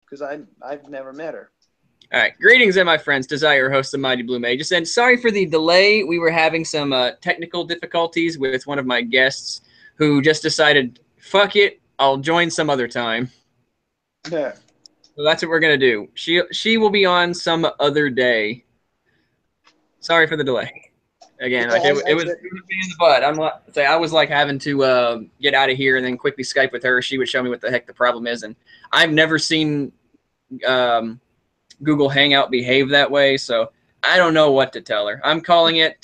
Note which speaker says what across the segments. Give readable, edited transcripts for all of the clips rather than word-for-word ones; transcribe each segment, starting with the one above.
Speaker 1: because I've never met her.
Speaker 2: All right, greetings, my friends. Desire, host of Mighty Blue Mages, and sorry for the delay. We were having some technical difficulties with one of my guests, who just decided, "Fuck it, I'll join some other time."
Speaker 1: Yeah.
Speaker 2: So that's what we're gonna do. She will be on some other day. Sorry for the delay. Again, like it was a pain in the butt. I was like having to get out of here and then quickly Skype with her. She would show me what the heck the problem is, and I've never seen Google Hangout behave that way, so I don't know what to tell her. I'm calling it.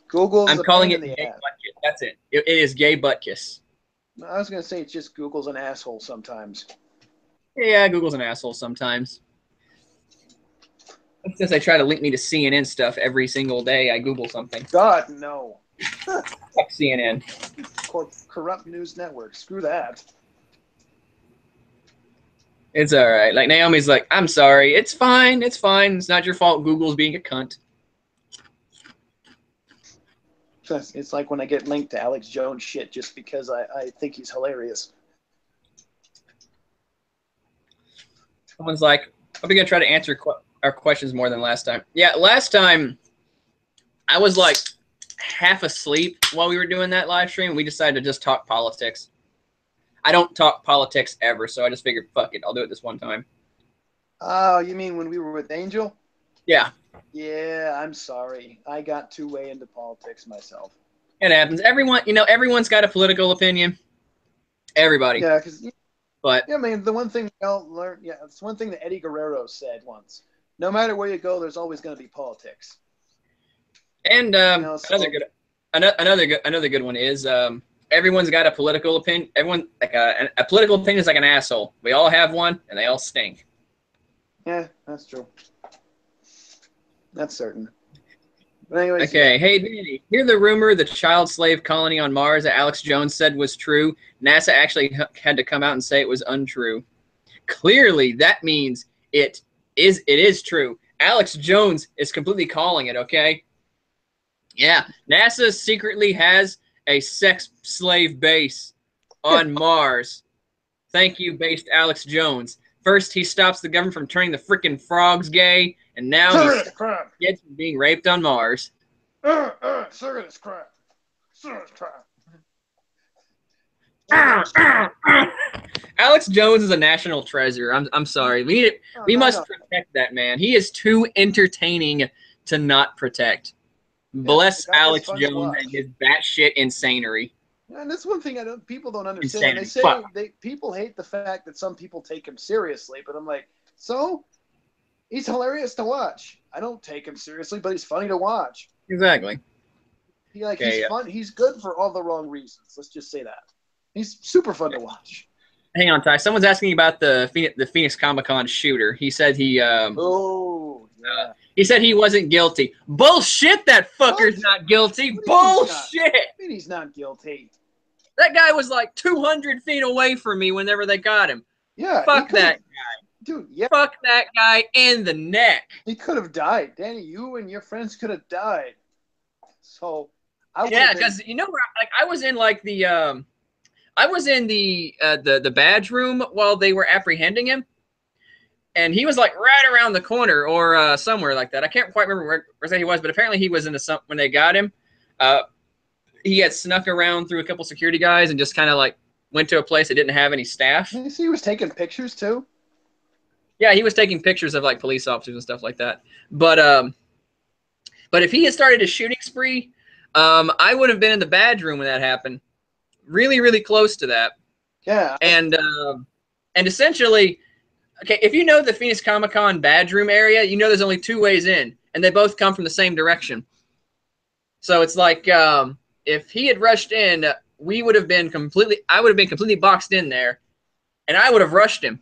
Speaker 1: Google's.
Speaker 2: I'm calling it gay butt kiss. That's it. It is gay butt kiss.
Speaker 1: I was gonna say it's just Google's an asshole sometimes.
Speaker 2: Yeah, Google's an asshole sometimes. Since they try to link me to CNN stuff every single day, I Google something.
Speaker 1: God, no.
Speaker 2: Fuck CNN.
Speaker 1: Corrupt news network. Screw that.
Speaker 2: It's all right. Like Naomi's like, I'm sorry. It's fine. It's fine. It's not your fault. Google's being a cunt.
Speaker 1: It's like when I get linked to Alex Jones shit just because I think he's hilarious.
Speaker 2: Someone's like, are we going to try to answer our questions more than last time? Yeah, last time I was like half asleep while we were doing that live stream. We decided to just talk politics. I don't talk politics ever, so I just figured, fuck it, I'll do it this one time.
Speaker 1: Oh, you mean when we were with Angel?
Speaker 2: Yeah.
Speaker 1: Yeah, I'm sorry. I got too way into politics myself.
Speaker 2: It happens. Everyone's got a political opinion. Everybody.
Speaker 1: Yeah, because
Speaker 2: but
Speaker 1: yeah, I mean, the one thing we all learned, yeah, it's one thing that Eddie Guerrero said once. No matter where you go, there's always going to be politics.
Speaker 2: And another good one is everyone's got a political opinion. Everyone like a political opinion is like an asshole. We all have one, and they all stink.
Speaker 1: Yeah, that's true. That's certain. But anyways,
Speaker 2: okay,
Speaker 1: yeah.
Speaker 2: Hey, Danny, hear the rumor the child slave colony on Mars that Alex Jones said was true? NASA actually had to come out and say it was untrue. Clearly, that means it is true. Alex Jones is completely calling it, okay? Yeah, NASA secretly has a sex slave base on Mars. Thank you, based Alex Jones. First, he stops the government from turning the freaking frogs gay, and now he's kids from being raped on Mars.
Speaker 1: Sugar this crap. Sugar this crap.
Speaker 2: Alex Jones is a national treasure. I'm sorry. We must protect that man. He is too entertaining to not protect. Bless Alex Jones and his batshit insanery.
Speaker 1: And that's one thing people don't understand. Insanity. They say people hate the fact that some people take him seriously, but I'm like, so he's hilarious to watch. I don't take him seriously, but he's funny to watch.
Speaker 2: Exactly.
Speaker 1: He's fun. He's good for all the wrong reasons. Let's just say that. He's super fun to watch.
Speaker 2: Hang on, Ty. Someone's asking about the Phoenix Comic-Con shooter. He said he he said he wasn't guilty. Bullshit! That fucker's not guilty. Bullshit!
Speaker 1: I mean, he's not guilty.
Speaker 2: That guy was like 200 feet away from me whenever they got him.
Speaker 1: Yeah.
Speaker 2: Fuck that guy.
Speaker 1: Dude, yeah.
Speaker 2: Fuck that guy in the neck.
Speaker 1: He could have died. Danny, you and your friends could have died. So,
Speaker 2: because I was in like the the badge room while they were apprehending him. And he was like right around the corner or somewhere like that. I can't quite remember where he was, but apparently he was in when they got him. He had snuck around through a couple security guys and just kind of like went to a place that didn't have any staff.
Speaker 1: You see, he was taking pictures too.
Speaker 2: Yeah, he was taking pictures of like police officers and stuff like that. But if he had started a shooting spree, I would have been in the badge room when that happened. Really, really close to that.
Speaker 1: Yeah.
Speaker 2: And essentially, okay, if you know the Phoenix Comic-Con badge room area, you know there's only two ways in, and they both come from the same direction. So it's like if he had rushed in, I would have been completely boxed in there, and I would have rushed him.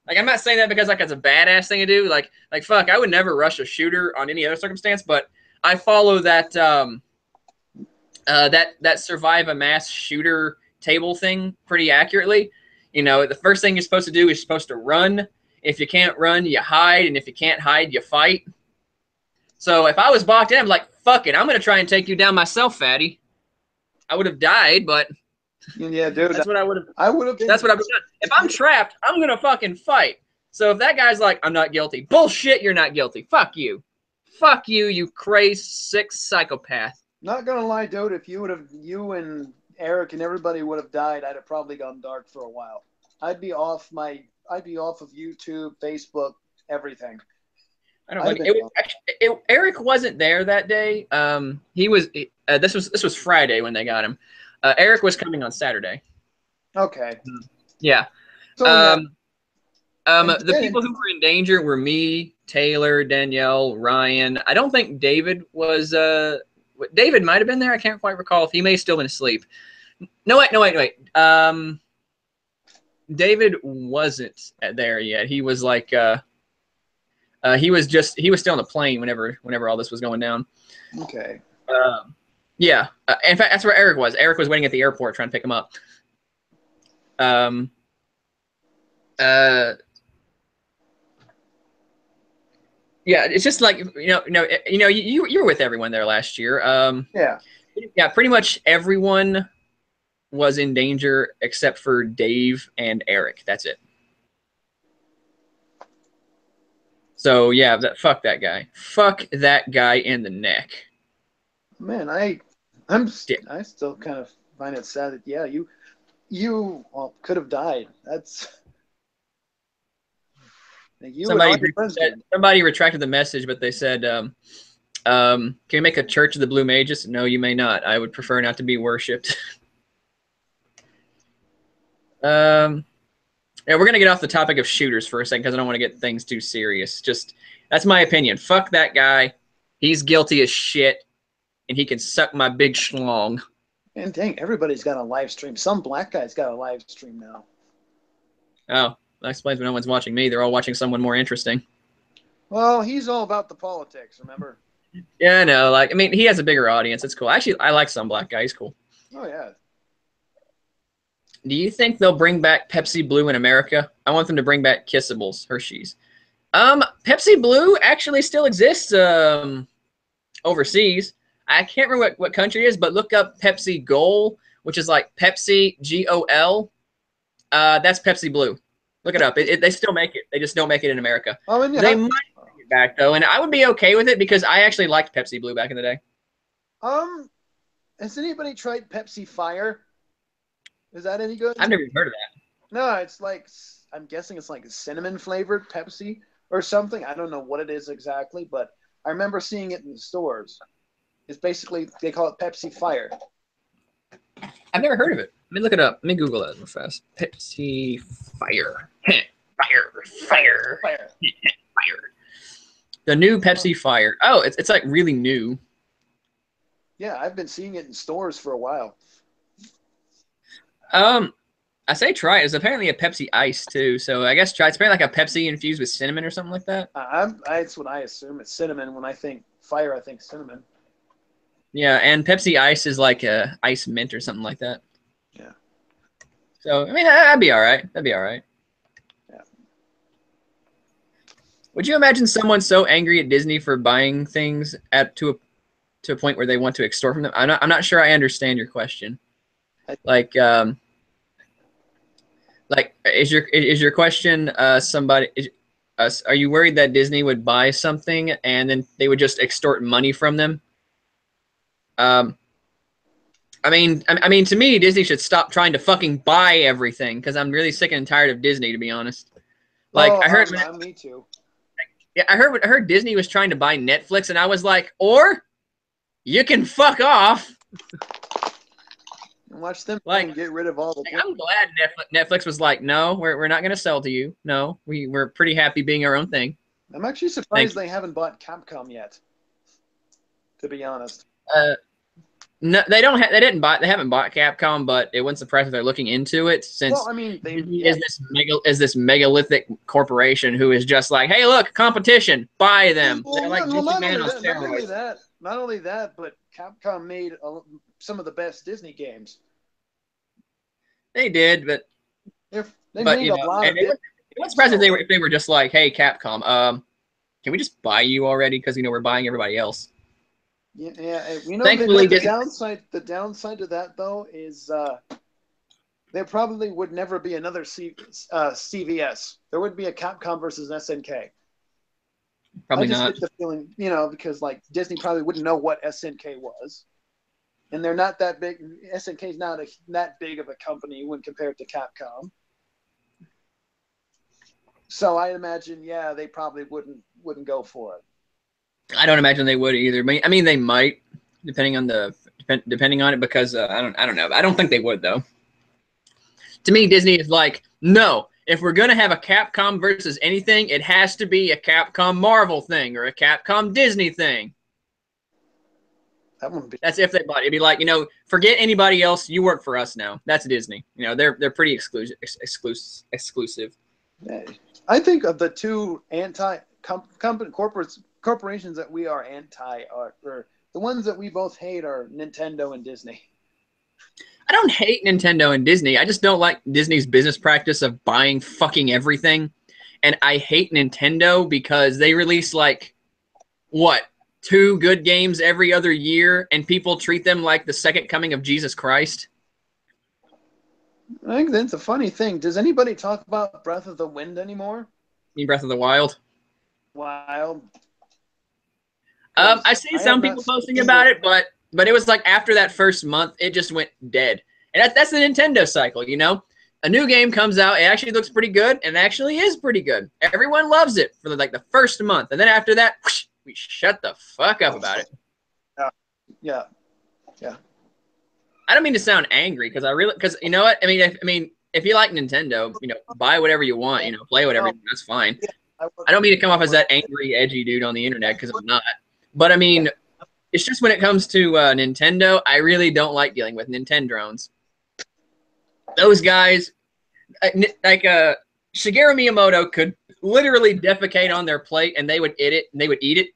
Speaker 2: Like, I'm not saying that because like it's a badass thing to do. Like fuck, I would never rush a shooter on any other circumstance, but I follow that that survive a mass shooter table thing pretty accurately. You know, the first thing you're supposed to do is you're supposed to run. If you can't run, you hide, and if you can't hide, you fight. So if I was boxed in, I'm like, fuck it, I'm gonna try and take you down myself, fatty. I would have died, but
Speaker 1: Yeah, dude.
Speaker 2: That's what I would have.
Speaker 1: I would have been.
Speaker 2: That's what I would have done. If I'm trapped, I'm gonna fucking fight. So if that guy's like, I'm not guilty, bullshit, you're not guilty. Fuck you. Fuck you, you crazy, sick psychopath.
Speaker 1: Not gonna lie, dude. If you and Eric and everybody would have died, I'd have probably gone dark for a while. I'd be off of YouTube, Facebook, everything.
Speaker 2: I don't know. Eric wasn't there that day. He was. This was Friday when they got him. Eric was coming on Saturday.
Speaker 1: Okay.
Speaker 2: Yeah.
Speaker 1: So,
Speaker 2: the people who were in danger were me, Taylor, Danielle, Ryan. I don't think David was. David might have been there. I can't quite recall. If he may have still been asleep. No, wait. David wasn't there yet. He was like. He was still on the plane whenever all this was going down.
Speaker 1: Okay.
Speaker 2: Yeah. In fact, that's where Eric was. Eric was waiting at the airport trying to pick him up. Yeah, it's just like you were with everyone there last year. Yeah, pretty much everyone was in danger except for Dave and Eric. That's it. So yeah, fuck that guy. Fuck that guy in the neck.
Speaker 1: Man, I still kind of find it sad that you could have died. That's
Speaker 2: somebody retracted the message, but they said, "Can you make a Church of the Blue Mages?" No, you may not. I would prefer not to be worshipped. Yeah, we're gonna get off the topic of shooters for a second because I don't want to get things too serious. Just that's my opinion. Fuck that guy. He's guilty as shit, and he can suck my big schlong.
Speaker 1: And dang, everybody's got a live stream. Some black guy's got a live stream now.
Speaker 2: Oh, that explains why no one's watching me. They're all watching someone more interesting.
Speaker 1: Well, he's all about the politics, remember?
Speaker 2: Yeah, I know. Like, I mean, he has a bigger audience. It's cool. Actually, I like some black guy. He's cool.
Speaker 1: Oh yeah.
Speaker 2: Do you think they'll bring back Pepsi Blue in America? I want them to bring back Kissables, Hershey's. Pepsi Blue actually still exists overseas. I can't remember what country it is, but look up Pepsi Gol, which is like Pepsi Gol. That's Pepsi Blue. Look it up. They still make it. They just don't make it in America.
Speaker 1: Oh, and
Speaker 2: they might bring it back though, and I would be okay with it because I actually liked Pepsi Blue back in the day.
Speaker 1: Has anybody tried Pepsi Fire? Is that any good?
Speaker 2: I've never even heard of that.
Speaker 1: No, it's like, I'm guessing it's like a cinnamon flavored Pepsi or something. I don't know what it is exactly, but I remember seeing it in the stores. It's basically, they call it Pepsi Fire.
Speaker 2: I've never heard of it. Let me look it up. Let me Google that real fast. Pepsi Fire. Fire. The new Pepsi Fire. Oh, it's like really new.
Speaker 1: Yeah, I've been seeing it in stores for a while.
Speaker 2: I say try it. It's apparently a Pepsi Ice too, so I guess try. It's apparently like a Pepsi infused with cinnamon or something like that.
Speaker 1: That's what I assume. It's cinnamon. When I think fire, I think cinnamon.
Speaker 2: Yeah, and Pepsi Ice is like a ice mint or something like that.
Speaker 1: Yeah.
Speaker 2: So I mean, that'd be all right. That'd be all right.
Speaker 1: Yeah.
Speaker 2: Would you imagine someone so angry at Disney for buying things to a point where they want to extort from them? I'm not sure I understand your question. Like, is your question are you worried that Disney would buy something and then they would just extort money from them? I mean, to me, Disney should stop trying to fucking buy everything because I'm really sick and tired of Disney, to be honest. Like, I heard,
Speaker 1: me too.
Speaker 2: Yeah, I heard Disney was trying to buy Netflix, and I was like, or you can fuck off.
Speaker 1: Watch them
Speaker 2: like
Speaker 1: get rid of all the.
Speaker 2: I'm glad Netflix was like, no, we're not going to sell to you. No, we're pretty happy being our own thing.
Speaker 1: I'm actually surprised they haven't bought Capcom yet. To be honest.
Speaker 2: No, they don't. They didn't buy. They haven't bought Capcom, but it wouldn't surprise if they're looking into it. Since is this megalithic corporation who is just like, hey, look, competition, buy them.
Speaker 1: Well,
Speaker 2: they're like
Speaker 1: not only that, but Capcom made some of the best Disney games.
Speaker 2: They did, but
Speaker 1: they made a lot of.
Speaker 2: It wouldn't surprise if they were just like, hey, Capcom, can we just buy you already? Because we're buying everybody else.
Speaker 1: Yeah,
Speaker 2: Thankfully,
Speaker 1: the downside to that though is there probably would never be another CVS. There would be a Capcom versus SNK.
Speaker 2: Probably
Speaker 1: I just
Speaker 2: not.
Speaker 1: get the feeling, because like Disney probably wouldn't know what SNK was, and they're not that big. SNK is not that big of a company when compared to Capcom. So I imagine, they probably wouldn't go for it.
Speaker 2: I don't imagine they would either. I mean, they might, depending on it, because I don't know. I don't think they would though. To me, Disney is like, no. If we're gonna have a Capcom versus anything, it has to be a Capcom Marvel thing or a Capcom Disney thing.
Speaker 1: That wouldn't be.
Speaker 2: That's if they bought it. It'd be like, forget anybody else. You work for us now. That's Disney. They're pretty exclusive.
Speaker 1: I think of the two corporations that we are anti, or the ones that we both hate, are Nintendo and Disney.
Speaker 2: I don't hate Nintendo and Disney. I just don't like Disney's business practice of buying fucking everything. And I hate Nintendo because they release like, what, 2 good games every other year, and people treat them like the second coming of Jesus Christ.
Speaker 1: I think that's a funny thing. Does anybody talk about Breath of the Wind anymore?
Speaker 2: You mean Breath of the Wild?
Speaker 1: Wild.
Speaker 2: I see some people posting about it, but it was like after that first month, it just went dead. And that's the Nintendo cycle, A new game comes out, it actually looks pretty good, and it actually is pretty good. Everyone loves it for like the first month, and then after that, whoosh, we shut the fuck up about it.
Speaker 1: Yeah.
Speaker 2: I don't mean to sound angry because you know what? I mean, if you like Nintendo, buy whatever you want, play whatever you want, that's fine. I don't mean to come off as that angry, edgy dude on the internet because I'm not. But I mean, it's just when it comes to Nintendo, I really don't like dealing with Nintendrones. Those guys, like Shigeru Miyamoto could literally defecate on their plate and they would eat it, and they would eat it,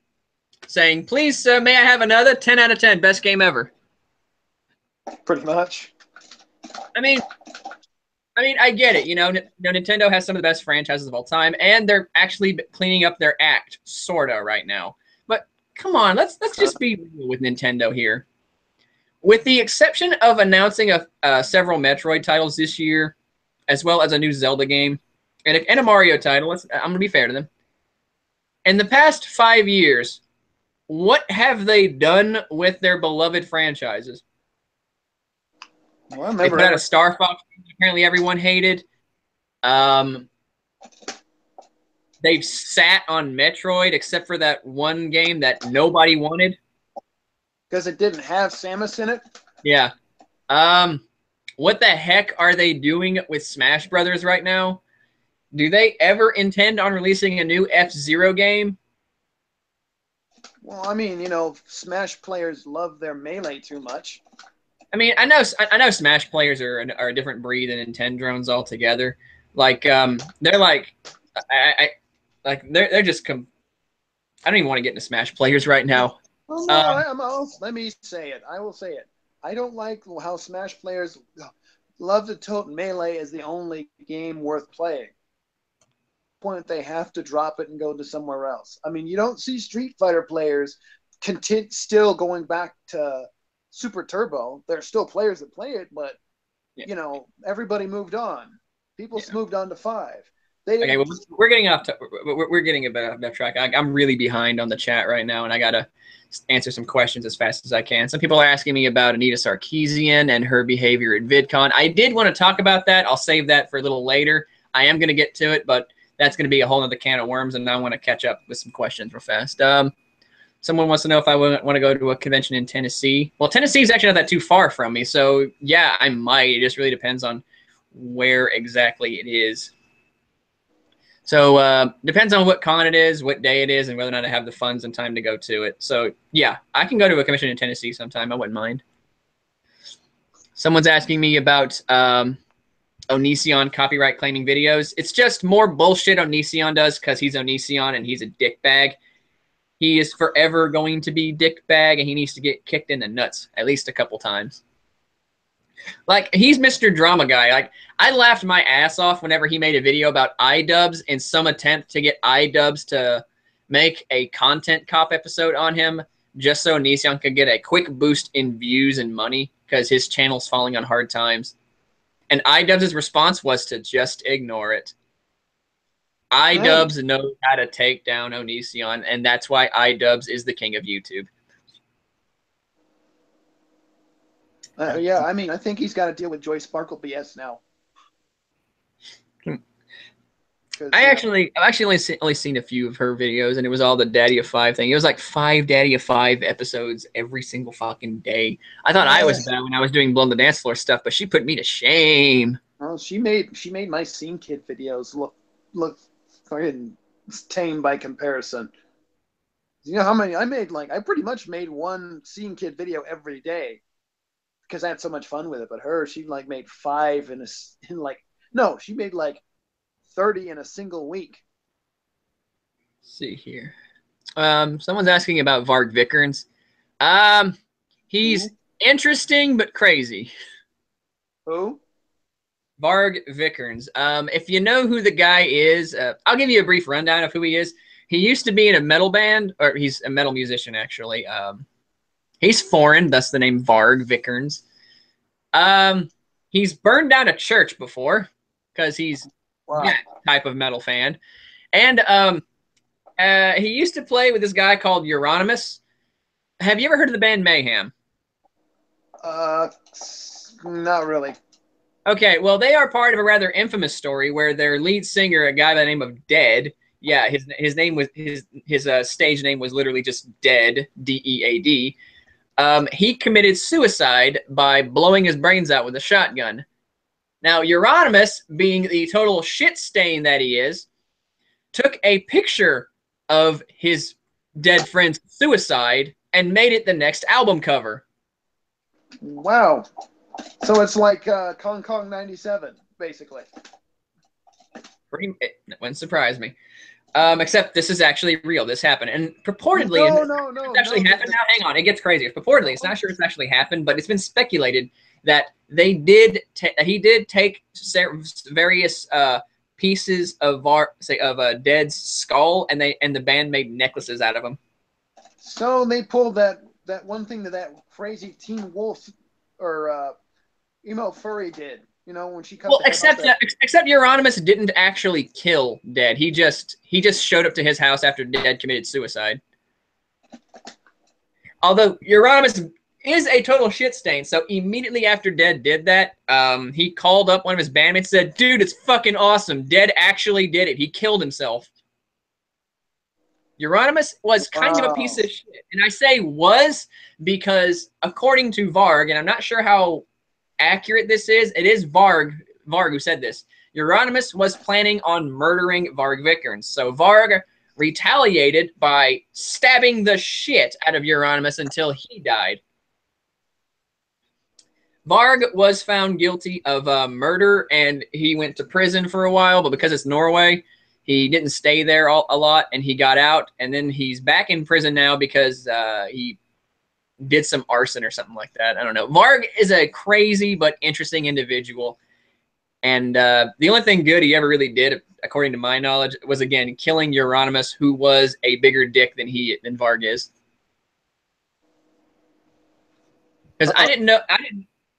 Speaker 2: saying, "Please, may I have another? 10 out of 10, best game ever."
Speaker 1: Pretty much.
Speaker 2: I mean, I get it. Nintendo has some of the best franchises of all time, and they're actually cleaning up their act, sorta, right now. But come on, let's just be real with Nintendo here. With the exception of announcing several Metroid titles this year, as well as a new Zelda game and a Mario title, I'm gonna be fair to them. In the past 5 years, what have they done with their beloved franchises?
Speaker 1: Well,
Speaker 2: they put out a Star Fox game that apparently everyone hated. They've sat on Metroid except for that one game that nobody wanted.
Speaker 1: Because it didn't have Samus in it?
Speaker 2: Yeah. What the heck are they doing with Smash Brothers right now? Do they ever intend on releasing a new F-Zero game?
Speaker 1: Well, I mean, Smash players love their Melee too much.
Speaker 2: I mean, I know Smash players are a different breed than Nintendrones altogether. Like, they're like, they're just I don't even want to get into Smash players right now.
Speaker 1: Well, no, let me say it. I will say it. I don't like how Smash players love to tote Melee as the only game worth playing. Point they have to drop it and go to somewhere else. I mean, you don't see Street Fighter players still going back to Super Turbo. There are still players that play it, but everybody moved on. People moved on to 5.
Speaker 2: Okay, well, we're getting we're getting a bit off track. I'm really behind on the chat right now, and I gotta answer some questions as fast as I can. Some people are asking me about Anita Sarkeesian and her behavior at VidCon. I did want to talk about that. I'll save that for a little later. I am going to get to it, but that's going to be a whole other can of worms, and I want to catch up with some questions real fast. Someone wants to know if I want to go to a convention in Tennessee. Well, Tennessee is actually not that too far from me, so yeah, I might. It just really depends on where exactly it is. So depends on what con it is, what day it is, and whether or not I have the funds and time to go to it. So yeah, I can go to a convention in Tennessee sometime. I wouldn't mind. Someone's asking me about Onision copyright claiming videos. It's just more bullshit Onision does because he's Onision and he's a dickbag. He is forever going to be dickbag, and he needs to get kicked in the nuts at least a couple times. Like, he's Mr. Drama Guy. Like, I laughed my ass off whenever he made a video about iDubbbz in some attempt to get iDubbbz to make a content cop episode on him just so Onision could get a quick boost in views and money because his channel's falling on hard times. And iDubbbz's response was to just ignore it. iDubbbz knows how to take down Onision, and that's why iDubbbz is the king of YouTube.
Speaker 1: Yeah, I mean, I think he's got to deal with Joy Sparkle BS now.
Speaker 2: I've actually only seen a few of her videos, and it was all the Daddy of Five thing. It was like 5 Daddy of Five episodes every single fucking day. I thought I was bad when I was doing Blow on the Dance Floor stuff, but she put me to shame.
Speaker 1: Well, she made my Scene Kid videos look fucking tame by comparison. You know how many I made? Like, I pretty much made one Scene Kid video every day because I had so much fun with it. But she like made 5 she made like 30 in a single week.
Speaker 2: Let's see here. Someone's asking about Varg Vikernes. He's interesting but crazy.
Speaker 1: Who?
Speaker 2: Varg Vikernes. If you know who the guy is, I'll give you a brief rundown of who he is. He used to be in a metal band, or he's a metal musician, actually. He's foreign, thus the name Varg Vikernes. He's burned down a church before, because he's that type of metal fan. And he used to play with this guy called Euronymous. Have you ever heard of the band Mayhem?
Speaker 1: Not really.
Speaker 2: Okay, well, they are part of a rather infamous story where their lead singer, a guy by the name of Dead, his name was his stage name was literally just Dead, D-E-A-D. He committed suicide by blowing his brains out with a shotgun. Now, Euronymous, being the total shit stain that he is, took a picture of his dead friend's suicide and made it the next album cover.
Speaker 1: Wow. So it's like Kong Kong 97, basically.
Speaker 2: It wouldn't surprise me. Except this is actually real. This happened. And purportedly, it's actually happened. Now, hang on. It gets crazier. Purportedly, it's not sure it's actually happened, but it's been speculated that he did take various pieces of Dead's skull, and the band made necklaces out of them.
Speaker 1: So they pulled that one thing that crazy Teen Wolf or Emo Furry did. You know, when she cut
Speaker 2: except Euronymous didn't actually kill Dead. He just showed up to his house after Dead committed suicide. Although Euronymous is a total shit stain, so immediately after Dead did that, he called up one of his bandmates and said, "Dude, it's fucking awesome. Dead actually did it. He killed himself." Euronymous was kind of a piece of shit. And I say was because, according to Varg, and I'm not sure how accurate this is, it is Varg who said this. Euronymous was planning on murdering Varg Vikernes. So Varg retaliated by stabbing the shit out of Euronymous until he died. Varg was found guilty of murder, and he went to prison for a while, but because it's Norway, he didn't stay there a lot, and he got out, and then he's back in prison now because he did some arson or something like that. I don't know. Varg is a crazy but interesting individual, and the only thing good he ever really did, according to my knowledge, was, again, killing Euronymous, who was a bigger dick than Varg is. Because I didn't know.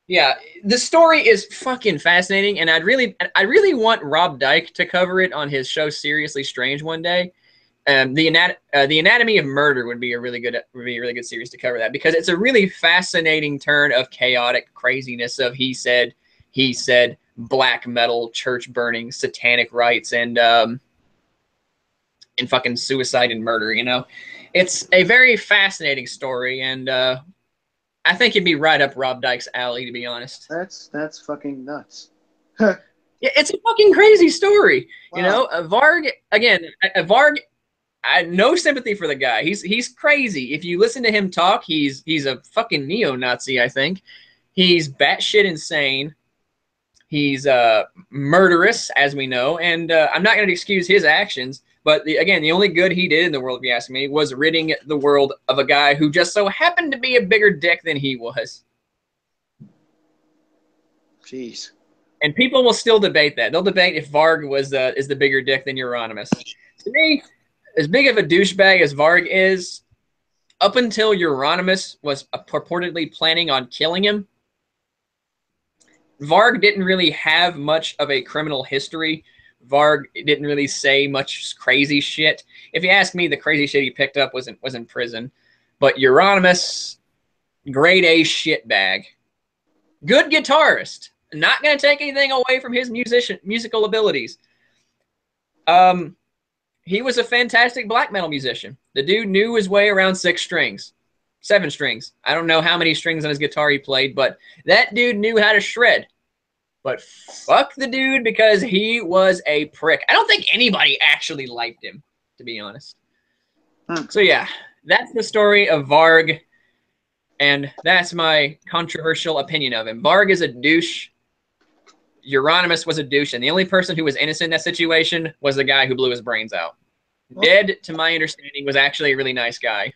Speaker 2: Yeah, the story is fucking fascinating, and I really want Rob Dyke to cover it on his show Seriously Strange one day. The Anatomy of Murder would be a really good series to cover that, because it's a really fascinating turn of chaotic craziness of he said, black metal, church burning, satanic rites, and fucking suicide and murder. You know, it's a very fascinating story, and I think it'd be right up Rob Dyke's alley, to be honest.
Speaker 1: That's fucking nuts.
Speaker 2: Yeah, it's a fucking crazy story. Wow. You know, Varg, I had no sympathy for the guy. He's crazy. If you listen to him talk, he's a fucking neo-Nazi, I think. He's batshit insane. He's murderous, as we know, and I'm not going to excuse his actions. But the only good he did in the world, if you ask me, was ridding the world of a guy who just so happened to be a bigger dick than he was.
Speaker 1: Jeez.
Speaker 2: And people will still debate that. They'll debate if Varg is the bigger dick than Euronymous. To me, as big of a douchebag as Varg is, up until Euronymous was purportedly planning on killing him, Varg didn't really have much of a criminal history. Varg didn't really say much crazy shit. If you ask me, the crazy shit he picked up was in prison. But Euronymous, grade A shitbag. Good guitarist. Not going to take anything away from his musical abilities. He was a fantastic black metal musician. The dude knew his way around 6 strings. 7 strings. I don't know how many strings on his guitar he played, but that dude knew how to shred. But fuck the dude because he was a prick. I don't think anybody actually liked him, to be honest. So yeah, that's the story of Varg, and that's my controversial opinion of him. Varg is a douche. Euronymous was a douche, and the only person who was innocent in that situation was the guy who blew his brains out. Dead, to my understanding, was actually a really nice guy.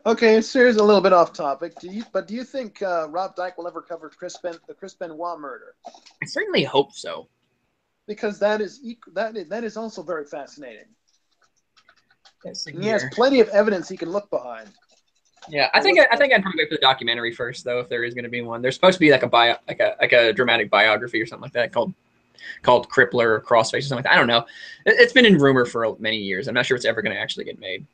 Speaker 1: Okay, so here's a little bit off topic. Do you think Rob Dyke will ever cover the Chris Benoit murder?
Speaker 2: I certainly hope so,
Speaker 1: because that is also very fascinating.
Speaker 2: He
Speaker 1: has plenty of evidence he can look behind.
Speaker 2: Yeah, I think I'd probably wait for the documentary first, though, if there is going to be one. There's supposed to be like a dramatic biography or something like that called Crippler or Crossface or something like that. I don't know. It's been in rumor for many years. I'm not sure it's ever going to actually get made.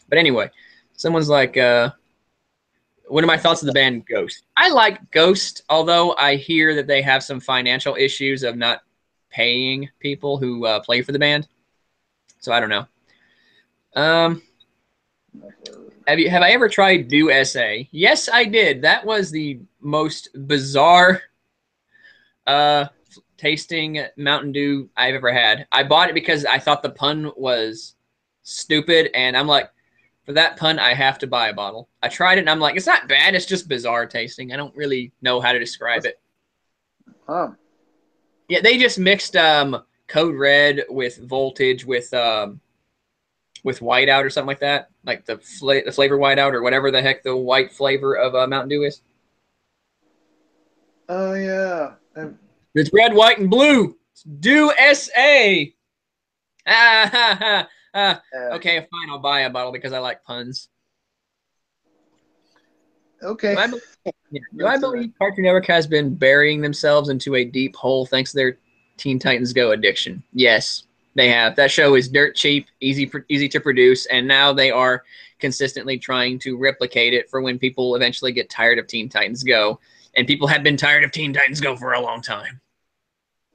Speaker 2: But anyway, someone's like, what are my thoughts of the band Ghost? I like Ghost, although I hear that they have some financial issues of not paying people who play for the band. So I don't know. Have I ever tried Do SA? Yes, I did. That was the most bizarre tasting Mountain Dew I've ever had. I bought it because I thought the pun was stupid, and I'm like, for that pun, I have to buy a bottle. I tried it, and I'm like, it's not bad. It's just bizarre tasting. I don't really know how to describe it. Yeah, they just mixed Code Red with Voltage with Whiteout or something like that, like the flavor Whiteout or whatever the heck the white flavor of Mountain Dew is.
Speaker 1: Oh yeah,
Speaker 2: it's red, white, and blue. It's Dew SA. Okay, fine. I'll buy a bottle because I like puns.
Speaker 1: Okay.
Speaker 2: Do I believe Cartoon Network has been burying themselves into a deep hole thanks to their Teen Titans Go addiction? Yes, they have. That show is dirt cheap, easy to produce, and now they are consistently trying to replicate it for when people eventually get tired of Teen Titans Go. And people have been tired of Teen Titans Go for a long time.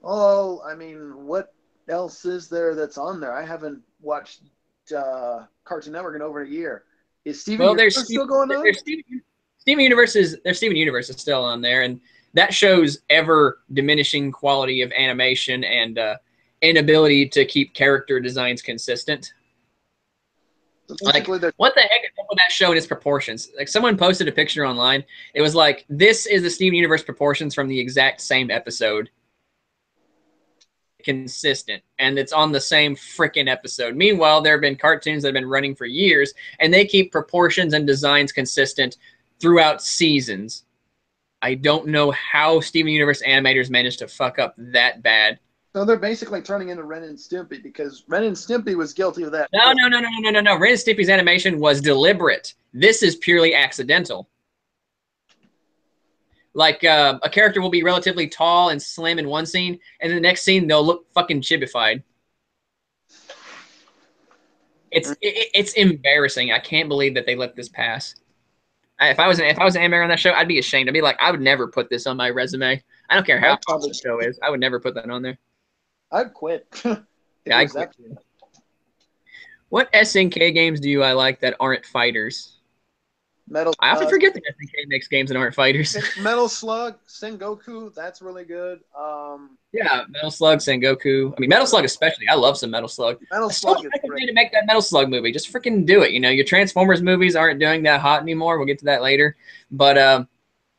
Speaker 1: Oh, I mean, what else is there that's on there? I haven't watched Cartoon Network in over a year. Is Steven Universe still going on?
Speaker 2: Steven Universe is still on there, and that show's ever diminishing quality of animation and inability to keep character designs consistent. Like, what the heck is up with that show and its proportions? Like, someone posted a picture online. It was like, this is the Steven Universe proportions from the exact same episode. Consistent, and it's on the same freaking episode. Meanwhile, there have been cartoons that have been running for years, and they keep proportions and designs consistent throughout seasons. I don't know how Steven Universe animators managed to fuck up that bad.
Speaker 1: So they're basically turning into Ren and Stimpy because Ren and Stimpy was guilty of that.
Speaker 2: No. Ren and Stimpy's animation was deliberate. This is purely accidental. Like, a character will be relatively tall and slim in one scene, and in the next scene, they'll look fucking chibified. It's embarrassing. I can't believe that they let this pass. If I was an animator on that show, I'd be ashamed. I'd be like, I would never put this on my resume. I don't care how tall the show is. I would never put that on there.
Speaker 1: I'd quit.
Speaker 2: Yeah, I'd quit. What SNK games do I like that aren't fighters? I often forget that SNK makes games that aren't fighters.
Speaker 1: Metal Slug, Sengoku, that's really good.
Speaker 2: Yeah, Metal Slug, Sengoku. I mean, Metal Slug especially. I love some Metal Slug.
Speaker 1: Metal Slug is great.
Speaker 2: To make that Metal Slug movie. Just freaking do it. You know, your Transformers movies aren't doing that hot anymore. We'll get to that later. But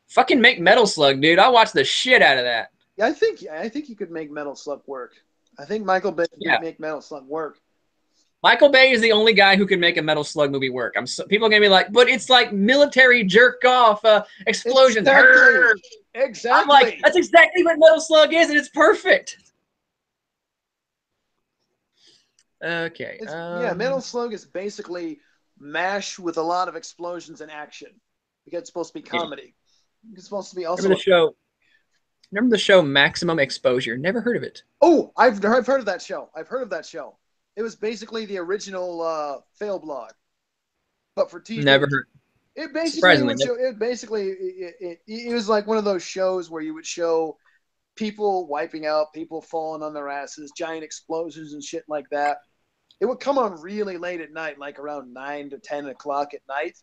Speaker 2: fucking make Metal Slug, dude. I watch the shit out of that.
Speaker 1: Yeah, I think you could make Metal Slug work. I think Michael Bay could make Metal Slug work. Michael
Speaker 2: Bay is the only guy who can make a Metal Slug movie work. People are gonna be like, but it's like military jerk off explosions.
Speaker 1: Exactly.
Speaker 2: I'm like, that's exactly what Metal Slug is, and it's perfect. Okay.
Speaker 1: Yeah, Metal Slug is basically MASH with a lot of explosions and action because it's supposed to be comedy. It's supposed to be also.
Speaker 2: Remember the show? Remember the show Maximum Exposure? Never heard of it.
Speaker 1: Oh, I've heard of that show. I've heard of that show. It was basically the original fail blog, but for TV.
Speaker 2: Never heard.
Speaker 1: It basically
Speaker 2: Surprisingly,
Speaker 1: would show, it was like one of those shows where you would show people wiping out, people falling on their asses, giant explosions and shit like that. It would come on really late at night, like around 9 to 10 o'clock at night.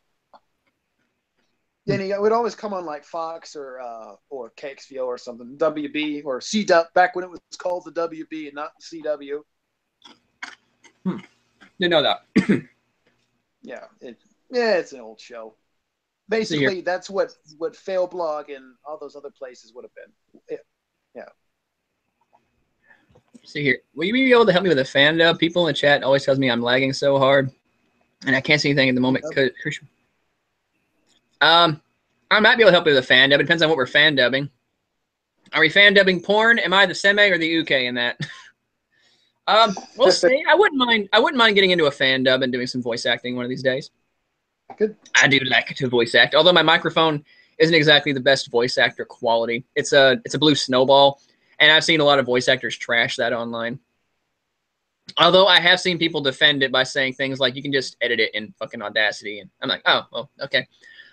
Speaker 1: Then it would always come on like Fox or KXVO or something, WB or CW, back when it was called the WB and not the CW.
Speaker 2: Didn't know that.
Speaker 1: Yeah, it's an old show. Basically, that's what Fail Blog and all those other places would have been. Yeah.
Speaker 2: See here. Will you be able to help me with the fan dub? People in the chat always tells me I'm lagging so hard, and I can't see anything at the moment. I might be able to help you with the fan dub. It depends on what we're fan dubbing. Are we fan dubbing porn? Am I the seme or the uke in that? We'll see. I wouldn't mind getting into a fan dub and doing some voice acting one of these days.
Speaker 1: Good.
Speaker 2: I do like to voice act, although my microphone isn't exactly the best voice actor quality. It's a Blue Snowball, and I've seen a lot of voice actors trash that online. Although I have seen people defend it by saying things like you can just edit it in fucking Audacity, and I'm like, oh, well, okay.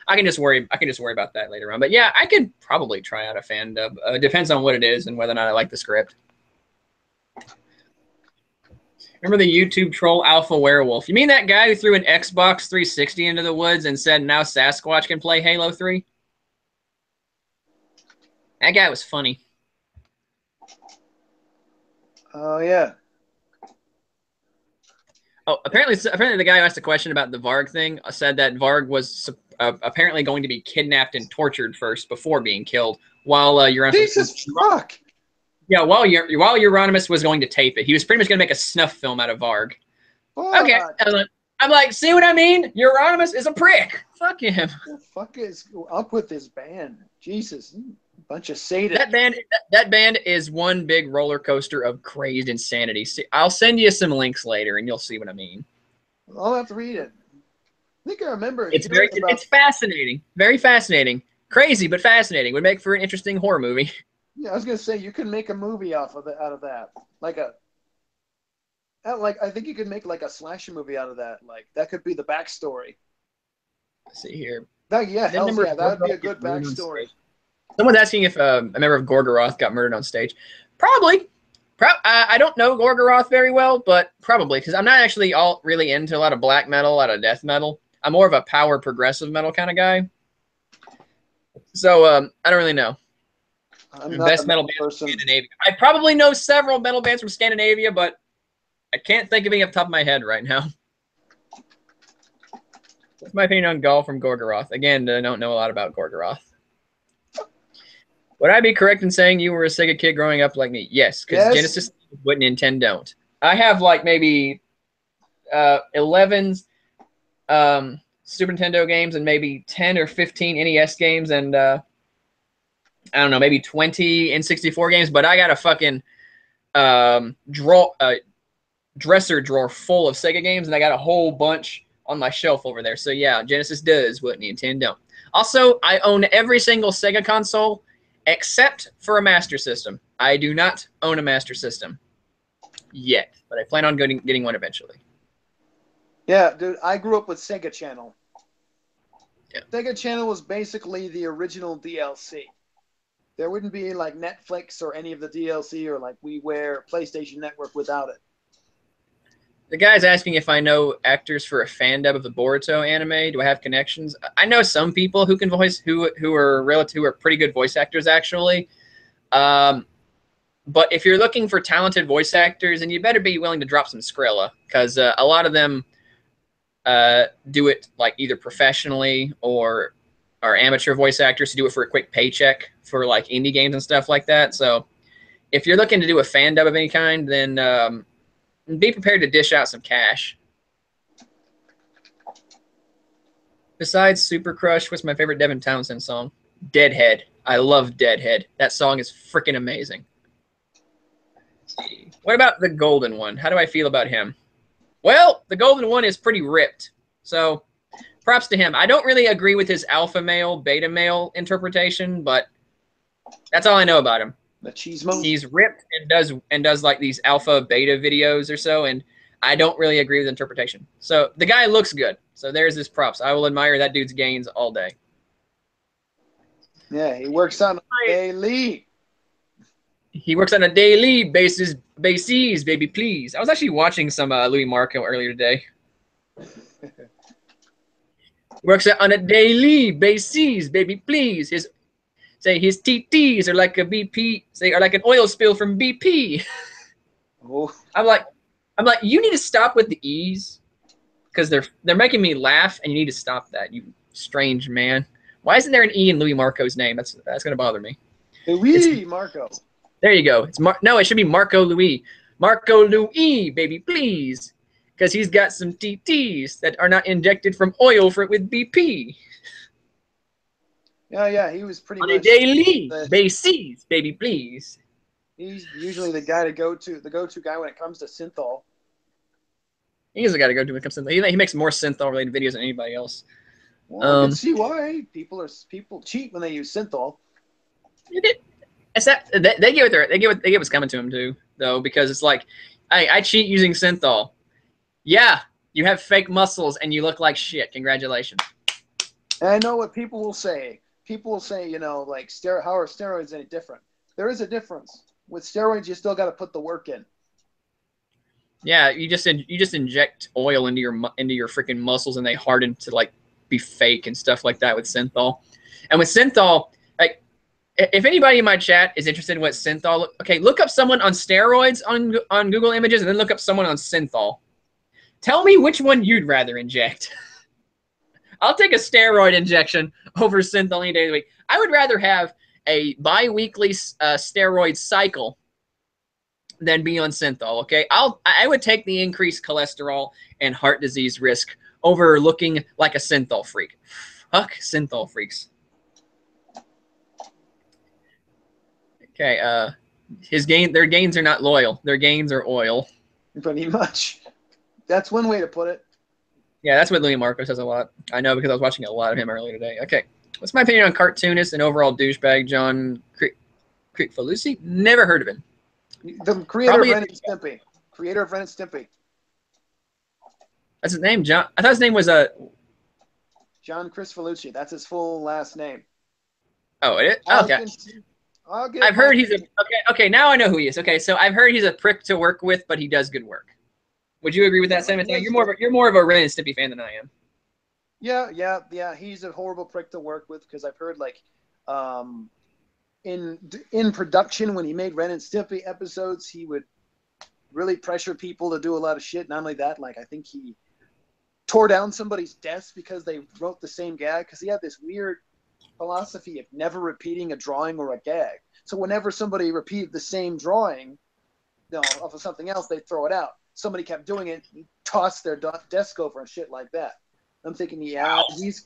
Speaker 2: I can just worry about that later on. But yeah, I could probably try out a fan dub. Depends on what it is and whether or not I like the script. Remember the YouTube troll Alpha Werewolf? You mean that guy who threw an Xbox 360 into the woods and said now Sasquatch can play Halo 3? That guy was funny.
Speaker 1: Oh, yeah.
Speaker 2: Oh, apparently the guy who asked the question about the Varg thing said that Varg was apparently going to be kidnapped and tortured first before being killed while Euronymous.
Speaker 1: Jesus fuck.
Speaker 2: Yeah, while Euronymous was going to tape it. He was pretty much going to make a snuff film out of Varg. Oh, okay. I'm like, see what I mean? Euronymous is a prick. Fuck him.
Speaker 1: What the fuck is up with this band? Jesus. Bunch of Satan.
Speaker 2: That band is one big roller coaster of crazed insanity. See, I'll send you some links later and you'll see what I mean.
Speaker 1: I'll have to read it. I think I remember.
Speaker 2: It's fascinating. Very fascinating. Crazy, but fascinating. Would make for an interesting horror movie.
Speaker 1: Yeah, I was gonna say you can make a movie out of that. I think you could make like a slasher movie out of that. Like that could be the backstory.
Speaker 2: Let's see here.
Speaker 1: That would be a good backstory.
Speaker 2: Someone's asking if a member of Gorgoroth got murdered on stage. Probably. I don't know Gorgoroth very well, but probably, because I'm not actually really into a lot of black metal, a lot of death metal. I'm more of a power progressive metal kind of guy. So I don't really know. Best metal band from Scandinavia. I probably know several metal bands from Scandinavia, but I can't think of any off the top of my head right now. That's my opinion on Gaul from Gorgoroth. Again, I don't know a lot about Gorgoroth. Would I be correct in saying you were a Sega kid growing up like me? Yes, because Genesis is what Nintendo don't. I have like maybe 11 Super Nintendo games and maybe 10 or 15 NES games and I don't know, maybe 20 N64 games, but I got a fucking dresser drawer full of Sega games, and I got a whole bunch on my shelf over there. So yeah, Genesis does what Nintendo don't. Also, I own every single Sega console except for a Master System. I do not own a Master System yet, but I plan on getting one eventually.
Speaker 1: Yeah, dude, I grew up with Sega Channel.
Speaker 2: Yeah.
Speaker 1: Sega Channel was basically the original DLC. There wouldn't be like Netflix or any of the DLC or like WiiWare, PlayStation Network without it.
Speaker 2: The guy's asking if I know actors for a fan dub of the Boruto anime. Do I have connections? I know some people who can voice who are pretty good voice actors actually. But if you're looking for talented voice actors, then you better be willing to drop some Skrilla, because a lot of them do it like either professionally or are amateur voice actors who do it for a quick paycheck for like indie games and stuff like that. So if you're looking to do a fan dub of any kind, then be prepared to dish out some cash. Besides Super Crush, what's my favorite Devin Townsend song? Deadhead. I love Deadhead. That song is freaking amazing. Let's see. What about the Golden One? How do I feel about him? Well, the Golden One is pretty ripped. So props to him. I don't really agree with his alpha male, beta male interpretation, but that's all I know about him.
Speaker 1: The cheesemo.
Speaker 2: He's ripped and does like these alpha beta videos or so, and I don't really agree with the interpretation. So the guy looks good. So there's his props. I will admire that dude's gains all day.
Speaker 1: Yeah, he works on a daily.
Speaker 2: He works on a daily basis, baby, please. I was actually watching some Louis Marco earlier today. Works on a daily basis, baby, please. His TTs are like a BP. Are like an oil spill from BP.
Speaker 1: Oh.
Speaker 2: I'm like, you need to stop with the E's because they're making me laugh, and you need to stop that. You strange man. Why isn't there an E in Louis Marco's name? That's gonna bother me.
Speaker 1: Louis Marco.
Speaker 2: There you go. No, it should be Marco Louis. Marco Louis, baby, please. Because he's got some TTs that are not injected from oil with BP.
Speaker 1: Yeah, he was pretty
Speaker 2: on
Speaker 1: much
Speaker 2: a daily basis, baby, please.
Speaker 1: He's usually the guy the go-to guy when it comes to synthol.
Speaker 2: He is the guy to go to when it comes to synthol. He makes more synthol related videos than anybody else.
Speaker 1: Well, I can see why people cheat when they use synthol.
Speaker 2: It's that they get what's coming to them too, though, because it's like, I cheat using synthol. Yeah, you have fake muscles and you look like shit. Congratulations.
Speaker 1: And I know what people will say. People will say, you know, like, how are steroids any different? There is a difference. With steroids, you still got to put the work in.
Speaker 2: Yeah, you just inject oil into your freaking muscles and they harden to like be fake and stuff like that with synthol. And with synthol, like, if anybody in my chat is interested in what synthol, look up someone on steroids on Google Images and then look up someone on synthol. Tell me which one you'd rather inject. I'll take a steroid injection over synthol any day of the week. I would rather have a bi-weekly steroid cycle than be on synthol, okay? I would take the increased cholesterol and heart disease risk over looking like a synthol freak. Fuck synthol freaks. Okay, their gains are not loyal. Their gains are oil.
Speaker 1: Pretty much. That's one way to put it.
Speaker 2: Yeah, that's what Louis Marco says a lot. I know because I was watching a lot of him earlier today. Okay, what's my opinion on cartoonist and overall douchebag John Kricfalusi? Never heard of him.
Speaker 1: The creator of Ren Stimpy. Creator of Ren Stimpy.
Speaker 2: That's his name, John. I thought his name was
Speaker 1: John Kricfalusi. That's his full last name.
Speaker 2: Oh, it is? Okay. I've heard he's a okay. Now I know who he is. Okay, so I've heard he's a prick to work with, but he does good work. Would you agree with that sentiment? You're more of a Ren Stimpy fan than I am.
Speaker 1: Yeah. He's a horrible prick to work with because I've heard like, in production when he made Ren and Stimpy episodes, he would really pressure people to do a lot of shit. Not only that, like I think he tore down somebody's desk because they wrote the same gag because he had this weird philosophy of never repeating a drawing or a gag. So whenever somebody repeated the same drawing, off of something else, they'd throw it out. Somebody kept doing it, he'd toss their desk over and shit like that. I'm thinking, he's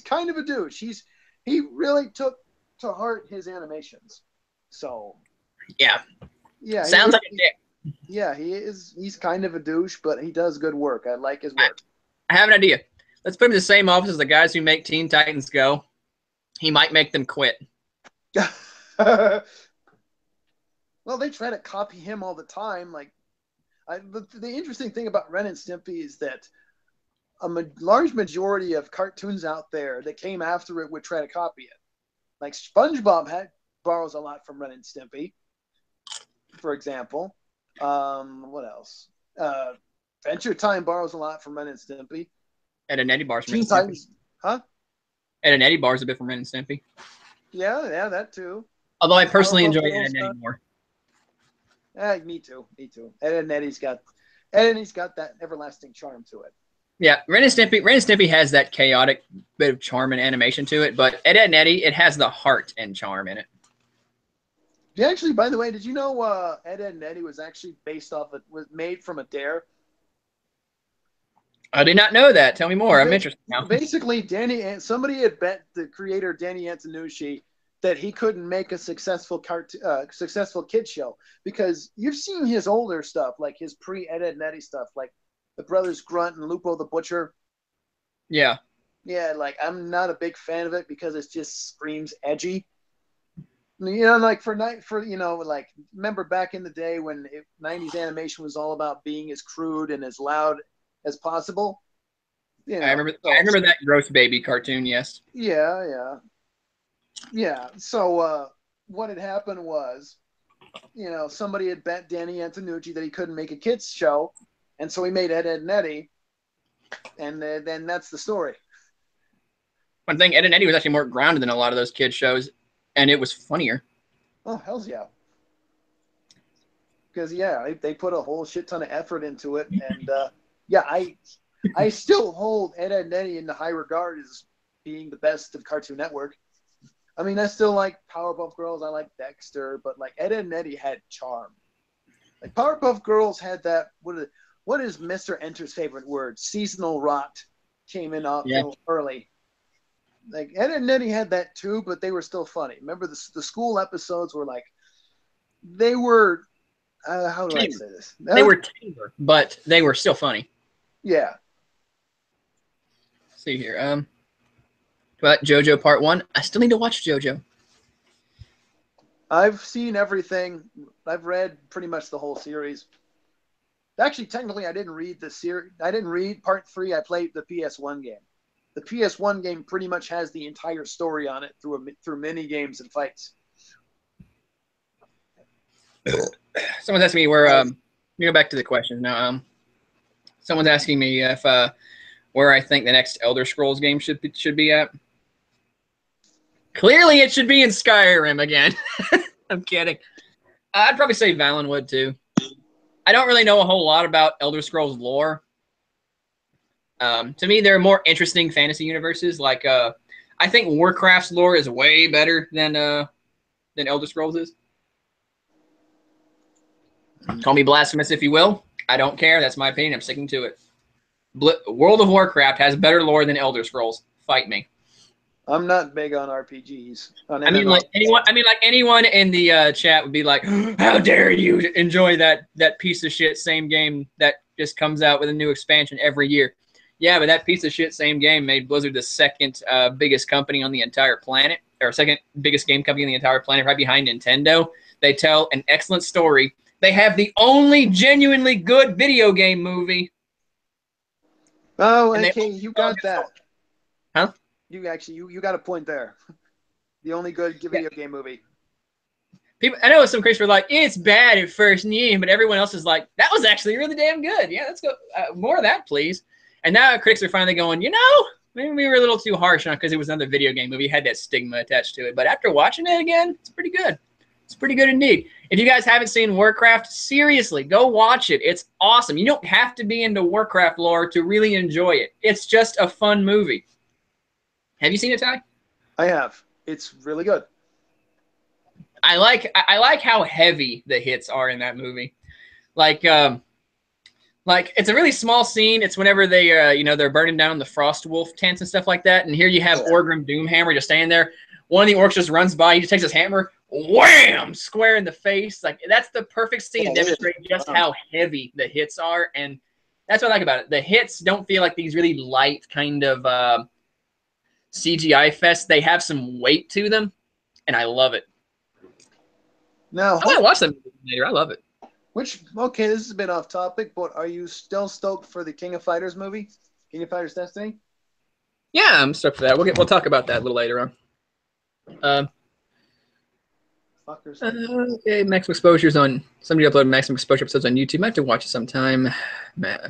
Speaker 1: kind of a douche. He really took to heart his animations. So
Speaker 2: yeah.
Speaker 1: Sounds
Speaker 2: like a dick.
Speaker 1: Yeah, he's kind of a douche, but he does good work. I like his work.
Speaker 2: I have an idea. Let's put him in the same office as the guys who make Teen Titans Go. He might make them quit.
Speaker 1: Well, they try to copy him all the time. Like, the interesting thing about Ren and Stimpy is that large majority of cartoons out there that came after it would try to copy it. Like SpongeBob borrows a lot from Ren and Stimpy, for example. What else? Adventure Time borrows a lot from Ren and Stimpy.
Speaker 2: Ed and Eddie borrows from
Speaker 1: Teen Titans, huh?
Speaker 2: Ed and Eddie borrows a bit from Ren and Stimpy.
Speaker 1: Yeah, that too.
Speaker 2: Although I personally enjoy Ed and Eddie more.
Speaker 1: Me too. Ed and Eddie's got that everlasting charm to it.
Speaker 2: Yeah, Ren and Stimpy has that chaotic bit of charm and animation to it, but Ed and Eddie, it has the heart and charm in it.
Speaker 1: Yeah, actually, by the way, did you know Ed and Eddie was actually was made from a dare?
Speaker 2: I did not know that. Tell me more. I'm interested now.
Speaker 1: Basically, somebody had bet the creator Danny Antonucci that he couldn't make a successful kid show because you've seen his older stuff, like his pre-Ed and Eddie stuff, like the Brothers Grunt and Lupo the Butcher.
Speaker 2: Yeah.
Speaker 1: Yeah, like I'm not a big fan of it because it just screams edgy. You know, like like remember back in the day when 90s animation was all about being as crude and as loud as possible. You know,
Speaker 2: I remember that gross baby cartoon. Yes.
Speaker 1: Yeah. So what had happened was, somebody had bet Danny Antonucci that he couldn't make a kids show, and so he made Ed, Edd n Eddy, and then that's the story.
Speaker 2: One thing, Ed, and Eddy was actually more grounded than a lot of those kids shows, and it was funnier.
Speaker 1: Oh, hell's yeah. Because, they put a whole shit ton of effort into it, and, I still hold Ed, Edd n Eddy in the high regard as being the best of Cartoon Network. I mean, I still like Powerpuff Girls, I like Dexter, but, like, Ed, Edd n Eddy had charm. Like, Powerpuff Girls had that, what is Mr. Enter's favorite word? Seasonal rot came in early. Like, Ed, Edd n Eddy had that too, but they were still funny. Remember, the school episodes were like, they were, how do I say this?
Speaker 2: They were tender, but they were still funny.
Speaker 1: Yeah.
Speaker 2: Let's see here. But JoJo Part 1, I still need to watch JoJo.
Speaker 1: I've seen everything. I've read pretty much the whole series. Actually, technically, I didn't read the series. I didn't read Part 3. I played the PS1 game. The PS1 game pretty much has the entire story on it through mini games and fights.
Speaker 2: Someone's asking me where. Let me go back to the questions now. Someone's asking me if where I think the next Elder Scrolls game should be at. Clearly, it should be in Skyrim again. I'm kidding. I'd probably say Valenwood too. I don't really know a whole lot about Elder Scrolls lore. To me, there are more interesting fantasy universes. Like, I think Warcraft's lore is way better than Elder Scrolls is. Call me blasphemous if you will. I don't care. That's my opinion. I'm sticking to it. World of Warcraft has better lore than Elder Scrolls. Fight me.
Speaker 1: I'm not big on RPGs.
Speaker 2: I mean, like anyone in the chat would be like, "How dare you enjoy that piece of shit same game that just comes out with a new expansion every year?" Yeah, but that piece of shit same game made Blizzard the second biggest company on the entire planet, or second biggest game company on the entire planet, right behind Nintendo. They tell an excellent story. They have the only genuinely good video game movie.
Speaker 1: Oh, okay, you got that.
Speaker 2: Huh?
Speaker 1: You got a point there. The only good video game movie.
Speaker 2: People, I know some critics were like, it's bad at first, but everyone else is like, that was actually really damn good. Yeah, let's go. More of that, please. And now critics are finally going, maybe we were a little too harsh on it because it was another video game movie. It had that stigma attached to it. But after watching it again, it's pretty good. It's pretty good indeed. If you guys haven't seen Warcraft, seriously, go watch it. It's awesome. You don't have to be into Warcraft lore to really enjoy it. It's just a fun movie. Have you seen it, Ty?
Speaker 1: I have. It's really good.
Speaker 2: I like how heavy the hits are in that movie. Like it's a really small scene. It's whenever they they're burning down the Frostwolf tents and stuff like that. And here you have Orgrim Doomhammer just standing there. One of the orcs just runs by. He just takes his hammer, wham, square in the face. Like, that's the perfect scene to demonstrate just how heavy the hits are. And that's what I like about it. The hits don't feel like these really light kind of CGI fests. They have some weight to them, and I love it.
Speaker 1: Now,
Speaker 2: I might watch them later. I love it.
Speaker 1: This is a bit off topic, but are you still stoked for the King of Fighters movie? King of Fighters Destiny?
Speaker 2: Yeah, I'm stoked for that. We'll talk about that a little later on. Okay, Maximum Exposure's on. Somebody uploaded Maximum Exposure episodes on YouTube. I have to watch it sometime.
Speaker 1: I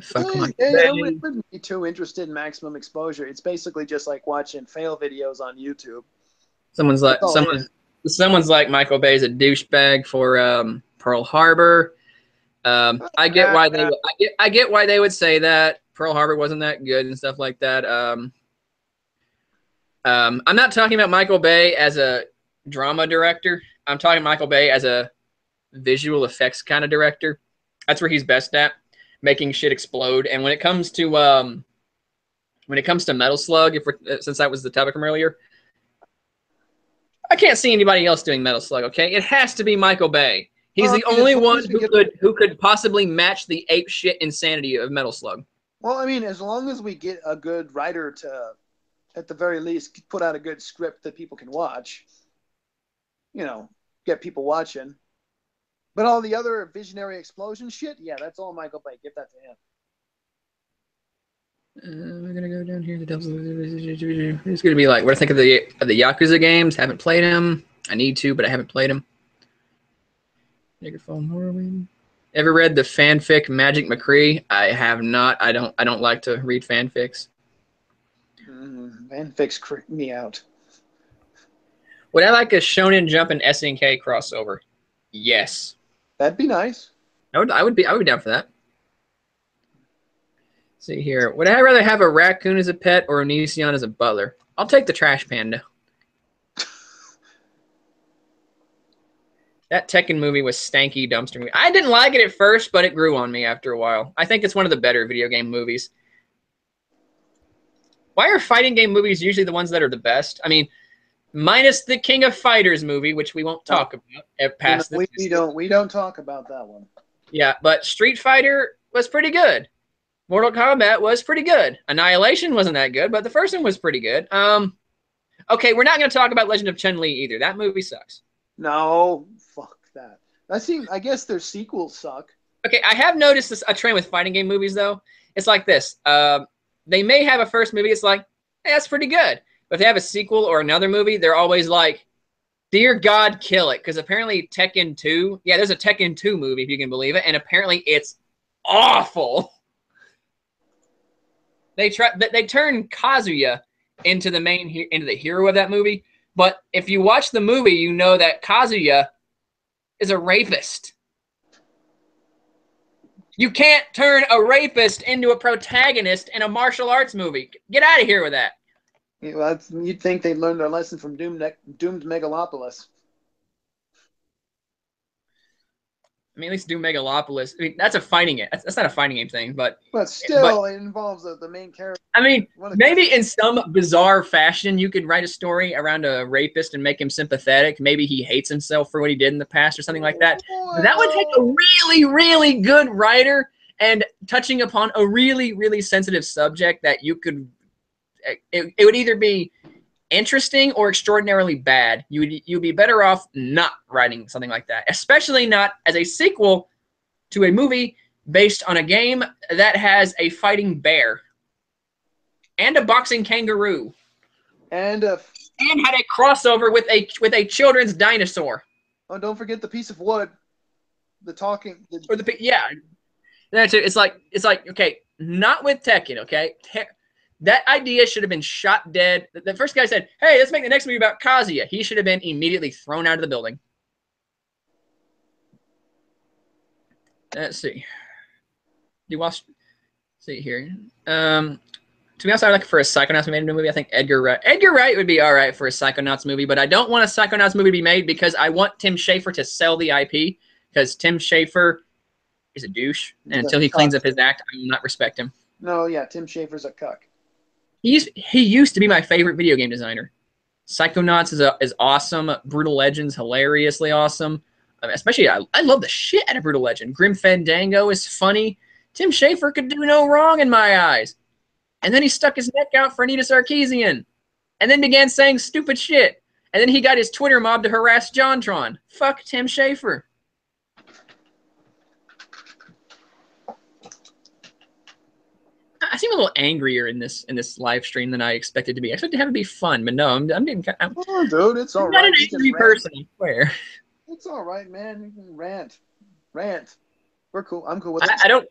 Speaker 1: wouldn't be too interested in Maximum Exposure. It's basically just like watching fail videos on YouTube.
Speaker 2: Someone's like Michael Bay's a douchebag for Pearl Harbor. I get why they would say that. Pearl Harbor wasn't that good and stuff like that. I'm not talking about Michael Bay as a drama director. I'm talking Michael Bay as a visual effects kind of director. That's where he's best at, making shit explode. And when it comes to Metal Slug, since that was the topic from earlier, I can't see anybody else doing Metal Slug. Okay, it has to be Michael Bay. He's the only one who could possibly match the ape shit insanity of Metal Slug.
Speaker 1: Well, I mean, as long as we get a good writer to at the very least, put out a good script that people can watch. You know, get people watching. But all the other visionary explosion shit, yeah, that's all Michael Bay. Give that to him.
Speaker 2: We're gonna go down here. The Devils. It's gonna be like, what I think of the Yakuza games. Haven't played them. I need to, but I haven't played them. Negaphone Morrowind. Ever read the fanfic Magic McCree? I have not. I don't like to read fanfics.
Speaker 1: Fanfics creep me out.
Speaker 2: Would I like a Shonen Jump and SNK crossover? Yes.
Speaker 1: That'd be nice.
Speaker 2: I would be down for that. Let's see here. Would I rather have a raccoon as a pet or Onision as a butler? I'll take the trash panda. That Tekken movie was stanky dumpster movie. I didn't like it at first, but it grew on me after a while. I think it's one of the better video game movies. Why are fighting game movies usually the ones that are the best? I mean, minus the King of Fighters movie, which we won't talk about. Past
Speaker 1: we don't talk about that one.
Speaker 2: Yeah, but Street Fighter was pretty good. Mortal Kombat was pretty good. Annihilation wasn't that good, but the first one was pretty good. Okay, we're not going to talk about Legend of Chun-Li either. That movie sucks.
Speaker 1: No, fuck that. I guess their sequels suck.
Speaker 2: Okay, I have noticed a trend with fighting game movies, though. It's like this. They may have a first movie. It's like, hey, that's pretty good. But if they have a sequel or another movie, they're always like, dear God, kill it. Because apparently Tekken 2, yeah, there's a Tekken 2 movie, if you can believe it, and apparently it's awful. They turn Kazuya into the hero of that movie. But if you watch the movie, you know that Kazuya is a rapist. You can't turn a rapist into a protagonist in a martial arts movie. Get out of here with that.
Speaker 1: Yeah, well, you'd think they learned their lesson from Doomed Megalopolis.
Speaker 2: I mean, at least Doom Megalopolis. I mean, that's a fighting game. That's not a fighting game thing, but
Speaker 1: still, it involves the main character.
Speaker 2: I mean, maybe in some bizarre fashion, you could write a story around a rapist and make him sympathetic. Maybe he hates himself for what he did in the past or something like that. But that would take a really, really good writer and touching upon a really, really sensitive subject that you could. It would either be interesting or extraordinarily bad. You'd be better off not writing something like that, especially not as a sequel to a movie based on a game that has a fighting bear and a boxing kangaroo
Speaker 1: and
Speaker 2: had a crossover with a children's dinosaur.
Speaker 1: Oh, don't forget the piece of wood, the talking.
Speaker 2: Yeah, that's it. It's like okay, not with Tekken. Okay. That idea should have been shot dead. The first guy said, hey, let's make the next movie about Kazuya. He should have been immediately thrown out of the building. Let's see. See here. To be honest, I would like for a Psychonauts movie. I think Edgar Wright would be all right for a Psychonauts movie, but I don't want a Psychonauts movie to be made because I want Tim Schafer to sell the IP because Tim Schafer is a douche. And until he cleans up his act, I will not respect him.
Speaker 1: No, yeah, Tim Schafer's a cuck.
Speaker 2: He used to be my favorite video game designer. Psychonauts is awesome. Brutal Legend's hilariously awesome. Especially, I love the shit out of Brutal Legend. Grim Fandango is funny. Tim Schafer could do no wrong in my eyes. And then he stuck his neck out for Anita Sarkeesian. And then began saying stupid shit. And then he got his Twitter mob to harass JonTron. Fuck Tim Schafer. I seem a little angrier in this live stream than I expected to be. I expected to have it be fun, but no, I'm getting.
Speaker 1: Oh, dude, it's all right.
Speaker 2: I'm not an angry person, I swear.
Speaker 1: It's all right, man. You can rant. We're cool. I'm cool with it.
Speaker 2: I don't.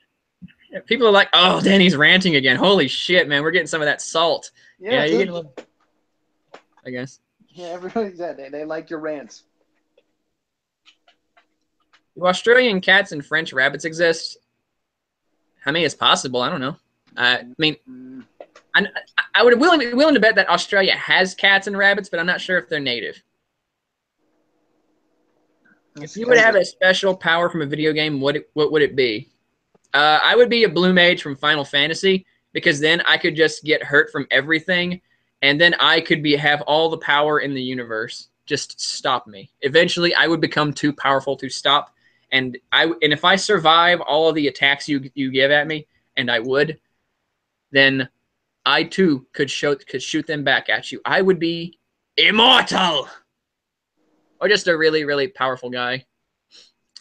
Speaker 2: People are like, "Oh, Danny's ranting again." Holy shit, man! We're getting some of that salt. Yeah, you get a little. I guess.
Speaker 1: Yeah, everybody's that. They like your rants.
Speaker 2: Do Australian cats and French rabbits exist? How many is possible? I don't know. I mean, I would be willing to bet that Australia has cats and rabbits, but I'm not sure if they're native. If you would have a special power from a video game, what would it be? I would be a blue mage from Final Fantasy because then I could just get hurt from everything, and then I could have all the power in the universe. Just stop me. Eventually, I would become too powerful to stop, and if I survive all of the attacks you give at me, and I would, then I too could shoot them back at you. I would be immortal. Or just a really, really powerful guy.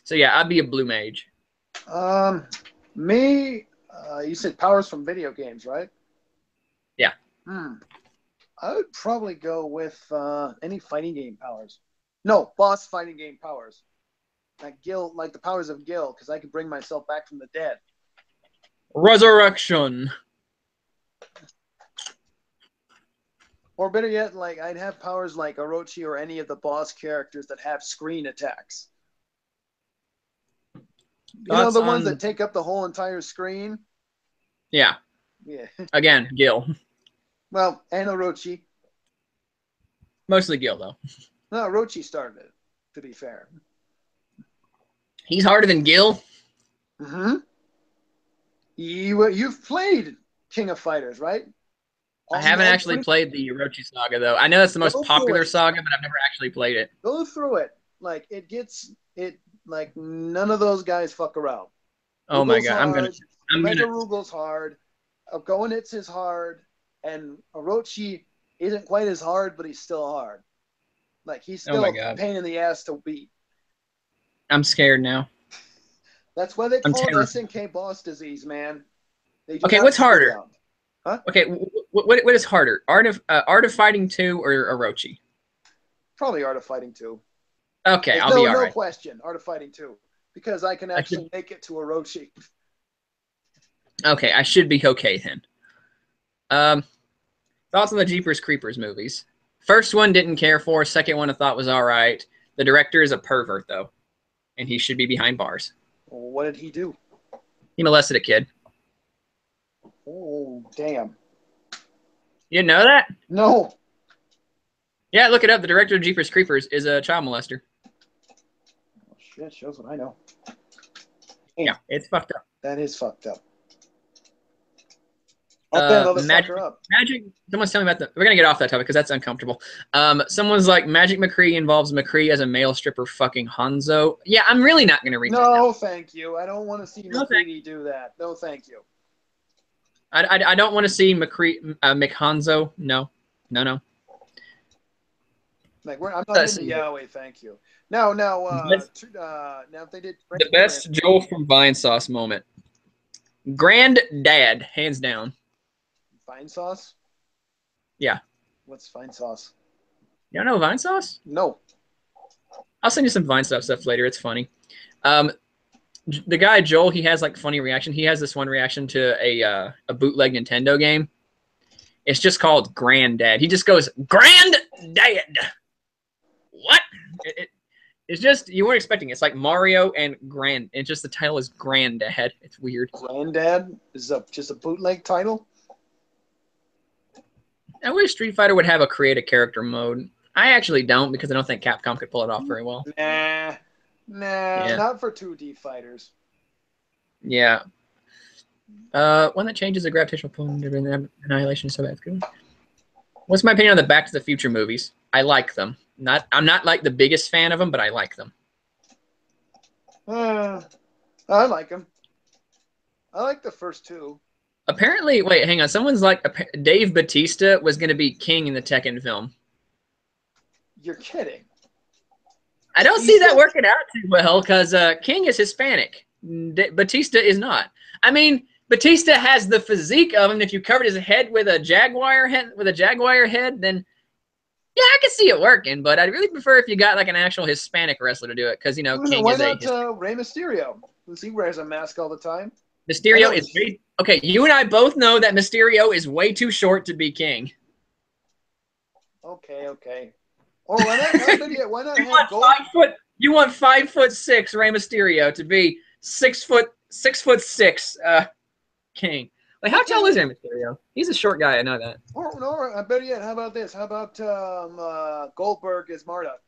Speaker 2: So yeah, I'd be a blue mage.
Speaker 1: Me, you said powers from video games, right?
Speaker 2: Yeah.
Speaker 1: I would probably go with any fighting game powers. No, boss fighting game powers. Like Gil, like the powers of Gil, because I could bring myself back from the dead.
Speaker 2: Resurrection.
Speaker 1: Or better yet, like I'd have powers like Orochi or any of the boss characters that have screen attacks. You know, the ones that take up the whole entire screen?
Speaker 2: Yeah.
Speaker 1: Yeah.
Speaker 2: Again, Gil.
Speaker 1: Well, and Orochi.
Speaker 2: Mostly Gil, though.
Speaker 1: No, Orochi started it, to be fair.
Speaker 2: He's harder than Gil?
Speaker 1: Mm-hmm. You've played King of Fighters, right?
Speaker 2: I haven't actually played the Orochi saga, though. I know that's the most popular saga, but I've never actually played it.
Speaker 1: Go through it. Like, like, none of those guys fuck around.
Speaker 2: Oh my god, I'm gonna.
Speaker 1: Rugel's hard. Goenitz is hard. And Orochi isn't quite as hard, but he's still hard. Like, he's still a pain in the ass to beat.
Speaker 2: I'm scared now.
Speaker 1: That's why they call it SNK boss disease, man.
Speaker 2: Okay, what's harder? Huh? Okay, what is harder? Art of Fighting 2 or Orochi?
Speaker 1: Probably Art of Fighting 2.
Speaker 2: Okay, I'll be all right.
Speaker 1: No question, Art of Fighting 2. Because I can actually make it to Orochi.
Speaker 2: Okay, I should be okay then. Thoughts on the Jeepers Creepers movies? First one didn't care for. Second one I thought was all right. The director is a pervert, though. And he should be behind bars.
Speaker 1: Well, what did he do?
Speaker 2: He molested a kid.
Speaker 1: Oh, damn.
Speaker 2: You didn't know that?
Speaker 1: No.
Speaker 2: Yeah, look it up. The director of Jeepers Creepers is a child molester.
Speaker 1: Oh, shit, shows what I know.
Speaker 2: Yeah, it's fucked up.
Speaker 1: That is fucked up.
Speaker 2: Magic. Someone's telling me about we're gonna get off that topic because that's uncomfortable. Someone's like, Magic McCree involves McCree as a male stripper fucking Hanzo. Yeah, I'm really not gonna read that.
Speaker 1: No, thank you. I don't want to see McCree do that. No, thank you.
Speaker 2: I don't want to see McCree McHanzo. No.
Speaker 1: Like I'm not into yaoi, thank you. Now if they did
Speaker 2: the best Joel from Vine Sauce moment. Granddad, hands down.
Speaker 1: Vine Sauce?
Speaker 2: Yeah.
Speaker 1: What's Vine Sauce?
Speaker 2: You don't know Vine Sauce?
Speaker 1: No.
Speaker 2: I'll send you some Vine stuff later. It's funny. The guy Joel, he has like funny reaction. He has this one reaction to a bootleg Nintendo game. It's just called Granddad. He just goes, Granddad. What? It's just, you weren't expecting it. It's like Mario and Grand. It's just the title is Granddad. It's weird.
Speaker 1: Granddad is just a bootleg title? I
Speaker 2: wish Street Fighter would have a create a character mode. I actually don't because I don't think Capcom could pull it off very well.
Speaker 1: Nah, not for 2D fighters.
Speaker 2: Yeah. One that changes the gravitational pull and annihilation so that's good. What's my opinion on the Back to the Future movies? I like them. I'm not like the biggest fan of them, but I like them.
Speaker 1: I like them. I like the first two.
Speaker 2: Apparently, wait, hang on. Someone's like, Dave Bautista was going to be King in the Tekken film.
Speaker 1: You're kidding.
Speaker 2: I don't see that working out too well because King is Hispanic. Bautista is not. I mean, Bautista has the physique of him. If you covered his head with a jaguar head, then yeah, I can see it working. But I'd really prefer if you got like an actual Hispanic wrestler to do it because, you know, King
Speaker 1: is a... Why not Rey Mysterio? Because he wears a mask all the time.
Speaker 2: Mysterio is very... Okay, you and I both know that Mysterio is way too short to be King.
Speaker 1: Okay. Or why not
Speaker 2: you want 5'6" Rey Mysterio to be 6'6" King. Like, how tall is Rey Mysterio? He's a short guy, I know that.
Speaker 1: Or I better yet, how about this? How about Goldberg as Marduk?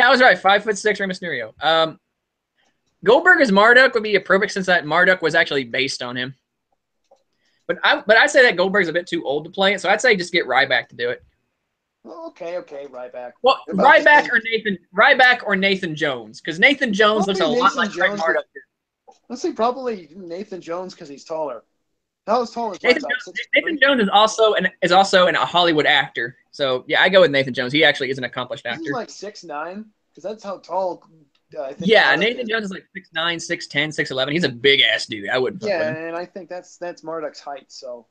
Speaker 2: Yeah, I was right. 5'6" Rey Mysterio. Goldberg as Marduk would be perfect since that Marduk was actually based on him. But I'd say that Goldberg's a bit too old to play it, so I'd say just get Ryback to do it.
Speaker 1: Okay, Ryback.
Speaker 2: Well, Ryback or Nathan Jones, because Nathan Jones looks a lot like Marduk.
Speaker 1: Let's say probably Nathan Jones because he's taller. How tall is
Speaker 2: Nathan Jones, Nathan Jones is also a Hollywood actor. So yeah, I go with Nathan Jones. He actually is an accomplished actor.
Speaker 1: He's like 6'9", because that's how tall. I think
Speaker 2: yeah, Nathan Jones is like 6'9", 6'10", 6'11". He's a big ass dude. I wouldn't.
Speaker 1: Yeah, and I think that's Marduk's height. So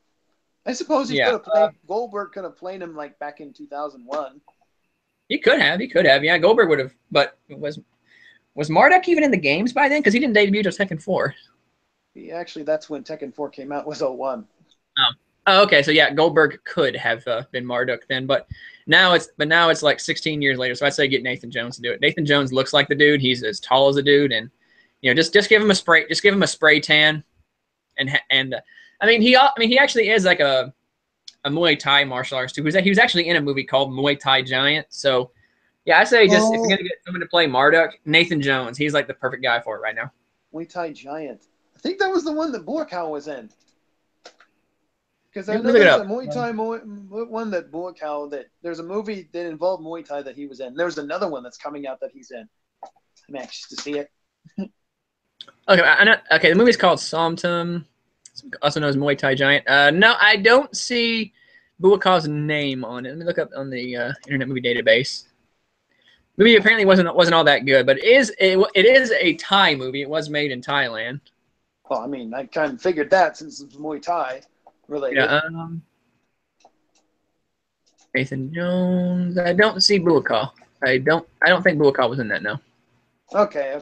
Speaker 1: I suppose he could have played Goldberg. Could have played him like back in 2001.
Speaker 2: He could have. Yeah, Goldberg would have. But was Marduk even in the games by then? Because he didn't debut until Tekken 4.
Speaker 1: Actually, that's when Tekken 4 came out. Was 01.
Speaker 2: Oh, okay. So yeah, Goldberg could have been Marduk then, but now it's like 16 years later. So I'd say get Nathan Jones to do it. Nathan Jones looks like the dude. He's as tall as a dude, and just give him a spray. Just give him a spray tan, and I mean he actually is like a Muay Thai martial artist too. He was actually in a movie called Muay Thai Giant. So yeah, I say if you're gonna get someone to play Marduk, Nathan Jones. He's like the perfect guy for it right now.
Speaker 1: Muay Thai Giant. I think that was the one that Buakaw was in. Because I know there's a Muay Thai one that Buakaw, that there's a movie that involved Muay Thai that he was in. There's another one that's coming out that he's in. I'm anxious to see it.
Speaker 2: Okay, the movie's called Somtum, also known as Muay Thai Giant. No, I don't see Buakaw's name on it. Let me look up on the Internet Movie Database. The movie apparently wasn't all that good, but it is a Thai movie. It was made in Thailand.
Speaker 1: Well, I mean, I kind of figured that since it's Muay Thai related.
Speaker 2: Yeah, Nathan Jones. I don't see Buakaw. I don't think Buakaw was in that. No.
Speaker 1: Okay.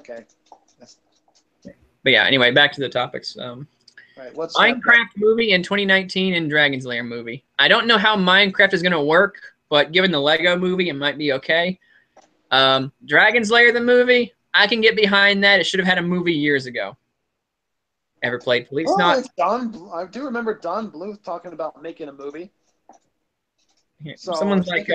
Speaker 2: But yeah, anyway, back to the topics.
Speaker 1: Right, what's
Speaker 2: Minecraft movie in 2019 and Dragon's Lair movie. I don't know how Minecraft is going to work, but given the Lego movie, it might be okay. Dragon's Lair, the movie, I can get behind that. It should have had a movie years ago. Ever played Police?
Speaker 1: I do remember Don Bluth talking about making a movie.
Speaker 2: So someone's like,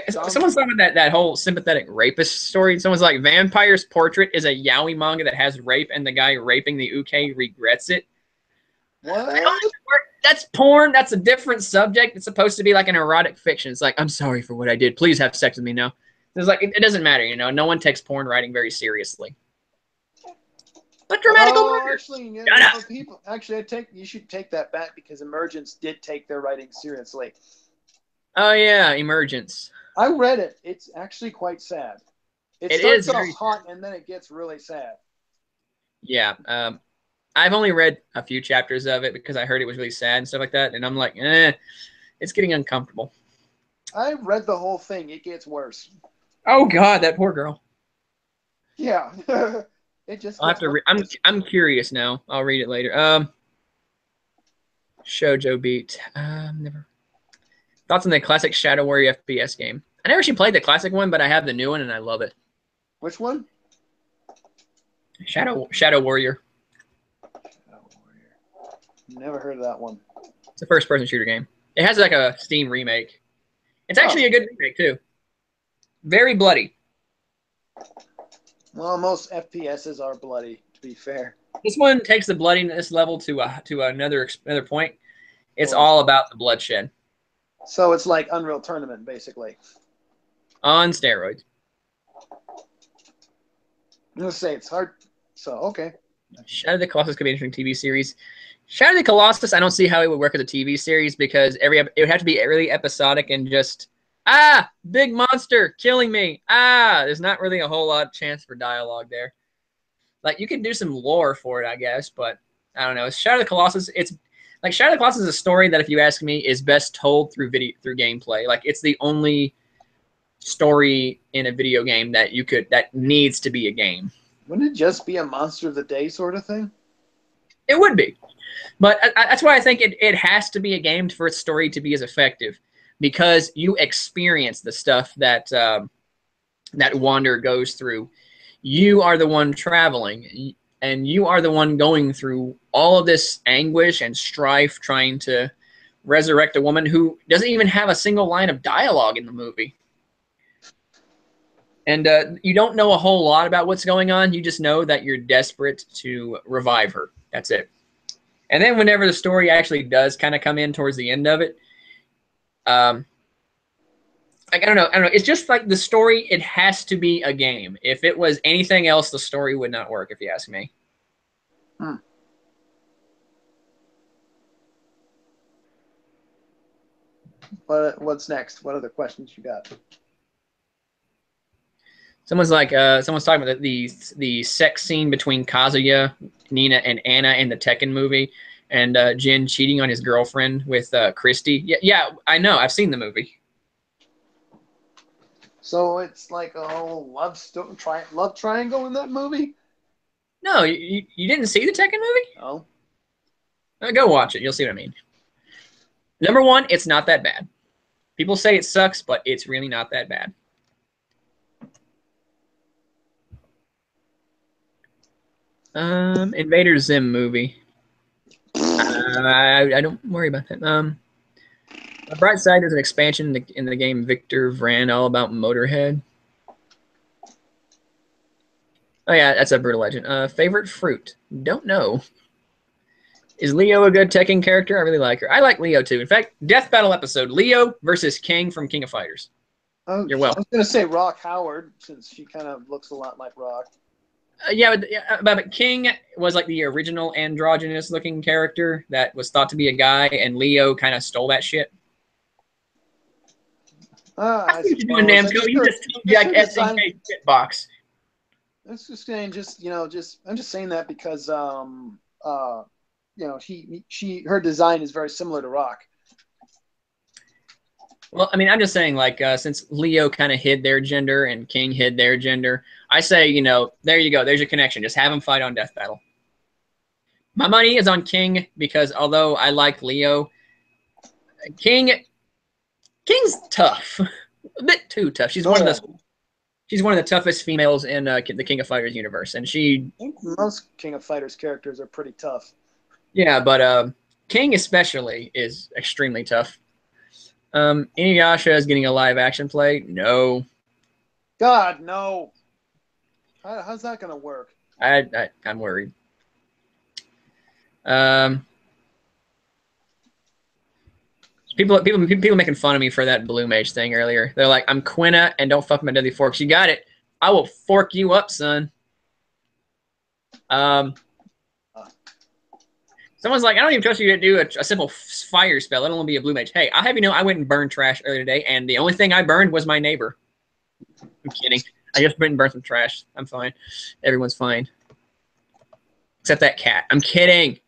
Speaker 2: someone's talking about that whole sympathetic rapist story. Someone's like, Vampire's Portrait is a yaoi manga that has rape, and the guy raping the uke regrets it.
Speaker 1: What?
Speaker 2: That's porn. That's a different subject. It's supposed to be like an erotic fiction. It's like, I'm sorry for what I did. Please have sex with me now. It's like it doesn't matter, No one takes porn writing very seriously. But dramatical murder.
Speaker 1: You should take that back, because Emergence did take their writing seriously.
Speaker 2: Oh yeah, Emergence.
Speaker 1: I read it. It's actually quite sad. It starts off hot and then it gets really sad.
Speaker 2: Yeah. I've only read a few chapters of it because I heard it was really sad and stuff like that, and I'm like, it's getting uncomfortable.
Speaker 1: I read the whole thing. It gets worse.
Speaker 2: Oh God, that poor girl.
Speaker 1: Yeah. It just.
Speaker 2: I'll have to read. I'm curious now. I'll read it later. Shoujo Beat. Never. Thoughts on the classic Shadow Warrior FPS game? I never actually played the classic one, but I have the new one and I love it.
Speaker 1: Which one?
Speaker 2: Shadow Warrior.
Speaker 1: Shadow Warrior. Never heard of that one.
Speaker 2: It's a first-person shooter game. It has like a Steam remake. It's actually a good remake too. Very bloody.
Speaker 1: Well, most FPSs are bloody, to be fair.
Speaker 2: This one takes the bloodiness level to another point. It's all about the bloodshed.
Speaker 1: So it's like Unreal Tournament, basically.
Speaker 2: On steroids.
Speaker 1: I'm going to say it's hard. So, okay.
Speaker 2: Shadow of the Colossus could be an interesting TV series. Shadow of the Colossus, I don't see how it would work as a TV series, because it would have to be really episodic and just, big monster killing me. There's not really a whole lot of chance for dialogue there. Like, you can do some lore for it, I guess, but I don't know. Shadow of the Colossus, Shadow of the Colossus is a story that, if you ask me, is best told through gameplay. Like, it's the only story in a video game that needs to be a game.
Speaker 1: Wouldn't it just be a monster of the day sort of thing?
Speaker 2: It would be. But that's why I think it has to be a game for its story to be as effective, because you experience the stuff that that Wanderer goes through. You are the one traveling, and you are the one going through all of this anguish and strife trying to resurrect a woman who doesn't even have a single line of dialogue in the movie. And you don't know a whole lot about what's going on. You just know that you're desperate to revive her. That's it. And then whenever the story actually does kind of come in towards the end of it, I don't know. It's just like the story, it has to be a game. If it was anything else, the story would not work, if you ask me.
Speaker 1: What's next? What other questions you got?
Speaker 2: Someone's talking about the sex scene between Kazuya, Nina, and Anna in the Tekken movie, and Jin cheating on his girlfriend with Christy. Yeah, I know. I've seen the movie.
Speaker 1: So it's like a whole love triangle in that movie?
Speaker 2: No, you didn't see the Tekken movie?
Speaker 1: No.
Speaker 2: Go watch it. You'll see what I mean. Number one, it's not that bad. People say it sucks, but it's really not that bad. Invader Zim movie. I don't worry about that. On the bright side, there's an expansion in the game Victor Vran, all about Motorhead. Oh yeah, that's a Brutal Legend. Favorite fruit? Don't know. Is Leo a good Tekken character? I really like her. I like Leo too. In fact, Death Battle episode, Leo versus King from King of Fighters.
Speaker 1: Oh,
Speaker 2: you're welcome.
Speaker 1: I was going to say Rock Howard, since she kind of looks a lot like Rock.
Speaker 2: But King was like the original androgynous looking character that was thought to be a guy, and Leo kind of stole that shit.
Speaker 1: I
Speaker 2: what you doing, Namco? You just told Jack SNK shit box.
Speaker 1: That's just saying, I'm just saying that because her design is very similar to Rock.
Speaker 2: Well, I mean, I'm just saying, like, since Leo kind of hid their gender and King hid their gender, I say, there you go. There's your connection. Just have them fight on Death Battle. My money is on King because although I like Leo, King's tough. A bit too tough. She's one of the toughest females in the King of Fighters universe, and I
Speaker 1: think most King of Fighters characters are pretty tough.
Speaker 2: Yeah, but King especially is extremely tough. Inuyasha is getting a live action play. No.
Speaker 1: God, no. How's that gonna work?
Speaker 2: I'm worried. People making fun of me for that Blue Mage thing earlier. They're like, I'm Quina and don't fuck my deadly forks. You got it. I will fork you up, son. Someone's like, I don't even trust you to do a simple fire spell. Let alone be a Blue Mage. Hey, I'll have you know I went and burned trash earlier today, and the only thing I burned was my neighbor. I'm kidding. I just went and burned some trash. I'm fine. Everyone's fine. Except that cat. I'm kidding.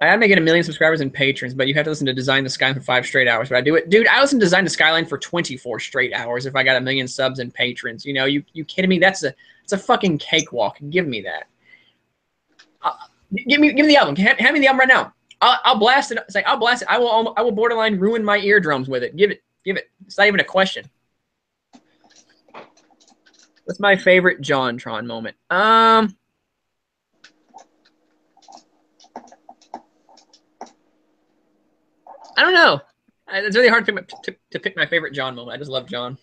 Speaker 2: I'm making 1 million subscribers and patrons, but you have to listen to Design the Skyline for 5 straight hours. But I do it. Dude, I listen to Design the Skyline for 24 straight hours if I got 1 million subs and patrons. You kidding me? It's a fucking cakewalk. Give me that. Give me the album. Hand me the album right now. I'll blast it. Say I'll blast it. I will borderline ruin my eardrums with it. Give it. It's not even a question. What's my favorite JonTron moment? I don't know. It's really hard to pick my favorite John moment. I just love John.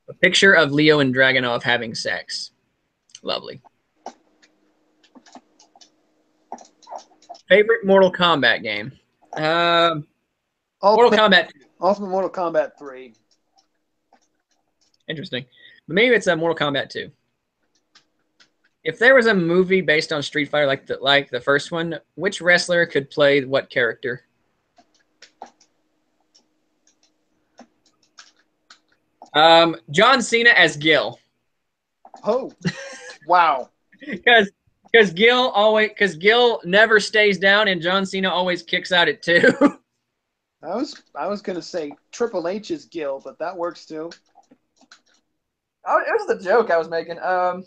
Speaker 2: A picture of Leo and Dragunov having sex. Lovely. Favorite Mortal Kombat game? Mortal Kombat 2.
Speaker 1: Ultimate Mortal Kombat 3.
Speaker 2: Interesting. But maybe it's a Mortal Kombat 2. If there was a movie based on Street Fighter like the first one, which wrestler could play what character? John Cena as Gil.
Speaker 1: Oh, wow.
Speaker 2: Because Gil never stays down and John Cena always kicks out at 2.
Speaker 1: I was gonna say Triple H is Gil, but that works too.
Speaker 2: Oh, it was the joke I was making. If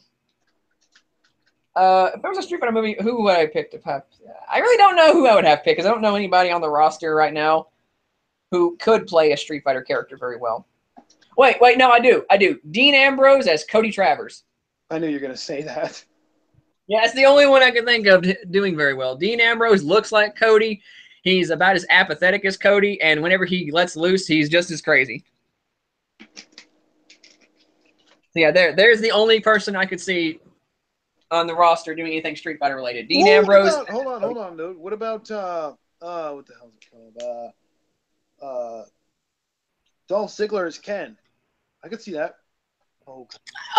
Speaker 2: there was a Street Fighter movie, who would I pick to have? I really don't know who I would have picked because I don't know anybody on the roster right now who could play a Street Fighter character very well. Wait, no, I do. Dean Ambrose as Cody Travers.
Speaker 1: I knew you were going to say that.
Speaker 2: Yeah, it's the only one I can think of doing very well. Dean Ambrose looks like Cody. He's about as apathetic as Cody, and whenever he lets loose, he's just as crazy. So yeah, there's the only person I could see on the roster doing anything Street Fighter related. Dean Ambrose.
Speaker 1: Hold on, dude. What about what the hell is it called? Dolph Ziggler as Ken. I could see that. Oh.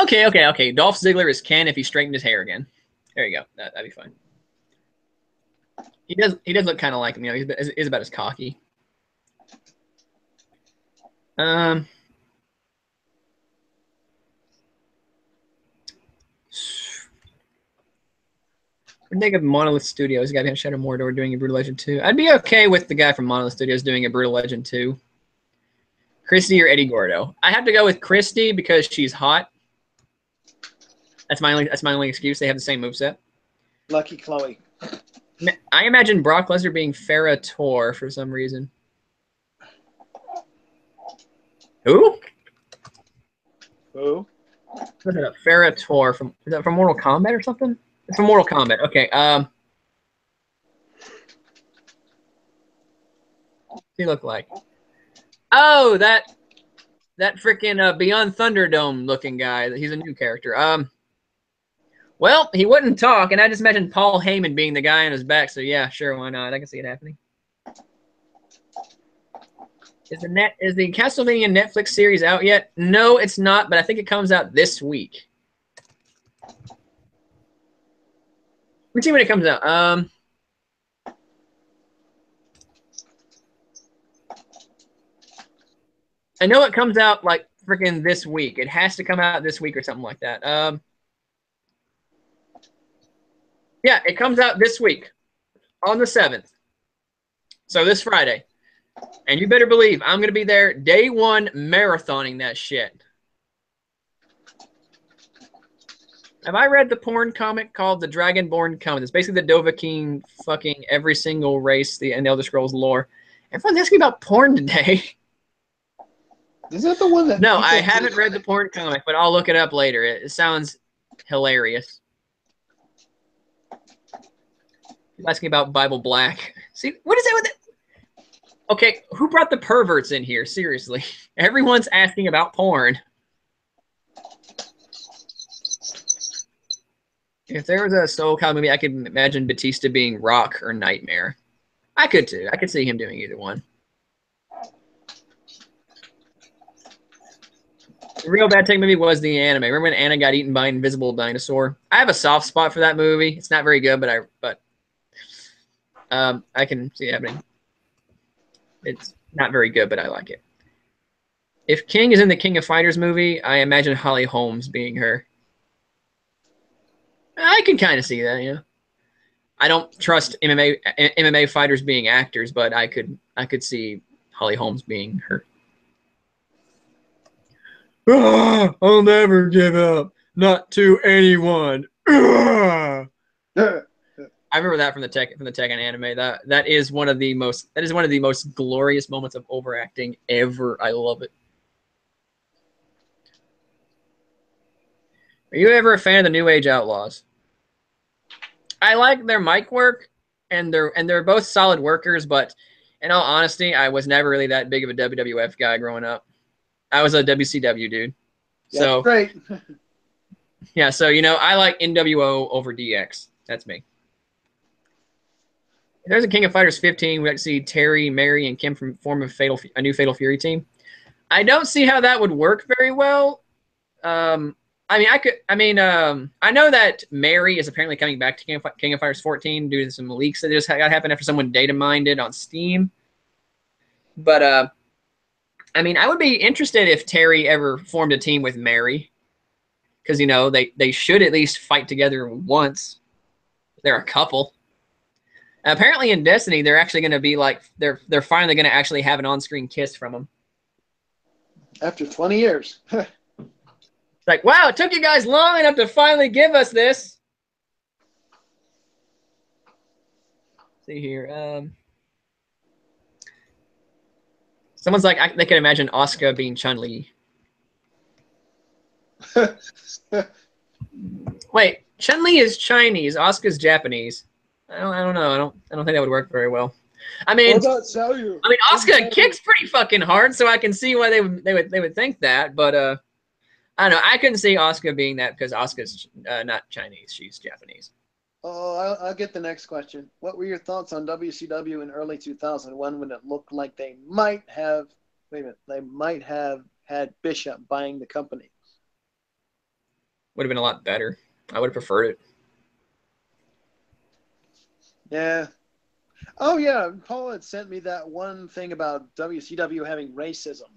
Speaker 2: Okay. Dolph Ziggler is Ken if he straightened his hair again. There you go. That'd be fine. He does look kind of like him. You know, he's about as cocky. What do you think of Monolith Studios? The guy behind Shadow Mordor doing a Brutal Legend 2. I'd be okay with the guy from Monolith Studios doing a Brutal Legend 2. Christy or Eddie Gordo? I have to go with Christy because she's hot. That's my only excuse. They have the same moveset.
Speaker 1: Lucky Chloe.
Speaker 2: I imagine Brock Lesnar being Farrah Tor for some reason. Who?
Speaker 1: Who?
Speaker 2: What's that? Farrah Tor is that from Mortal Kombat or something? It's from Mortal Kombat. Okay. What's he look like? Oh, that freaking Beyond Thunderdome looking guy. He's a new character. Well, he wouldn't talk, and I just imagined Paul Heyman being the guy on his back. So yeah, sure, why not? I can see it happening. Is the Castlevania Netflix series out yet? No, it's not, but I think it comes out this week. Let's see when it comes out. I know it comes out like freaking this week. It has to come out this week or something like that. Yeah, it comes out this week on the 7th. So this Friday. And you better believe I'm going to be there day one marathoning that shit. Have I read the porn comic called The Dragonborn Comic? It's basically the Dovahkiin fucking every single race in the Elder Scrolls lore. Everyone's asking about porn today.
Speaker 1: Is that the one that...
Speaker 2: No, I haven't read the porn comic, but I'll look it up later. It sounds hilarious. You're asking about Bible Black. See, what is that with it? Okay, who brought the perverts in here? Seriously. Everyone's asking about porn. If there was a Soul Calibur movie, I could imagine Batista being Rock or Nightmare. I could too. I could see him doing either one. The real bad take movie was the anime. Remember when Anna got eaten by an invisible dinosaur? I have a soft spot for that movie. It's not very good, but I can see it happening. It's not very good, but I like it. If King is in the King of Fighters movie, I imagine Holly Holmes being her. I can kind of see that, yeah. I don't trust MMA fighters being actors, but I could see Holly Holmes being her. I'll never give up, not to anyone. I remember that from the Tekken anime. That is one of the most glorious moments of overacting ever. I love it. Are you ever a fan of the New Age Outlaws? I like their mic work, and they're both solid workers. But in all honesty, I was never really that big of a WWF guy growing up. I was a WCW dude.
Speaker 1: Yeah,
Speaker 2: so
Speaker 1: great.
Speaker 2: Yeah, so I like NWO over DX. That's me. If there's a King of Fighters 15, we like to see Terry, Mary, and Kim form a new Fatal Fury team. I don't see how that would work very well. I know that Mary is apparently coming back to King of Fighters 14 due to some leaks that just got happened after someone data mined it on Steam. But I would be interested if Terry ever formed a team with Mary, because they should at least fight together once. They're a couple. Apparently in Destiny, they're actually going to be like they're finally going to actually have an on-screen kiss from them
Speaker 1: after 20 years.
Speaker 2: It's like, wow, it took you guys long enough to finally give us this. Let's see here. Someone's like, they can imagine Asuka being Chun-Li. Wait, Chun-Li is Chinese. Asuka's Japanese. I don't know. I don't think that would work very well. What about Asuka kicks pretty fucking hard, so I can see why they would think that. But I don't know. I couldn't see Asuka being that because Asuka's not Chinese. She's Japanese.
Speaker 1: Oh, I'll get the next question. What were your thoughts on WCW in early 2001 when it looked like they might have had Bishop buying the company?
Speaker 2: Would have been a lot better. I would have preferred it.
Speaker 1: Yeah, Oh yeah, Paul had sent me that one thing about WCW having racism.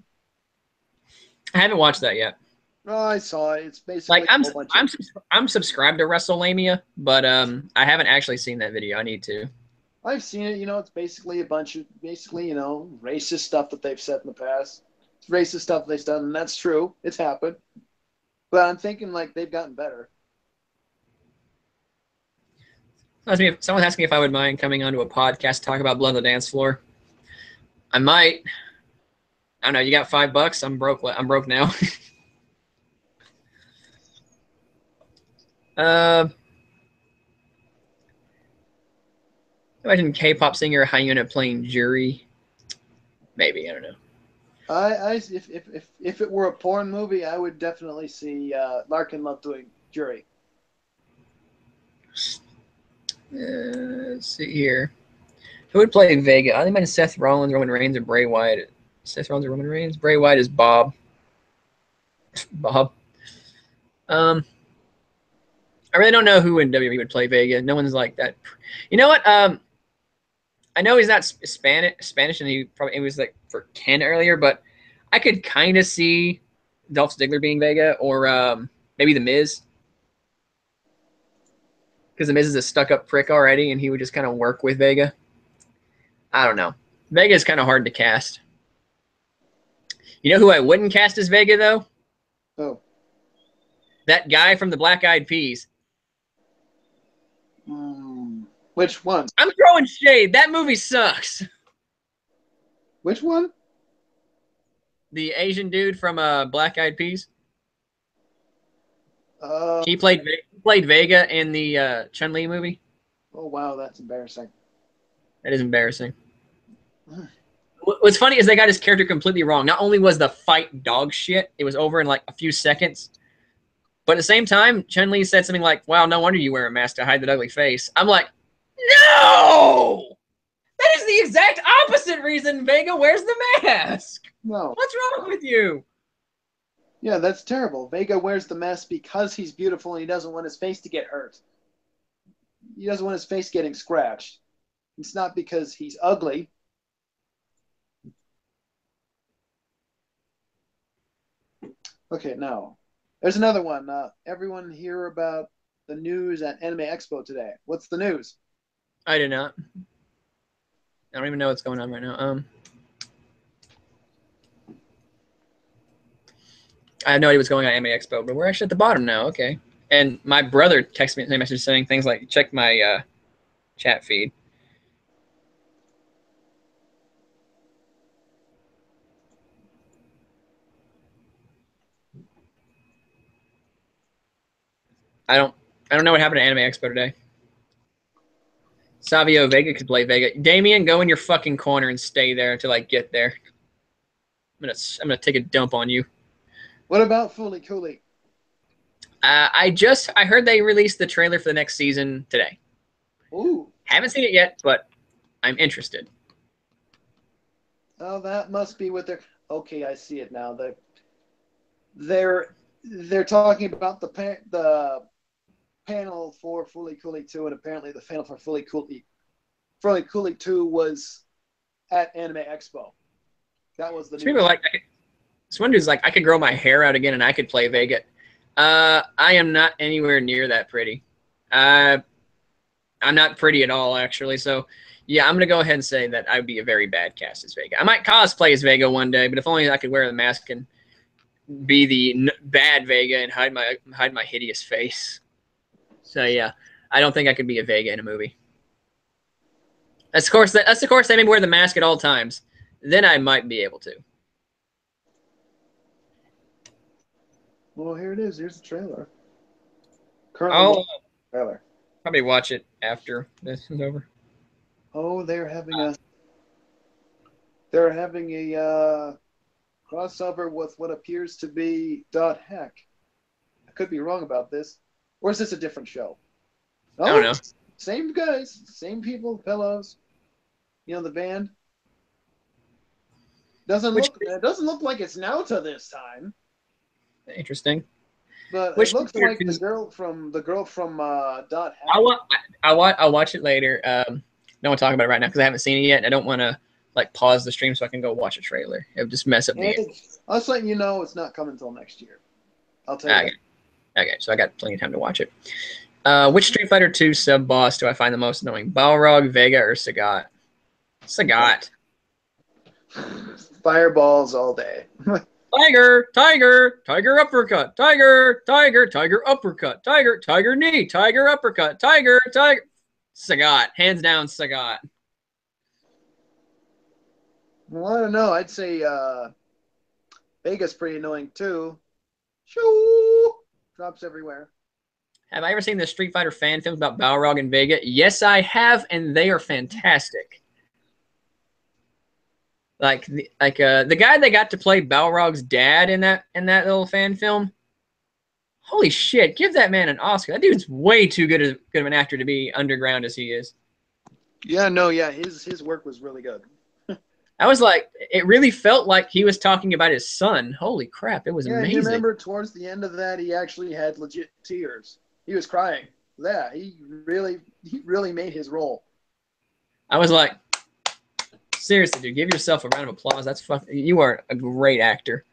Speaker 2: I haven't watched that yet.
Speaker 1: Oh, I saw it. It's basically
Speaker 2: like I'm subscribed to WrestleMania, but I haven't actually seen that video. I need to.
Speaker 1: I've seen it. It's basically a bunch of racist stuff that they've said in the past. It's racist stuff they've done, and that's true. It's happened. But I'm thinking like they've gotten better.
Speaker 2: Someone asked me if I would mind coming onto a podcast to talk about Blood on the Dance Floor. I might. I don't know. You got $5? I'm broke. I'm broke now. Imagine K-pop singer Hyuna playing Jury. Maybe, I don't know.
Speaker 1: If it were a porn movie, I would definitely see Larkin Love doing Jury.
Speaker 2: Let's see here. Who would play Vega? I imagine Seth Rollins, Roman Reigns, or Bray Wyatt. Seth Rollins or Roman Reigns. Bray Wyatt is Bob. Bob. I really don't know who in WWE would play Vega. No one's like that. You know what? I know he's not Spanish, and he was like for Ken earlier, but I could kind of see Dolph Ziggler being Vega, or maybe The Miz, because The Miz is a stuck-up prick already, and he would just kind of work with Vega. I don't know. Vega is kind of hard to cast. You know who I wouldn't cast as Vega though?
Speaker 1: Oh,
Speaker 2: that guy from the Black Eyed Peas.
Speaker 1: Which one?
Speaker 2: I'm throwing shade. That movie sucks.
Speaker 1: Which one?
Speaker 2: The Asian dude from Black Eyed Peas. He played Vega in the Chun-Li movie.
Speaker 1: Oh, wow. That's embarrassing.
Speaker 2: That is embarrassing. What's funny is they got his character completely wrong. Not only was the fight dog shit, it was over in like a few seconds. But at the same time, Chun-Li said something like, wow, no wonder you wear a mask to hide that ugly face. I'm like, no! That is the exact opposite reason Vega wears the mask.
Speaker 1: No.
Speaker 2: What's wrong with you?
Speaker 1: Yeah, that's terrible. Vega wears the mask because he's beautiful and he doesn't want his face to get hurt. He doesn't want his face getting scratched. It's not because he's ugly. Okay, now, there's another one. Everyone hear about the news at Anime Expo today. What's the news?
Speaker 2: I did not. I don't even know what's going on right now. I have no idea what's going on at Anime Expo, but we're actually at the bottom now. Okay. And my brother texted me a message saying things like, check my chat feed. I don't know what happened at Anime Expo today. Savio Vega could play Vega. Damien, go in your fucking corner and stay there until I get there. I'm gonna take a dump on you.
Speaker 1: What about Fooly Cooly?
Speaker 2: I heard they released the trailer for the next season today.
Speaker 1: Ooh.
Speaker 2: Haven't seen it yet, but I'm interested.
Speaker 1: Oh, that must be what they're. Okay, I see it now. They're talking about the panel for Fooly Cooly 2, and apparently the panel for Fooly Cooly 2 was at Anime Expo. That was the news.
Speaker 2: People like this one dude's like, I could grow my hair out again and I could play Vega. I am not anywhere near that pretty. I'm not pretty at all, actually. So, yeah, I'm going to go ahead and say that I would be a very bad cast as Vega. I might cosplay as Vega one day, but if only I could wear the mask and be the bad Vega and hide my hideous face. So, yeah, I don't think I could be a Vega in a movie. That's of course they may wear the mask at all times. Then I might be able to.
Speaker 1: Well, here it is. Here's the trailer. Currently, trailer.
Speaker 2: Probably watch it after this is over.
Speaker 1: Oh, they're having a crossover with what appears to be .Heck. I could be wrong about this. Or is this a different show? Oh,
Speaker 2: I don't know.
Speaker 1: Same guys, same people, fellows. You know the band. It doesn't look like it's Naota this time.
Speaker 2: Interesting.
Speaker 1: But it looks like the girl from .Heck.
Speaker 2: I'll watch it later. don't want to talk about it right now because I haven't seen it yet, and I don't want to like pause the stream so I can go watch a trailer. It would just mess up the game.
Speaker 1: I was letting you know it's not coming until next year. I'll tell you.
Speaker 2: Okay, so I got plenty of time to watch it. Which Street Fighter 2 sub boss do I find the most annoying? Balrog, Vega, or Sagat? Sagat.
Speaker 1: Fireballs all day.
Speaker 2: Tiger, tiger, tiger uppercut, tiger, tiger, tiger uppercut, tiger, tiger knee, tiger uppercut, tiger, tiger. Sagat, hands down, Sagat.
Speaker 1: Well, I don't know. I'd say Vega's pretty annoying too. Shoo! Drops everywhere.
Speaker 2: Have I ever seen the Street Fighter fan films about Balrog and Vega? Yes, I have, and they are fantastic. Like the guy that got to play Balrog's dad in that little fan film. Holy shit! Give that man an Oscar. That dude's way too good of an actor to be underground as he is.
Speaker 1: Yeah, no, yeah, his work was really good.
Speaker 2: I was like, it really felt like he was talking about his son. Holy crap! It was amazing.
Speaker 1: You remember towards the end of that, he actually had legit tears. He was crying. Yeah, he really made his role.
Speaker 2: I was like, seriously, dude, give yourself a round of applause. That's you are a great actor.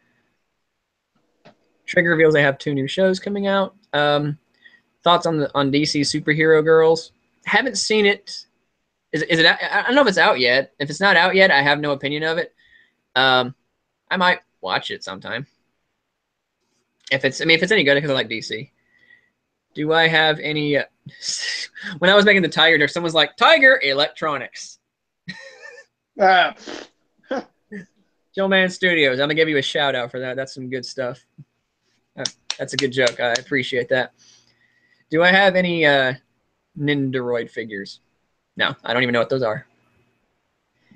Speaker 2: Trigger reveals they have 2 new shows coming out. Thoughts on DC Superhero Girls? Haven't seen it. Is it? I don't know if it's out yet. If it's not out yet, I have no opinion of it. I might watch it sometime. If it's any good, because I like DC. Do I have any? When I was making the Tiger Drift, someone's like, Tiger Electronics. Showman Studios. I'm gonna give you a shout out for that. That's some good stuff. That's a good joke. I appreciate that. Do I have any Nindoroid figures? No, I don't even know what those are.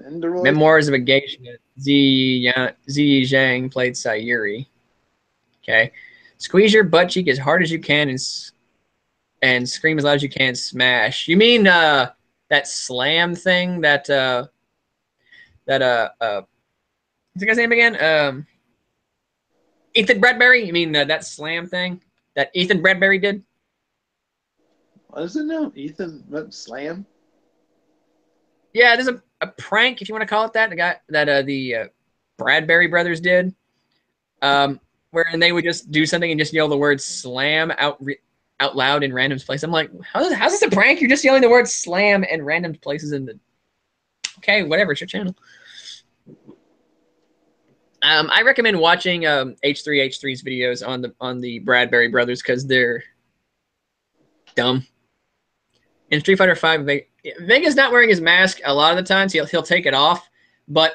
Speaker 2: Nindoroid? Memoirs of a Geisha. Zi Zhang played Sayuri. Okay. Squeeze your butt cheek as hard as you can and scream as loud as you can. Smash. You mean that slam thing that what's the guy's name again? Ethan Bradbury? You mean that slam thing that Ethan Bradbury did?
Speaker 1: What is it now? Ethan Slam?
Speaker 2: Yeah, there's a prank, if you want to call it that. The guy that the Bradbury brothers did, wherein they would just do something and just yell the word "slam" out loud in random places. I'm like, how's this a prank? You're just yelling the word "slam" in random places in the. Okay, whatever. It's your channel. I recommend watching H3H3's videos on the Bradbury brothers because they're dumb. In Street Fighter V, Vega's not wearing his mask a lot of the times. He'll take it off, but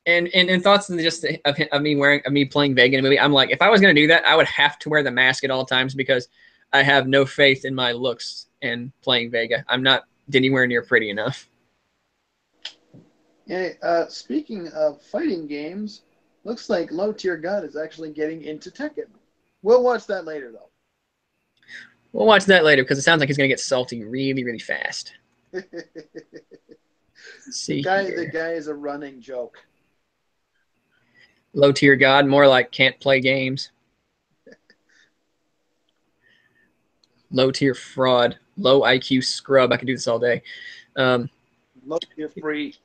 Speaker 2: in thoughts of me playing Vega in a movie, I'm like, if I was gonna do that, I would have to wear the mask at all times because I have no faith in my looks in playing Vega. I'm not anywhere near pretty enough.
Speaker 1: Yeah. Speaking of fighting games, looks like Low Tier God is actually getting into Tekken. We'll watch that later, though.
Speaker 2: We'll watch that later because it sounds like he's gonna get salty really, really fast.
Speaker 1: The guy is a running joke.
Speaker 2: Low Tier God, more like can't play games. Low tier fraud, low IQ scrub. I could do this all day.
Speaker 1: Low tier free.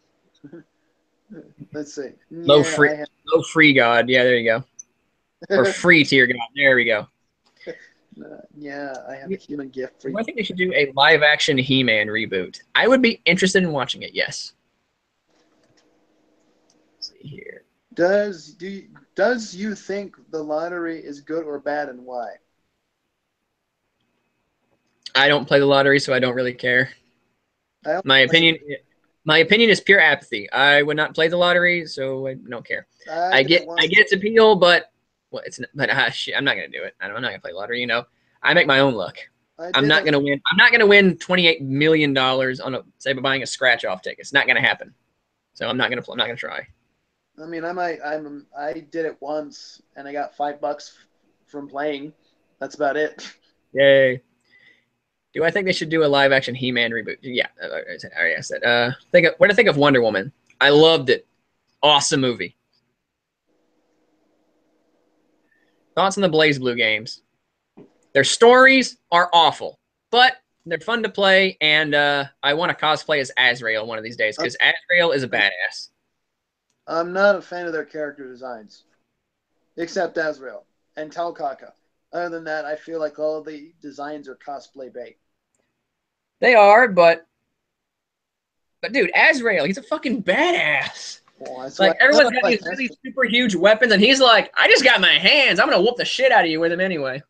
Speaker 1: Let's see.
Speaker 2: Low free God. Yeah, there you go. Or free tier God. There we go.
Speaker 1: Yeah, I have a human gift for you.
Speaker 2: I think they should do a live action He-Man reboot. I would be interested in watching it. Yes. Let's see here.
Speaker 1: Does you think the lottery is good or bad, and why?
Speaker 2: I don't play the lottery, so I don't really care. My opinion is pure apathy. I would not play the lottery, so I don't care. I get its appeal, but well, it's not, but I'm not gonna do it. I'm not gonna play lottery. You know, I make my own luck. I'm not gonna win. I'm not gonna win $28 million on by buying a scratch off ticket. It's not gonna happen. So I'm not gonna play. I'm not gonna try.
Speaker 1: I mean, I did it once, and I got $5 from playing. That's about it.
Speaker 2: Yay. Do I think they should do a live action He-Man reboot? Yeah, I already asked that. What do I think of Wonder Woman? I loved it. Awesome movie. Thoughts on the BlazBlue games? Their stories are awful, but They're fun to play, and I want to cosplay as Azrael one of these days because Azrael is a badass.
Speaker 1: I'm not a fan of their character designs, except Azrael and Talkaka. Other than that, I feel like all the designs are cosplay bait.
Speaker 2: They are, but dude, Azrael, he's a fucking badass.
Speaker 1: Well,
Speaker 2: like everyone's got these really super huge weapons, and he's like, I just got my hands. I'm gonna whoop the shit out of you with them anyway.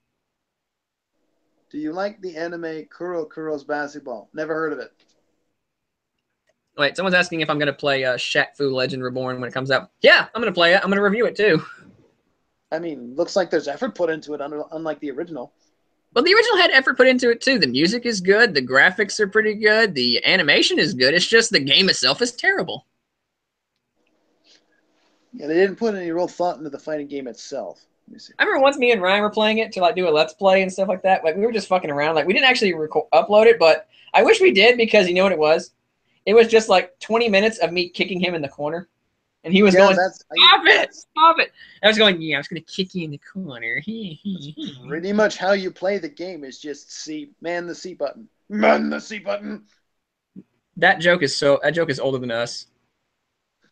Speaker 1: Do you like the anime Kuro's Basketball? Never heard of it.
Speaker 2: Wait, someone's asking if I'm gonna play Shaq Fu Legend Reborn when it comes out. Yeah, I'm gonna play it. I'm gonna review it too.
Speaker 1: I mean, looks like there's effort put into it, unlike the original.
Speaker 2: Well, the original had effort put into it too. The music is good. The graphics are pretty good. The animation is good. It's just the game itself is terrible.
Speaker 1: Yeah, they didn't put any real thought into the fighting game itself. Let me see.
Speaker 2: I remember once me and Ryan were playing it to like do a let's play and stuff like that. Like we were just fucking around. Like we didn't actually upload it, but I wish we did because you know what it was? It was just like 20 minutes of me kicking him in the corner. And he was going, stop it. I was going, yeah, I was going to kick you in the corner.
Speaker 1: Pretty much how you play the game is just man the C button. Man the C button.
Speaker 2: That joke is older than us.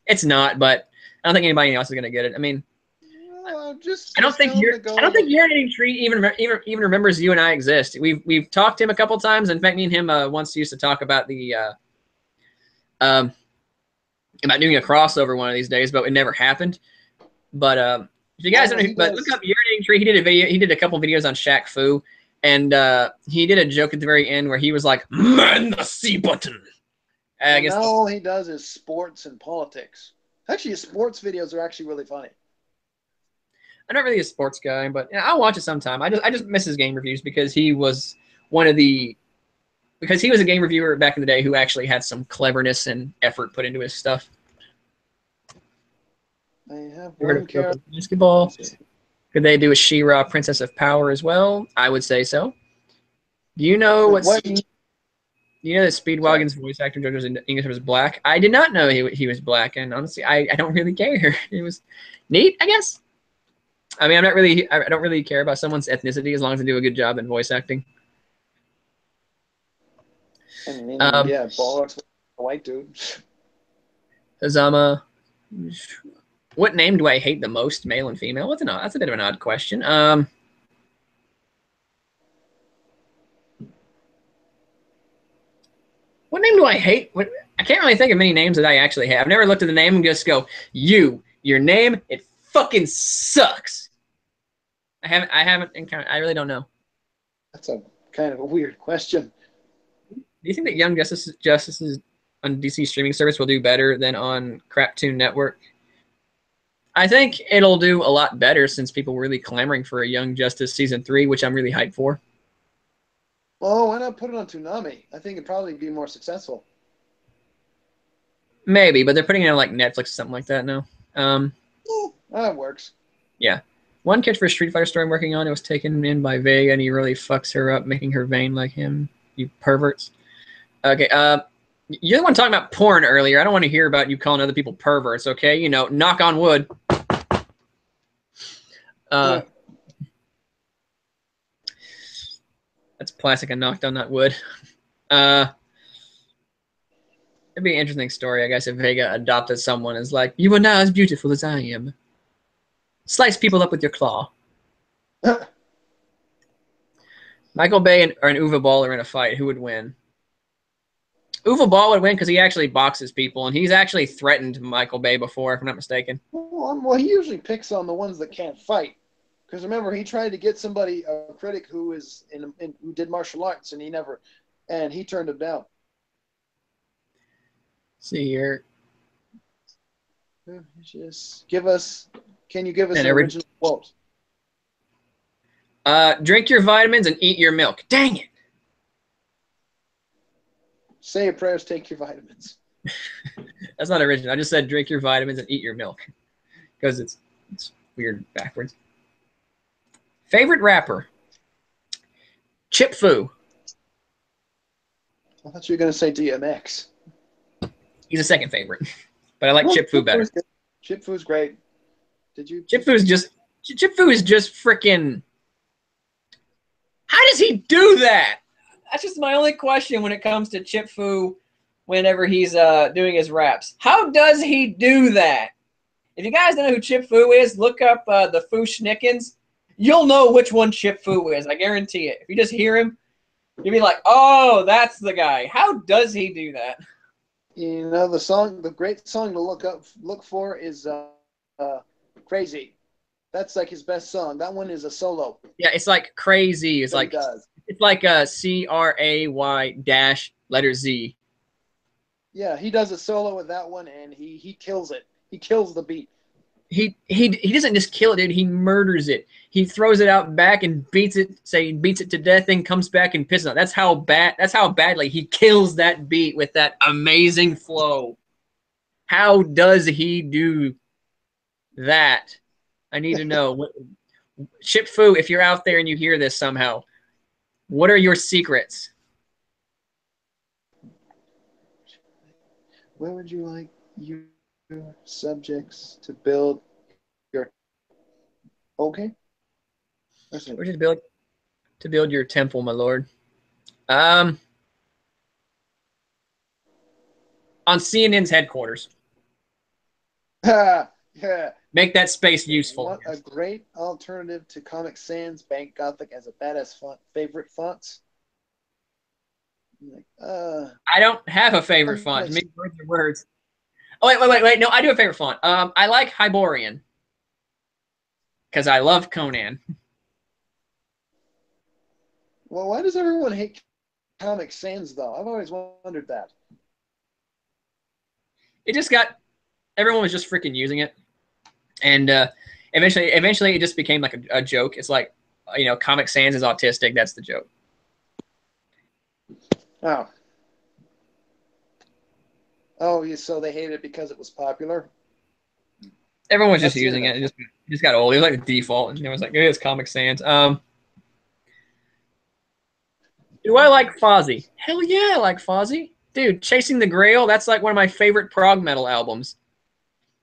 Speaker 2: It's not, but I don't think anybody else is going to get it. I mean, I don't think Urinating Tree even remembers you and I exist. We've talked to him a couple times. In fact, me and him once used to talk about the about doing a crossover one of these days, but it never happened. But if you guys don't know, but look up Urinating Tree. He did a video. He did a couple videos on Shaq Fu, and he did a joke at the very end where he was like, "Man the C button." I guess
Speaker 1: all he does is sports and politics. Actually, his sports videos are actually really funny.
Speaker 2: I'm not really a sports guy, but I'll watch it sometime. I just miss his game reviews because he was because he was a game reviewer back in the day who actually had some cleverness and effort put into his stuff.
Speaker 1: I have one character.
Speaker 2: Basketball. Could they do a She-Ra Princess of Power as well? I would say so. Do you know you know that Speedwagon's voice actor JoJo's English was black? I did not know he was black, and honestly, I don't really care. It was neat, I guess. I mean, I don't really care about someone's ethnicity as long as they do a good job in voice acting.
Speaker 1: I mean, yeah, Bollock's a white dude.
Speaker 2: Hazama. What name do I hate the most, male and female? That's a bit of an odd question. What name do I hate? I can't really think of many names that I actually have. I've never looked at the name and just go, your name, it fucking sucks. I haven't encountered. I really don't know.
Speaker 1: That's a kind of a weird question.
Speaker 2: Do you think that Young Justices on DC streaming service will do better than on Craptoon Network? I think it'll do a lot better since people were really clamoring for a Young Justice Season 3, which I'm really hyped for.
Speaker 1: Well, why not put it on Toonami? I think it'd probably be more successful.
Speaker 2: Maybe, but they're putting it on like Netflix or something like that now.
Speaker 1: That works.
Speaker 2: Yeah. One kid for a Street Fighter story I'm working on, it was taken in by Vega, and he really fucks her up, making her vain like him. You perverts. Okay, you're the one talking about porn earlier. I don't want to hear about you calling other people perverts, okay? You know, knock on wood. That's plastic and knocked on that wood. It'd be an interesting story, I guess, if Vega adopted someone as like, you are now as beautiful as I am. Slice people up with your claw. Michael Bay or an Uwe Ball are in a fight. Who would win? Uwe Ball would win because he actually boxes people, and he's actually threatened Michael Bay before, if I'm not mistaken.
Speaker 1: Well, he usually picks on the ones that can't fight. Because remember, he tried to get somebody, a critic who is who did martial arts, and he turned him down.
Speaker 2: See here.
Speaker 1: Just can you give us an original quote?
Speaker 2: Drink your vitamins and eat your milk. Dang it.
Speaker 1: Say your prayers, take your vitamins.
Speaker 2: That's not original. I just said drink your vitamins and eat your milk. Because it's weird backwards. Favorite rapper? Chip Fu.
Speaker 1: I thought you were going to say DMX.
Speaker 2: He's a second favorite. But I like Chip Fu better.
Speaker 1: Chip Fu's great.
Speaker 2: Chip Fu is just freaking... How does he do that? That's just my only question when it comes to Chip Fu whenever he's doing his raps. How does he do that? If you guys don't know who Chip Fu is, look up the Fu Schnickens. You'll know which one Chip Fu is. I guarantee it. If you just hear him, you'll be like, oh, that's the guy. How does he do that?
Speaker 1: You know, the great song to look for is Crazy. That's like his best song. That one is a solo.
Speaker 2: Yeah, it's like Crazy. It's like a CRAY dash letter Z.
Speaker 1: Yeah, he does a solo with that one, and he kills it. He kills the beat.
Speaker 2: He doesn't just kill it, dude. He murders it. He throws it out back and beats it to death, and comes back and pisses on it. That's how badly he kills that beat with that amazing flow. How does he do that? I need to know. Chip Fu, if you're out there and you hear this somehow, what are your secrets?
Speaker 1: Where would you like your subjects to build your... Okay.
Speaker 2: Where to build your temple, my lord? On CNN's headquarters.
Speaker 1: Yeah.
Speaker 2: Make that space useful.
Speaker 1: What a great alternative to Comic Sans. Bank Gothic as a badass favorite fonts. Like,
Speaker 2: I don't have a favorite font. Make words are words. Oh wait. No, I do have a favorite font. I like Hyborian because I love Conan.
Speaker 1: Well, why does everyone hate Comic Sans though? I've always wondered that.
Speaker 2: It just got everyone was just freaking using it, and eventually it just became like a joke. It's like, you know, Comic Sans is autistic. That's the joke.
Speaker 1: Oh, so they hated it because it was popular?
Speaker 2: Everyone was just using it. It just got old. It was like the default. And it was like, it is Comic Sans. Do I like Fozzy? Hell yeah, I like Fozzy. Dude, Chasing the Grail, that's like one of my favorite prog metal albums.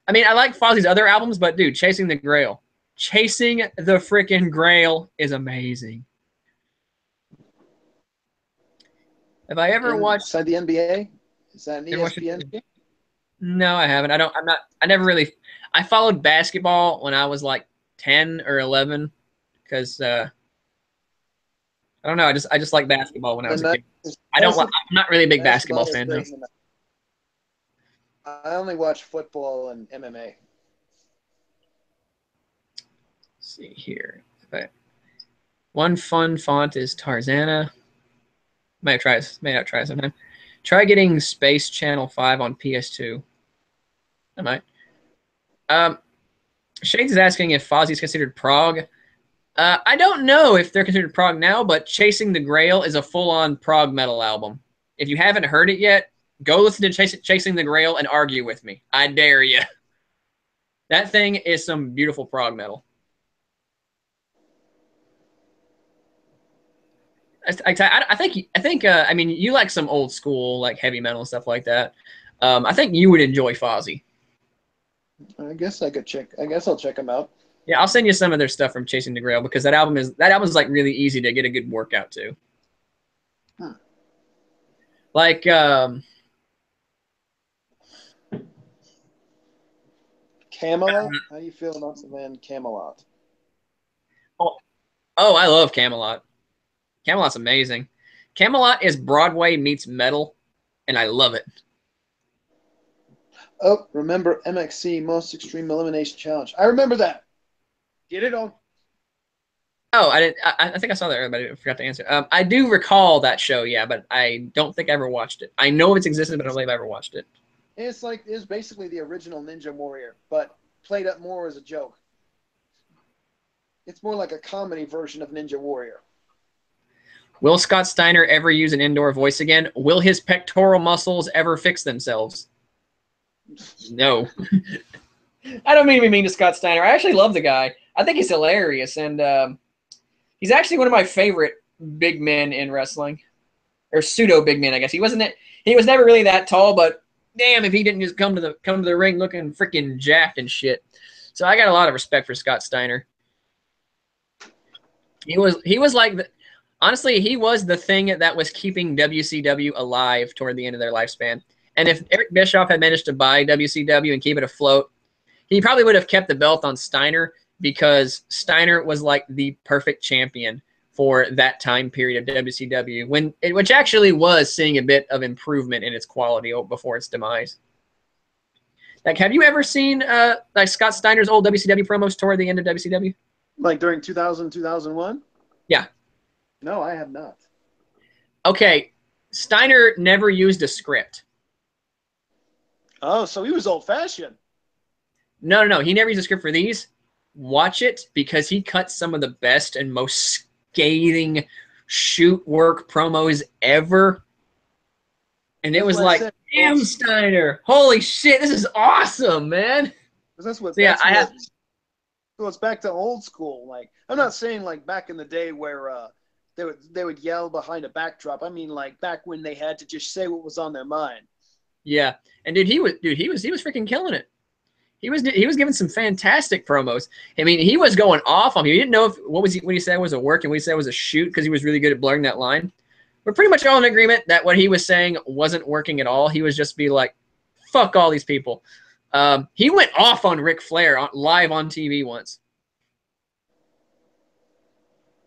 Speaker 2: I mean, I like Fozzy's other albums, but dude, Chasing the Grail. Chasing the freaking Grail is amazing. Have I ever watched...
Speaker 1: Inside the NBA? Is that an ESPN game?
Speaker 2: No, I haven't. I followed basketball when I was like 10 or 11 because I don't know. I just like basketball when I was a kid. I'm not really a big basketball fan though.
Speaker 1: I only watch football and MMA.
Speaker 2: Let's see here. Okay. One fun font is Tarzana. May not try sometime. Try getting Space Channel 5 on PS2. I might. Shades is asking if Fozzy is considered prog. I don't know if they're considered prog now, but Chasing the Grail is a full-on prog metal album. If you haven't heard it yet, go listen to Chasing the Grail and argue with me. I dare you. That thing is some beautiful prog metal. I think. I mean, you like some old school, like heavy metal and stuff like that. I think you would enjoy Fozzy.
Speaker 1: I guess I'll check them out.
Speaker 2: Yeah, I'll send you some of their stuff from Chasing the Grail because that album is like really easy to get a good workout to.
Speaker 1: Huh.
Speaker 2: Like
Speaker 1: Camelot. How do you feel about the band Camelot?
Speaker 2: Oh, I love Camelot. Camelot's amazing. Camelot is Broadway meets metal, and I love it.
Speaker 1: Oh, remember MXC, Most Extreme Elimination Challenge. I remember that. Get it on.
Speaker 2: Oh, I didn't. I think I saw that, but I forgot to answer. I do recall that show, yeah, but I don't think I ever watched it. I know it's existed, but I don't believe I ever watched it.
Speaker 1: It's basically the original Ninja Warrior, but played up more as a joke. It's more like a comedy version of Ninja Warrior.
Speaker 2: Will Scott Steiner ever use an indoor voice again? Will his pectoral muscles ever fix themselves? No. I don't mean to be mean to Scott Steiner. I actually love the guy. I think he's hilarious, and he's actually one of my favorite big men in wrestling, or pseudo big men, I guess. He was never really that tall, but damn, if he didn't just come to the ring looking freaking jacked and shit. So I got a lot of respect for Scott Steiner. He was like Honestly, he was the thing that was keeping WCW alive toward the end of their lifespan. And if Eric Bischoff had managed to buy WCW and keep it afloat, he probably would have kept the belt on Steiner, because Steiner was like the perfect champion for that time period of WCW, which actually was seeing a bit of improvement in its quality before its demise. Like, have you ever seen like Scott Steiner's old WCW promos toward the end of WCW?
Speaker 1: Like during 2000, 2001?
Speaker 2: Yeah.
Speaker 1: No, I have not.
Speaker 2: Okay, Steiner never used a script.
Speaker 1: Oh, so he was old-fashioned.
Speaker 2: No. He never used a script for these. Watch it, because he cut some of the best and most scathing shoot work promos ever. And it was like, damn, Steiner. Holy shit, this is awesome, man.
Speaker 1: That's what,
Speaker 2: so yeah,
Speaker 1: so it's back to old school. Like, I'm not saying like back in the day where they would yell behind a backdrop. I mean like back when they had to just say what was on their mind.
Speaker 2: Yeah. And he was freaking killing it. He was giving some fantastic promos. I mean, he was going off on me. He didn't know what he said was a work and what he said was a shoot, because he was really good at blurring that line. We're pretty much all in agreement that what he was saying wasn't working at all. He was just be like, fuck all these people. He went off on Ric Flair live on TV once.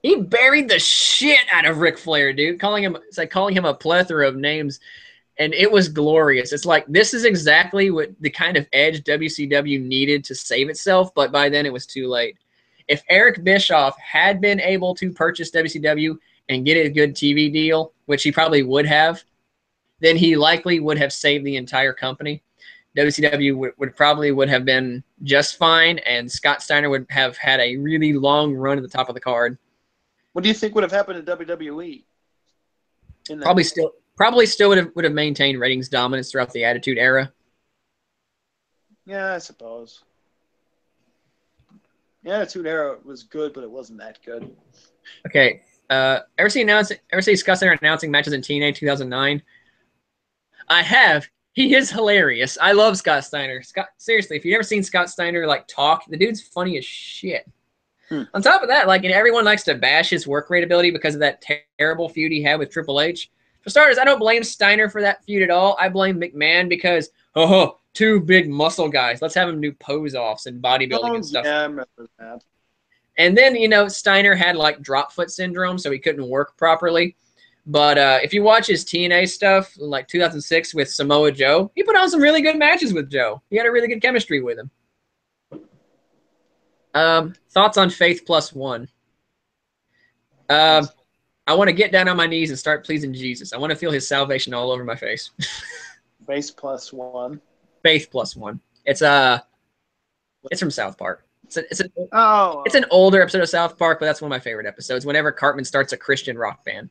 Speaker 2: He buried the shit out of Ric Flair, dude. Calling him a plethora of names. And it was glorious. It's like, this is exactly what the kind of edge WCW needed to save itself, but by then it was too late. If Eric Bischoff had been able to purchase WCW and get a good TV deal, which he probably would have, then he likely would have saved the entire company. WCW would have been just fine, and Scott Steiner would have had a really long run at the top of the card.
Speaker 1: What do you think would have happened to WWE?
Speaker 2: Probably still would have maintained ratings dominance throughout the Attitude Era.
Speaker 1: Yeah, I suppose. The Attitude Era was good, but it wasn't that good.
Speaker 2: Okay. Ever see Scott Steiner announcing matches in TNA 2009? I have. He is hilarious. I love Scott Steiner. Seriously, if you've never seen Scott Steiner like talk, the dude's funny as shit. On top of that, like, and everyone likes to bash his work rate ability because of that terrible feud he had with Triple H. For starters, I don't blame Steiner for that feud at all. I blame McMahon because, two big muscle guys. Let's have him do pose-offs and bodybuilding and stuff.
Speaker 1: Yeah, I remember that.
Speaker 2: And then, Steiner had, like, drop foot syndrome, so he couldn't work properly. But if you watch his TNA stuff, like 2006 with Samoa Joe, he put on some really good matches with Joe. He had a really good chemistry with him. Thoughts on Faith Plus One? I want to get down on my knees and start pleasing Jesus. I want to feel his salvation all over my face.
Speaker 1: Faith Plus One.
Speaker 2: Faith Plus One. It's from South Park. It's an older episode of South Park, but that's one of my favorite episodes. Whenever Cartman starts a Christian rock band.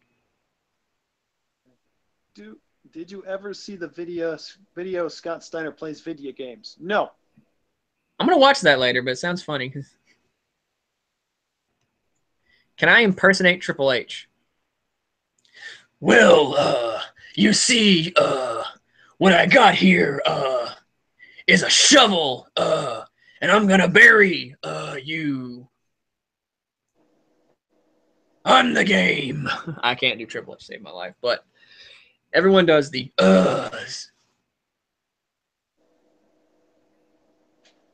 Speaker 1: Did you ever see the video Scott Steiner plays video games? No.
Speaker 2: I'm gonna watch that later, but it sounds funny. Can I impersonate Triple H? Well, you see, what I got here, is a shovel, and I'm gonna bury, you. I'm the game. I can't do Triple H to save my life, but everyone does the uhs.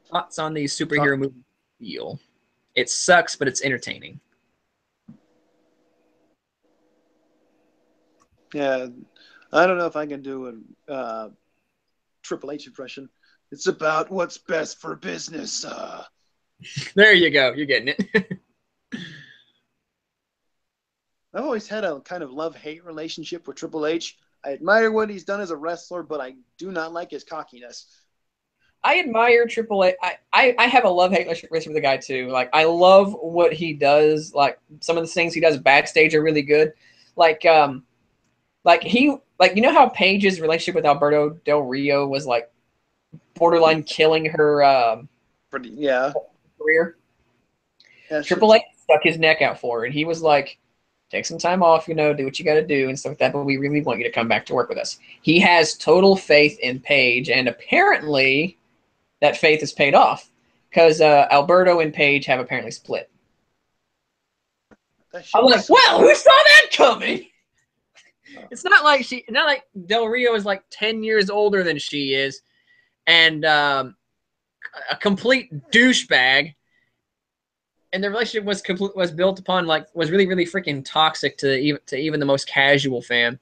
Speaker 2: Thoughts on the superhero movie feel? It sucks, but it's entertaining.
Speaker 1: Yeah, I don't know if I can do a Triple H impression. It's about what's best for business.
Speaker 2: There you go. You're getting it.
Speaker 1: I've always had a kind of love-hate relationship with Triple H. I admire what he's done as a wrestler, but I do not like his cockiness.
Speaker 2: I admire Triple H. I have a love-hate relationship with the guy, too. Like, I love what he does. Like, some of the things he does backstage are really good. Like you know how Paige's relationship with Alberto Del Rio was, like, borderline killing her career? Yeah, Triple H stuck his neck out for her, and he was like, take some time off, do what you got to do and stuff like that, but we really want you to come back to work with us. He has total faith in Paige, and apparently that faith is paid off because Alberto and Paige have apparently split. I'm like, well, who saw that coming? It's not like Del Rio is like 10 years older than she is, and a complete douchebag. And the relationship was built upon was really freaking toxic to even the most casual fan.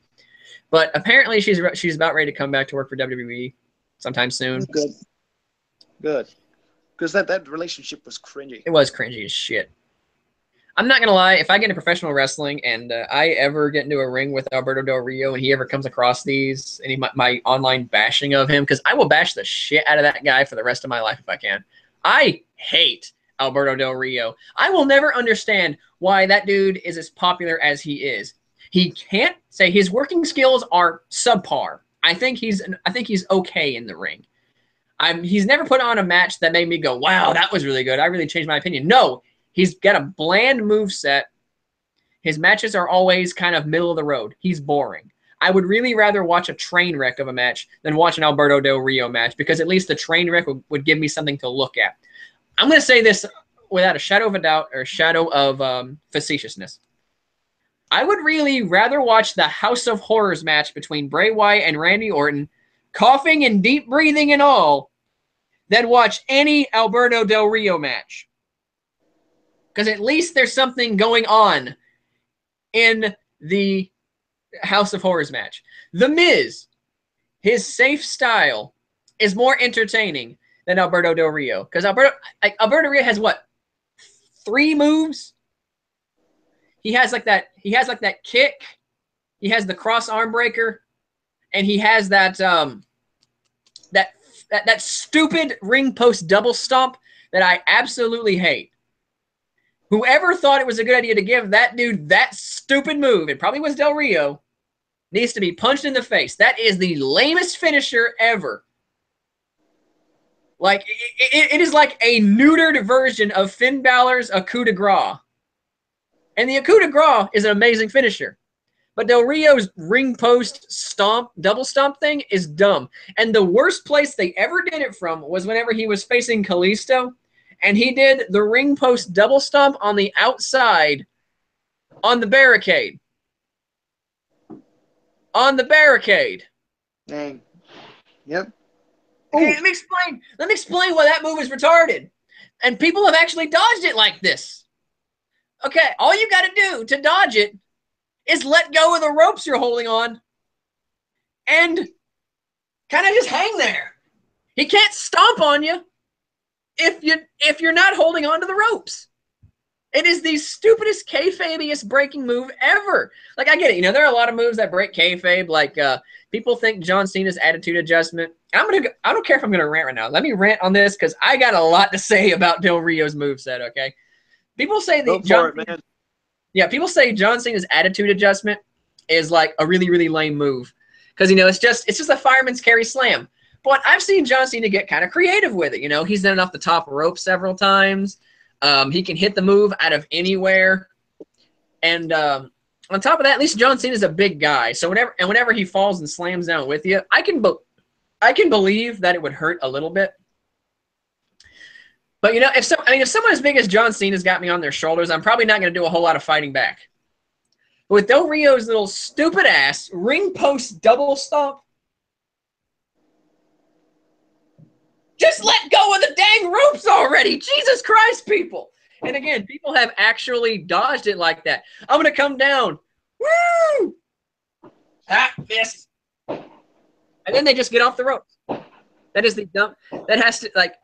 Speaker 2: But apparently she's about ready to come back to work for WWE sometime soon.
Speaker 1: Good. Because that relationship was cringy.
Speaker 2: It was cringy as shit. I'm not gonna lie. If I get into professional wrestling and I ever get into a ring with Alberto Del Rio and he ever comes across these and my online bashing of him, because I will bash the shit out of that guy for the rest of my life if I can. I hate Alberto Del Rio. I will never understand why that dude is as popular as he is. He can't say his working skills are subpar. I think he's okay in the ring. He's never put on a match that made me go, wow, that was really good. I really changed my opinion. No, he's got a bland moveset. His matches are always kind of middle of the road. He's boring. I would really rather watch a train wreck of a match than watch an Alberto Del Rio match, because at least the train wreck would give me something to look at. I'm going to say this without a shadow of a doubt or shadow of facetiousness. I would really rather watch the House of Horrors match between Bray Wyatt and Randy Orton, coughing and deep breathing and all, than watch any Alberto Del Rio match. Because at least there's something going on in the House of Horrors match. The Miz, his safe style, is more entertaining than Alberto Del Rio. Because Alberto Del Rio has what? 3 moves? He has like that kick. He has the cross arm breaker. And he has that that stupid ring post double stomp that I absolutely hate. Whoever thought it was a good idea to give that dude that stupid move, it probably was Del Rio, needs to be punched in the face. That is the lamest finisher ever. Like, it is like a neutered version of Finn Balor's a coup de grace. And the coup de grace is an amazing finisher. But Del Rio's ring post stomp, double stomp thing is dumb. And the worst place they ever did it from was whenever he was facing Kalisto, and he did the ring post double stomp on the outside on the barricade. On the barricade.
Speaker 1: Dang. Yep.
Speaker 2: Okay, let me explain why that move is retarded. And people have actually dodged it like this. Okay, all you got to do to dodge it is let go of the ropes you're holding on and kind of just hang there. He can't stomp on you if you're not holding on to the ropes. It is the stupidest kayfabiest breaking move ever. Like, I get it. You know, there are a lot of moves that break kayfabe. Like, people think John Cena's attitude adjustment. I don't care if I'm going to rant right now. Let me rant on this because I got a lot to say about Del Rio's moveset, okay? People say people say John Cena's attitude adjustment is like a really, really lame move. Because, you know, it's just a fireman's carry slam. But I've seen John Cena get kind of creative with it. You know, he's done it off the top rope several times. He can hit the move out of anywhere. And on top of that, at least John Cena's a big guy. So whenever he falls and slams down with you, I can believe that it would hurt a little bit. But, you know, if someone as big as John Cena's got me on their shoulders, I'm probably not going to do a whole lot of fighting back. But with Del Rio's little stupid ass ring post double stomp, just let go of the dang ropes already. Jesus Christ, people. And again, people have actually dodged it like that. I'm going to come down. Woo! Ah, miss. And then they just get off the ropes. That is the dumb. That has to, like,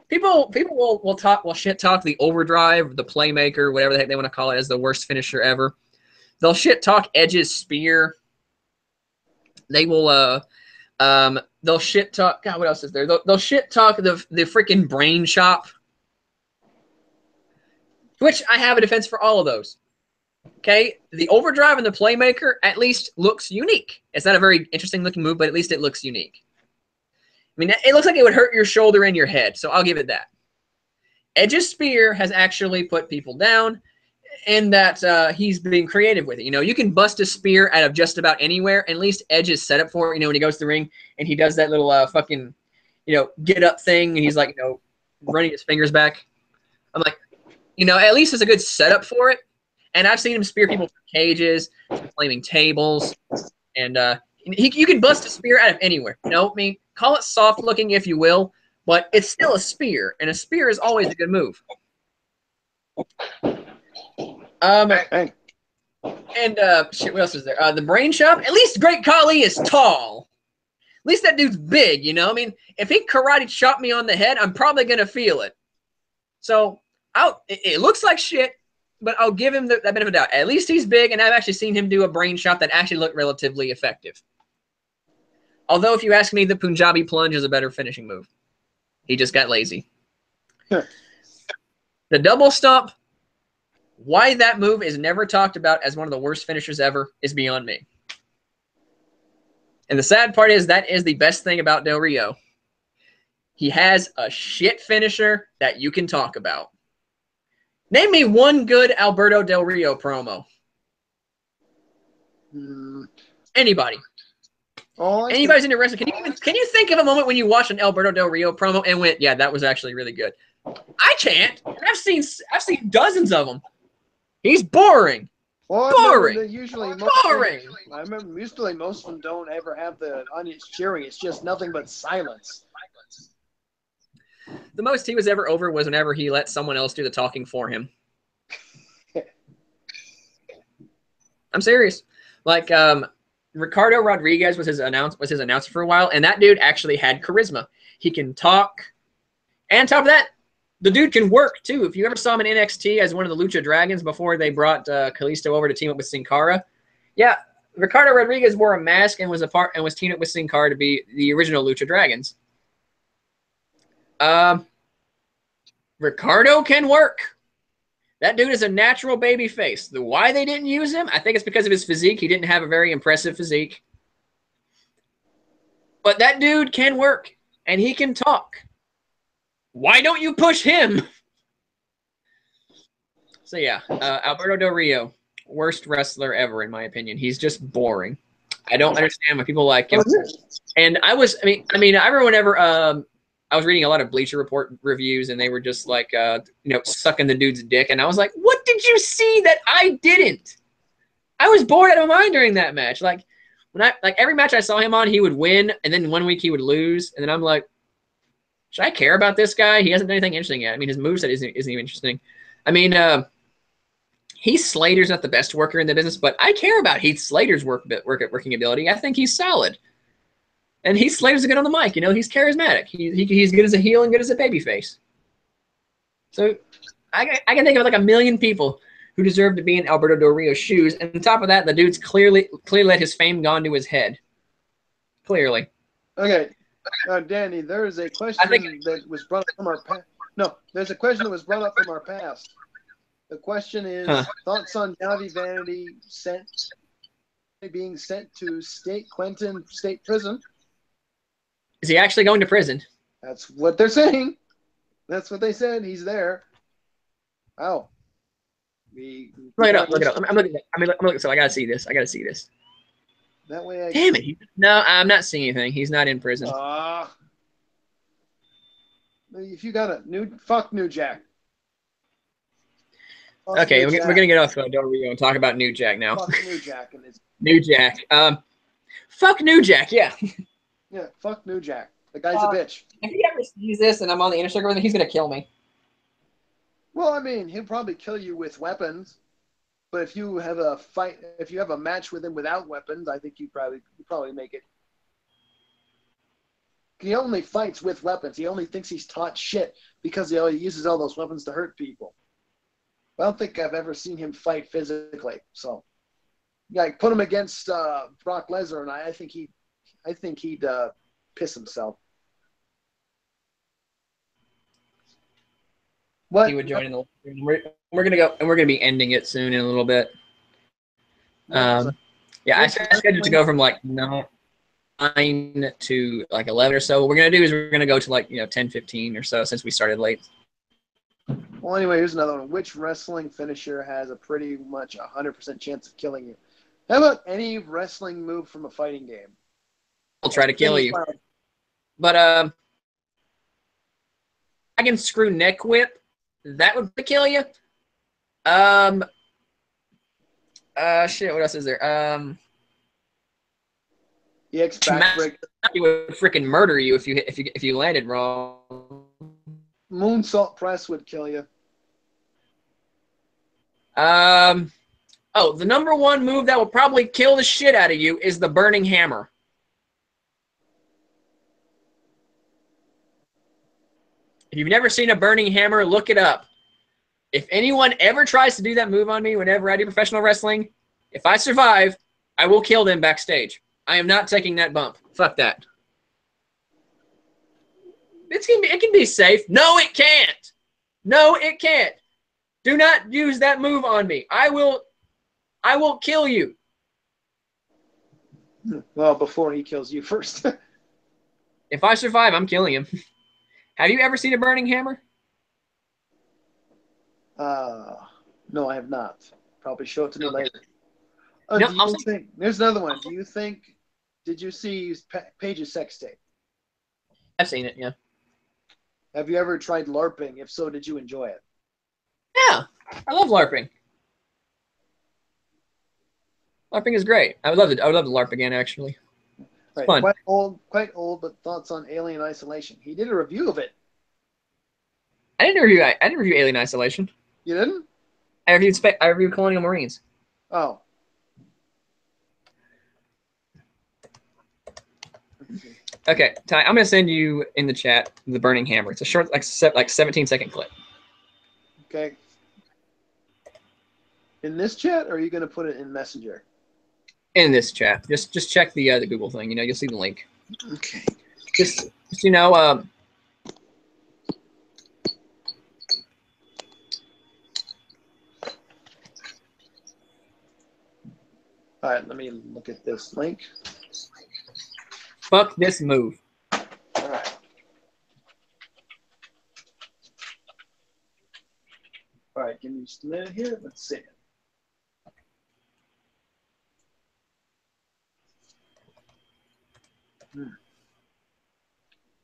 Speaker 2: people will shit talk the Overdrive, the Playmaker, whatever the heck they want to call it, as the worst finisher ever. They'll shit talk Edge's spear. They will they'll shit talk. God, what else is there? They'll shit talk the freaking brain chop. Which I have a defense for all of those. Okay, the Overdrive and the Playmaker at least looks unique. It's not a very interesting looking move, but at least it looks unique. I mean, it looks like it would hurt your shoulder and your head, so I'll give it that. Edge's spear has actually put people down in that he's being creative with it. You know, you can bust a spear out of just about anywhere. At least Edge is set up for it. You know, when he goes to the ring and he does that little fucking, you know, get up thing, and he's like, you know, running his fingers back. I'm like, you know, at least it's a good setup for it. And I've seen him spear people from cages, flaming tables, and you can bust a spear out of anywhere. You know, I mean, call it soft looking if you will, but it's still a spear, and a spear is always a good move.
Speaker 1: Hey.
Speaker 2: And shit, what else is there? The brain shop. At least Great Khali is tall. At least that dude's big, you know? I mean, if he karate chopped me on the head, I'm probably gonna feel it. So it looks like shit, but I'll give him that benefit of the doubt. At least he's big, and I've actually seen him do a brain shot that actually looked relatively effective. Although, if you ask me, the Punjabi plunge is a better finishing move. He just got lazy. The double stomp, why that move is never talked about as one of the worst finishers ever is beyond me. And the sad part is that is the best thing about Del Rio. He has a shit finisher that you can talk about. Name me one good Alberto Del Rio promo. Anybody. Anybody's into wrestling. Can you think of a moment when you watched an Alberto Del Rio promo and went, yeah, that was actually really good? I can't. I've seen dozens of them. He's boring.
Speaker 1: Well,
Speaker 2: boring.
Speaker 1: Boring. I remember usually most of them don't ever have the audience cheering. It's just nothing but silence.
Speaker 2: The most he was ever over was whenever he let someone else do the talking for him. I'm serious. Like Ricardo Rodriguez was his announcer for a while, and that dude actually had charisma. He can talk, and on top of that, the dude can work too. If you ever saw him in NXT as one of the Lucha Dragons before they brought Kalisto over to team up with Sin Cara, yeah, Ricardo Rodriguez wore a mask and was teamed up with Sin Cara to be the original Lucha Dragons. Ricardo can work. That dude is a natural baby face. Why they didn't use him, I think it's because of his physique. He didn't have a very impressive physique. But that dude can work, and he can talk. Why don't you push him? So yeah, Alberto Del Rio, worst wrestler ever in my opinion. He's just boring. I don't understand why people like him. And I remember whenever I was reading a lot of Bleacher Report reviews, and they were just like, sucking the dude's dick, and I was like, what did you see that I didn't? I was bored out of my mind during that match. Like every match I saw him on, he would win, and then 1 week he would lose, and then I'm like, should I care about this guy? He hasn't done anything interesting yet. I mean, his moveset isn't even interesting. I mean, Heath Slater's not the best worker in the business, but I care about Heath Slater's working ability. I think he's solid. And Heath Slater's good on the mic. You know, he's charismatic. He's good as a heel and good as a babyface. So I can think of like a million people who deserve to be in Alberto Del Rio's shoes. And on top of that, the dude's clearly let his fame gone to his head. Clearly.
Speaker 1: Okay. Danny, there is a question that was brought up from our past. No, there's a question that was brought up from our past. The question is, thoughts on Navi Vanity being sent to Quentin State Prison.
Speaker 2: Is he actually going to prison?
Speaker 1: That's what they're saying. That's what they said. He's there. Oh.
Speaker 2: Look it up. I'm looking. So I gotta see this.
Speaker 1: That way
Speaker 2: Damn it. No, I'm not seeing anything. He's not in prison.
Speaker 1: If you got fuck New Jack. Fuck
Speaker 2: okay, we're gonna get off Del Rio and talk about New Jack now.
Speaker 1: Fuck New Jack.
Speaker 2: New Jack. Fuck New Jack, yeah.
Speaker 1: Yeah, fuck New Jack. The guy's a bitch.
Speaker 2: If he ever sees this and I'm on the inner circle with him, he's gonna kill me.
Speaker 1: Well, I mean, he'll probably kill you with weapons. But if you have a match with him without weapons, I think you probably make it. He only fights with weapons. He only thinks he's taught shit because he uses all those weapons to hurt people. I don't think I've ever seen him fight physically. So, yeah, put him against Brock Lesnar, and I think he'd piss himself. What?
Speaker 2: He would join in the. We're gonna be ending it soon in a little bit. Yeah, I scheduled to go from like 9 to like 11 or so. What we're gonna do is we're gonna go to like 10:15 or so since we started late.
Speaker 1: Well, anyway, here's another one. Which wrestling finisher has a pretty much 100% chance of killing you? How about any wrestling move from a fighting game?
Speaker 2: I'll try to kill you. But I can screw neck whip. That would kill you. Shit, what else is there?
Speaker 1: EX backbreak.
Speaker 2: He would freaking murder you if you landed wrong.
Speaker 1: Moonsault press would kill you.
Speaker 2: Oh, the number one move that will probably kill the shit out of you is the burning hammer. If you've never seen a burning hammer, look it up. If anyone ever tries to do that move on me whenever I do professional wrestling, if I survive, I will kill them backstage. I am not taking that bump. Fuck that. It can be safe. No, it can't. No, it can't. Do not use that move on me. I will kill you.
Speaker 1: Well, before he kills you first.
Speaker 2: If I survive, I'm killing him. Have you ever seen a burning hammer?
Speaker 1: No, I have not. Probably show it to me later.
Speaker 2: No,
Speaker 1: There's another one. Did you see Paige's sex tape?
Speaker 2: I've seen it, yeah.
Speaker 1: Have you ever tried LARPing? If so, did you enjoy it?
Speaker 2: Yeah, I love LARPing. LARPing is great. I would love to LARP again, actually. It's fun.
Speaker 1: Quite old, but thoughts on Alien Isolation. He did a review of it.
Speaker 2: I didn't review Alien Isolation.
Speaker 1: You didn't?
Speaker 2: I reviewed Colonial Marines.
Speaker 1: Oh.
Speaker 2: Okay, Ty, I'm gonna send you in the chat the burning hammer. It's a short, like 17-second clip.
Speaker 1: Okay. In this chat, or are you gonna put it in Messenger?
Speaker 2: In this chat, just check the Google thing. You know, you'll see the link.
Speaker 1: Okay.
Speaker 2: Just you know,
Speaker 1: all right, let me look at this link.
Speaker 2: Fuck this move.
Speaker 1: All right. All right, give me just a minute here. Let's see it.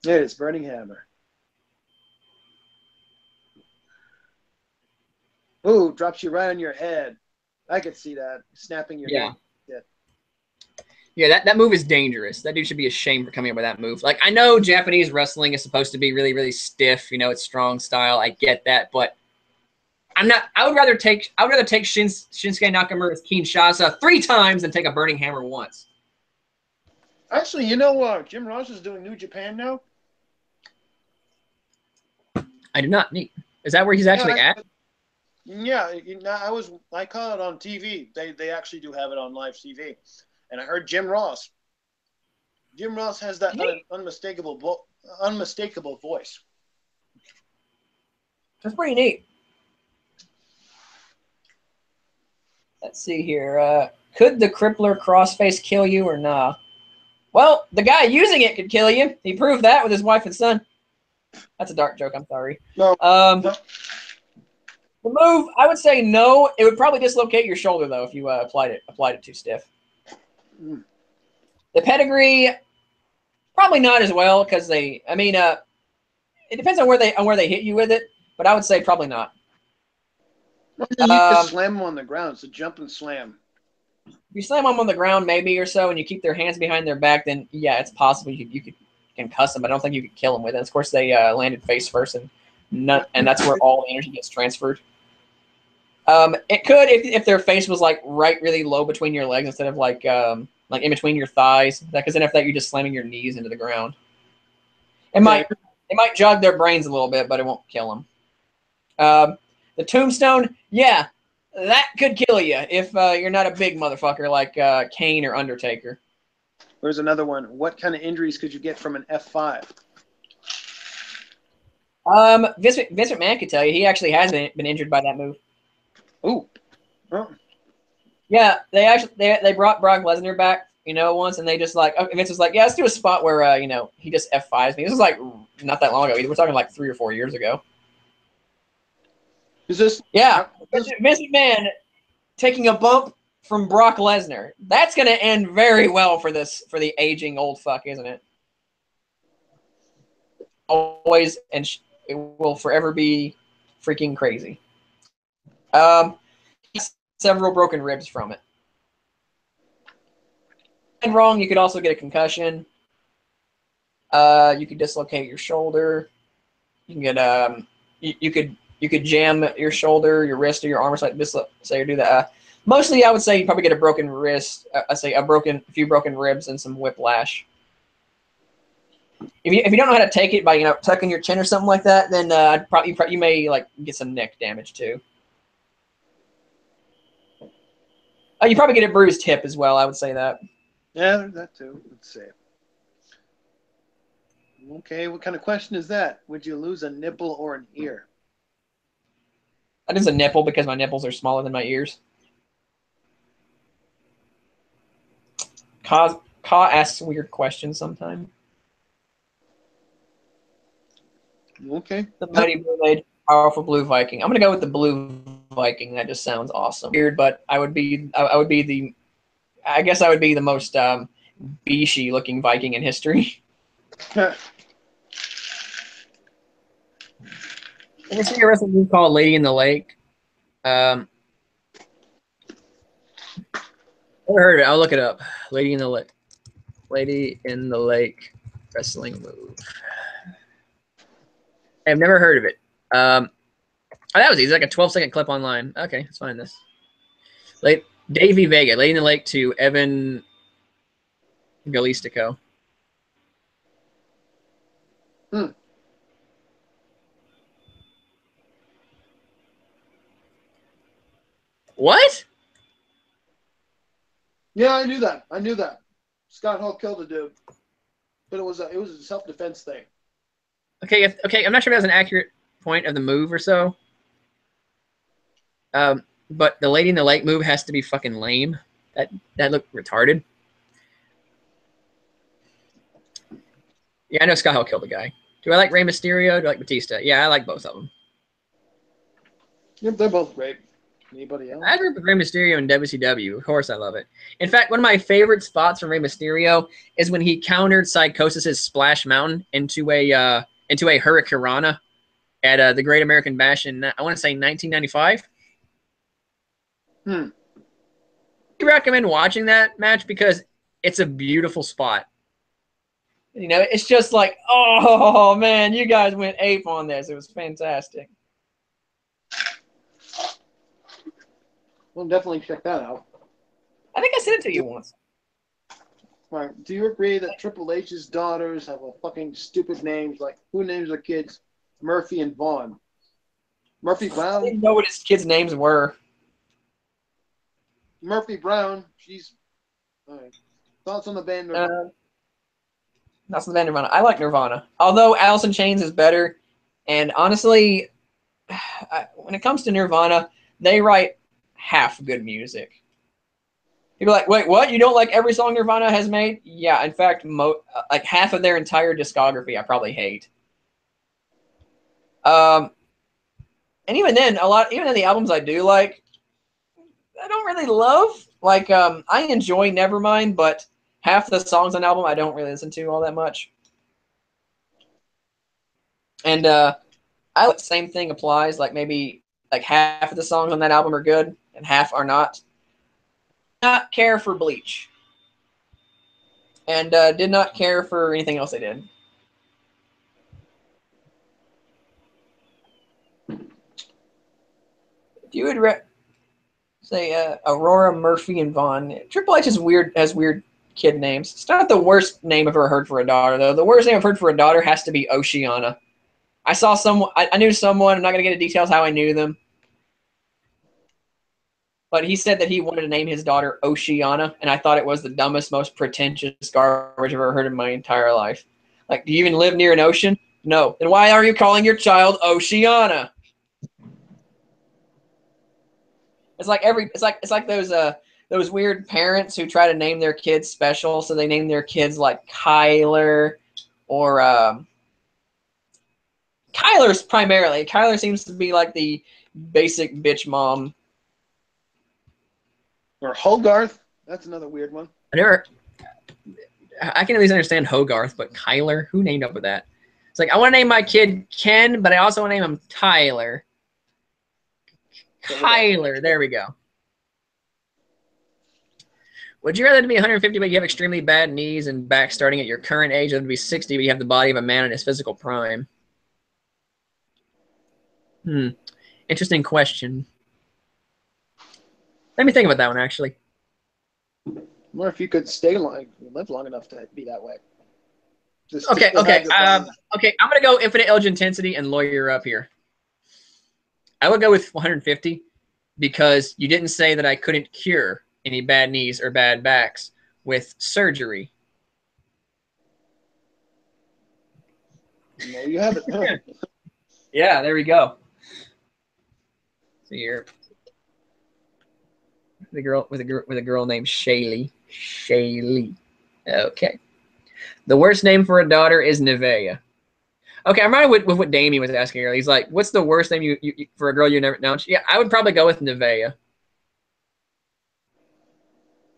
Speaker 1: There it is, burning hammer. Ooh, drops you right on your head. I could see that. Snapping your head.
Speaker 2: Yeah, that move is dangerous. That dude should be ashamed for coming up with that move. Like, I know Japanese wrestling is supposed to be really, really stiff. You know, it's strong style. I get that, but I'm not. I would rather take Shinsuke Nakamura's Kinshasa 3 times than take a burning hammer once.
Speaker 1: Actually, you know, Jim Ross is doing New Japan now.
Speaker 2: I do not need. Is that where he's actually at?
Speaker 1: Yeah, I caught it on TV. They actually do have it on live TV. And I heard Jim Ross. Jim Ross has that unmistakable voice.
Speaker 2: That's pretty neat. Let's see here. Could the crippler crossface kill you or nah? Well, the guy using it could kill you. He proved that with his wife and son. That's a dark joke. I'm sorry.
Speaker 1: No.
Speaker 2: The move, I would say no. It would probably dislocate your shoulder though if you applied it too stiff. The pedigree, probably not as well because it depends on where they hit you with it, but I would say probably not.
Speaker 1: You just slam them on the ground. It's a jump and slam.
Speaker 2: If you slam them on the ground maybe or so, and you keep their hands behind their back, then yeah, it's possible you could concuss them. But I don't think you could kill them with it. And of course, they landed face first, and that's where all the energy gets transferred. It could if their face was like really low between your legs instead of like in between your thighs. Because then after that, you're just slamming your knees into the ground. It might jog their brains a little bit, but it won't kill them. The tombstone, yeah, that could kill you if you're not a big motherfucker like Kane or Undertaker.
Speaker 1: There's another one. What kind of injuries could you get from an F5?
Speaker 2: Vince McMahon could tell you. He actually has been injured by that move.
Speaker 1: Ooh. Oh.
Speaker 2: Yeah, they brought Brock Lesnar back, once, and they just Vince was like, yeah, let's do a spot where he just F5s me. This was like not that long ago. We're talking like 3 or 4 years ago.
Speaker 1: Is this?
Speaker 2: Yeah, Vince McMahon taking a bump from Brock Lesnar. That's gonna end very well for the aging old fuck, isn't it? Always, and it will forever be freaking crazy. several broken ribs from it. And wrong, you could also get a concussion. You could dislocate your shoulder. You can get you could jam your shoulder, your wrist, or your arm or something. Say or do that. Mostly, I would say you probably get a broken wrist. I say a few broken ribs and some whiplash. If you don't know how to take it by tucking your chin or something like that, then you may like get some neck damage too. You probably get a bruised hip as well. I would say that.
Speaker 1: Yeah, that too. Let's see. Okay, what kind of question is that? Would you lose a nipple or an ear?
Speaker 2: That is a nipple because my nipples are smaller than my ears. Ka asks weird questions sometimes.
Speaker 1: Okay.
Speaker 2: The mighty blue-eyed, powerful blue Viking. I'm gonna go with the blue Viking. That just sounds awesome. Weird, but I guess I would be the most beashy looking Viking in history. Have you seen a wrestling move called Lady in the Lake? Never heard of it. I'll look it up. Lady in the Lake. Lady in the Lake wrestling move. I've never heard of it. Oh, that was easy. Like a 12-second clip online. Okay, let's find this. Davey Vega, Lady in the Lake to Evan Galistico. What?
Speaker 1: Yeah, I knew that. Scott Hall killed a dude, but it was a self-defense thing.
Speaker 2: Okay, okay. I'm not sure if that's an accurate point of the move or so. But the Lady in the Lake move has to be fucking lame. That looked retarded. Yeah, I know Scott Hall killed the guy. Do I like Rey Mysterio? Do I like Batista? Yeah, I like both of them.
Speaker 1: Yep, they're both great. Anybody else?
Speaker 2: I grew up with Rey Mysterio in WCW. Of course, I love it. In fact, one of my favorite spots from Rey Mysterio is when he countered Psychosis's Splash Mountain into a Hurricanrana at the Great American Bash in, I want to say, 1995. I recommend watching that match because it's a beautiful spot. You know, it's just like, oh man, you guys went ape on this. It was fantastic.
Speaker 1: We'll definitely check that out.
Speaker 2: I think I sent it to you once.
Speaker 1: Right. Do you agree that Triple H's daughters have a fucking stupid names? Like, who names their kids Murphy and Vaughn? Murphy Brown?
Speaker 2: I didn't know what his kids' names were.
Speaker 1: Murphy Brown. She's... All right. Thoughts on the band Nirvana?
Speaker 2: Thoughts on the band Nirvana. I like Nirvana. Although Alice in Chains is better. And honestly, when it comes to Nirvana, they write half good music. People are like, wait, what? You don't like every song Nirvana has made? Yeah, in fact, like half of their entire discography I probably hate. And even then, even in the albums I do like, I don't really love. Like, I enjoy Nevermind, but half the songs on the album I don't really listen to all that much. And the same thing applies. Like maybe like half of the songs on that album are good and half are not. Not care for Bleach. And did not care for anything else they did. If you would say Aurora, Murphy, and Vaughn, Triple H has weird kid names. It's not the worst name I've ever heard for a daughter, though. The worst name I've heard for a daughter has to be Oceana. I knew someone, I'm not going to get into details how I knew them, but he said that he wanted to name his daughter Oceana, and I thought it was the dumbest, most pretentious garbage I've ever heard in my entire life. Like, do you even live near an ocean? No. Then why are you calling your child Oceana? It's like those weird parents who try to name their kids special, so they name their kids like Kyler or Kyler's primarily. Kyler seems to be like the basic bitch mom.
Speaker 1: Or Hogarth. That's another weird one.
Speaker 2: I can at least understand Hogarth, but Kyler, who named up with that? It's like, I want to name my kid Ken, but I also want to name him Tyler. Kyler, there we go. Would you rather be 150 but you have extremely bad knees and back starting at your current age, or to be 60 but you have the body of a man in his physical prime? Interesting question. Let me think about that one, actually.
Speaker 1: Or if you could live long enough to be that way.
Speaker 2: Okay. Okay, I'm going to go infinite edge intensity and lawyer up here. I would go with 150 because you didn't say that I couldn't cure any bad knees or bad backs with surgery.
Speaker 1: No, you haven't.
Speaker 2: Yeah, there we go. So you're the girl with a girl named Shaylee. Shaylee. Okay. The worst name for a daughter is Nevaeh. Okay, I'm right with what Damien was asking earlier. He's like, "What's the worst name you for a girl you never known?" Yeah, I would probably go with Nevaeh.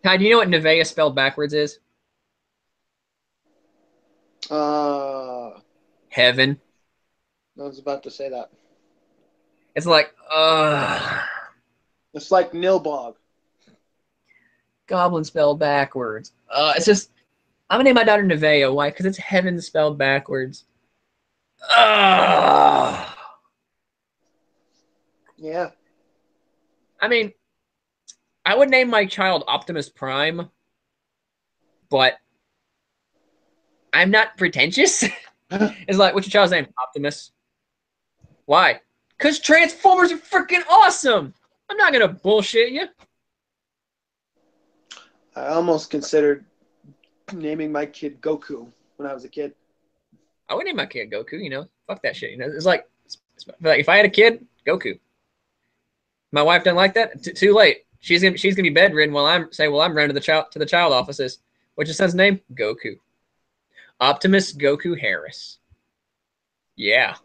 Speaker 2: Ty, do you know what Nevaeh spelled backwards is? Heaven.
Speaker 1: I was about to say that.
Speaker 2: It's like,
Speaker 1: It's like Nilbog.
Speaker 2: Goblin spelled backwards. It's just, I'm gonna name my daughter Nevaeh. Why? Because it's heaven spelled backwards.
Speaker 1: Yeah.
Speaker 2: I mean, I would name my child Optimus Prime, but I'm not pretentious. It's like, what's your child's name? Optimus. Why? Because Transformers are freaking awesome. I'm not gonna bullshit you.
Speaker 1: I almost considered naming my kid Goku when I was a kid.
Speaker 2: I would name my kid Goku. You know, fuck that shit. You know, it's like if I had a kid, Goku. My wife doesn't like that. Too late. She's gonna be bedridden while I'm running to the child offices. What's your son's name? Goku. Optimus Goku Harris. Yeah,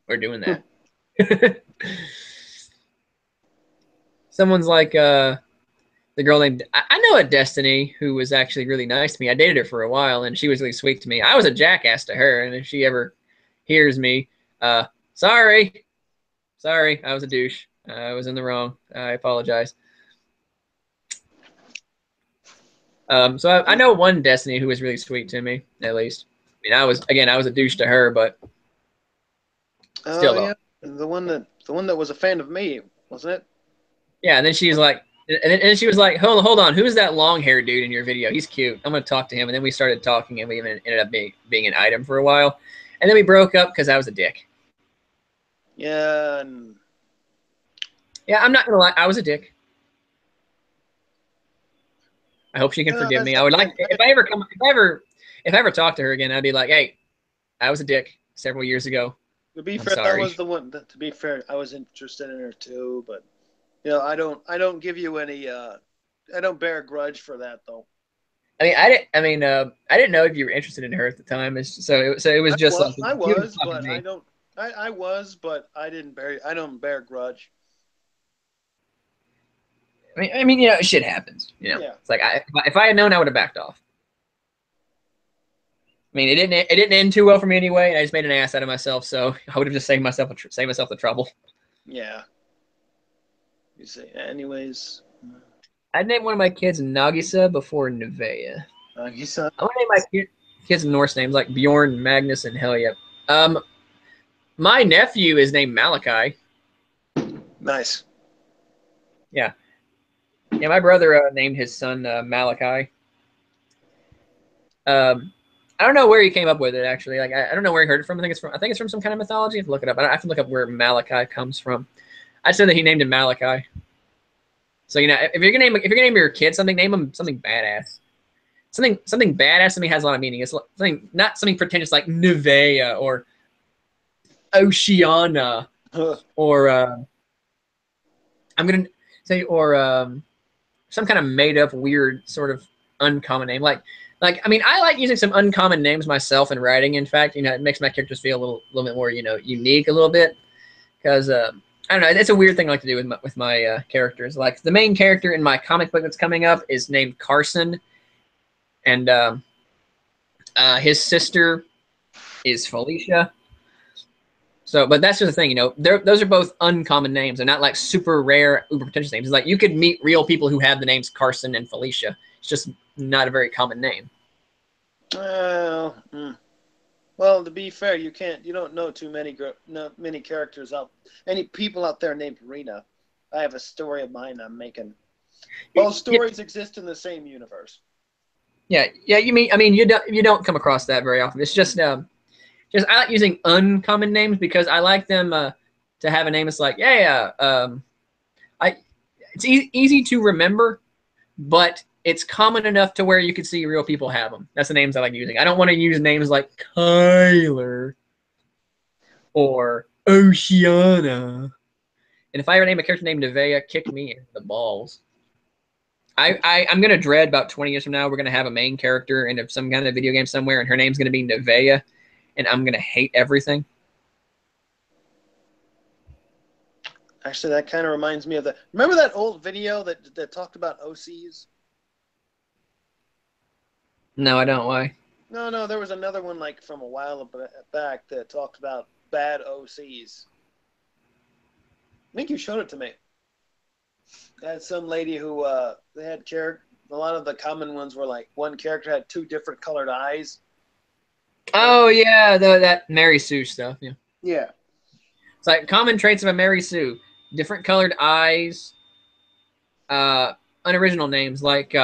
Speaker 2: we're doing that. Someone's like the girl named I know a Destiny who was actually really nice to me. I dated her for a while and she was really sweet to me. I was a jackass to her, and if she ever hears me, sorry, I was a douche. I was in the wrong. I apologize. So I know one Destiny who was really sweet to me, at least. I mean, I was a douche to her, but still.
Speaker 1: Yeah, the one that was a fan of me, wasn't it?
Speaker 2: Yeah, and then she's like, and she was like, hold on, who's that long-haired dude in your video? He's cute. I'm gonna talk to him. And then we started talking, and we even ended up being an item for a while, and then we broke up because I was a dick.
Speaker 1: Yeah.
Speaker 2: Yeah, I'm not gonna lie, I was a dick. I hope she can forgive me. I would like if I ever talk to her again, I'd be like, hey, I was a dick several years ago.
Speaker 1: To be fair, that was the one. To be fair, I was interested in her too, but I don't give you any. I don't bear a grudge for that though.
Speaker 2: I mean, I didn't know if you were interested in her at the time, so it was just like
Speaker 1: I was, but I don't. I was, but I didn't bear. I don't bear a grudge.
Speaker 2: I mean, shit happens. Yeah. It's like if I had known, I would have backed off. I mean, it didn't end too well for me anyway, and I just made an ass out of myself. So I would have just saved myself the trouble.
Speaker 1: Yeah. You see. Anyways,
Speaker 2: I'd name one of my kids Nagisa before Nevaeh.
Speaker 1: Nagisa.
Speaker 2: I want to name my kids Norse names like Bjorn, Magnus, and Helya. My nephew is named Malachi.
Speaker 1: Nice.
Speaker 2: Yeah. Yeah, my brother named his son Malachi. I don't know where he came up with it, actually. Like, I don't know where he heard it from. I think it's from some kind of mythology. I have to look it up. I have to look up where Malachi comes from. I'd say that he named him Malachi. So if you're gonna name your kid something, name him something badass. Something badass to me has a lot of meaning. It's not something pretentious like Nevaeh or Oceana or I'm gonna say some kind of made up weird sort of uncommon name. Like I mean, I like using some uncommon names myself in writing. In fact, it makes my characters feel a little bit more unique a little bit because I don't know. It's a weird thing I like to do with my characters. Like the main character in my comic book that's coming up is named Carson, and his sister is Felicia. So, but that's just the thing, those are both uncommon names. They're not like super rare, uber pretentious names. It's like you could meet real people who have the names Carson and Felicia. It's just not a very common name.
Speaker 1: Well, well, to be fair, you don't know too many many characters any people out there named Rena. I have a story of mine I'm making. Both stories exist in the same universe.
Speaker 2: Yeah. I mean, you don't come across that very often. It's just I like using uncommon names because I like them to have a name that's like, it's easy to remember, but it's common enough to where you can see real people have them. That's the names I like using. I don't want to use names like Kyler or Oceana. And if I ever name a character named Nevaeh, kick me in the balls. I'm going to dread about 20 years from now, we're going to have a main character in some kind of video game somewhere, and her name's going to be Nevaeh, and I'm going to hate everything.
Speaker 1: Actually, that kind of reminds me of the... Remember that old video that talked about OCs?
Speaker 2: No, I don't. Why?
Speaker 1: No, there was another one like from a while back that talked about bad OCs. I think you showed it to me. They had some lady who they had a lot of the common ones were like one character had 2 different colored eyes.
Speaker 2: Oh yeah, that Mary Sue stuff. Yeah.
Speaker 1: Yeah.
Speaker 2: It's like common traits of a Mary Sue: different colored eyes, unoriginal names. Like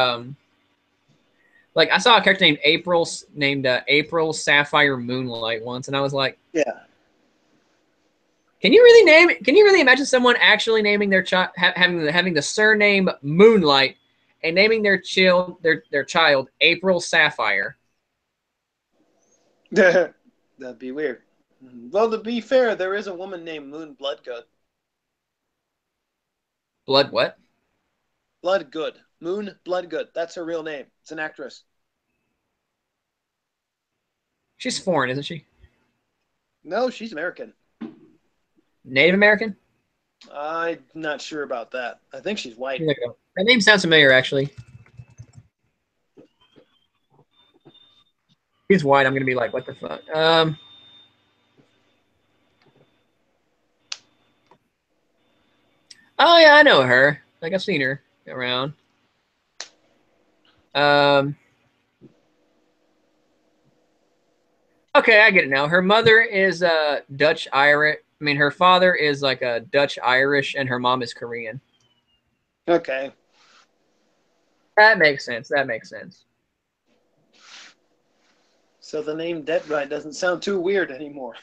Speaker 2: I saw a character named April Sapphire Moonlight once, and I was like,
Speaker 1: yeah.
Speaker 2: Can you really imagine someone actually naming their child having the surname Moonlight and naming their child April Sapphire?
Speaker 1: That'd be weird. Well, to be fair, there is a woman named Moon Bloodgood.
Speaker 2: Blood what?
Speaker 1: Bloodgood. Moon Bloodgood. That's her real name. It's an actress.
Speaker 2: She's foreign, isn't she?
Speaker 1: No, she's American.
Speaker 2: Native American?
Speaker 1: I'm not sure about that. I think she's white.
Speaker 2: That name sounds familiar, actually. She's white. I'm going to be like, what the fuck? Oh, yeah, I know her. Like, I've seen her around. Okay, I get it now. Her mother is Dutch-Irish. I mean, her father is like a Dutch-Irish, and her mom is Korean.
Speaker 1: Okay.
Speaker 2: That makes sense.
Speaker 1: So the name Deadbright doesn't sound too weird anymore.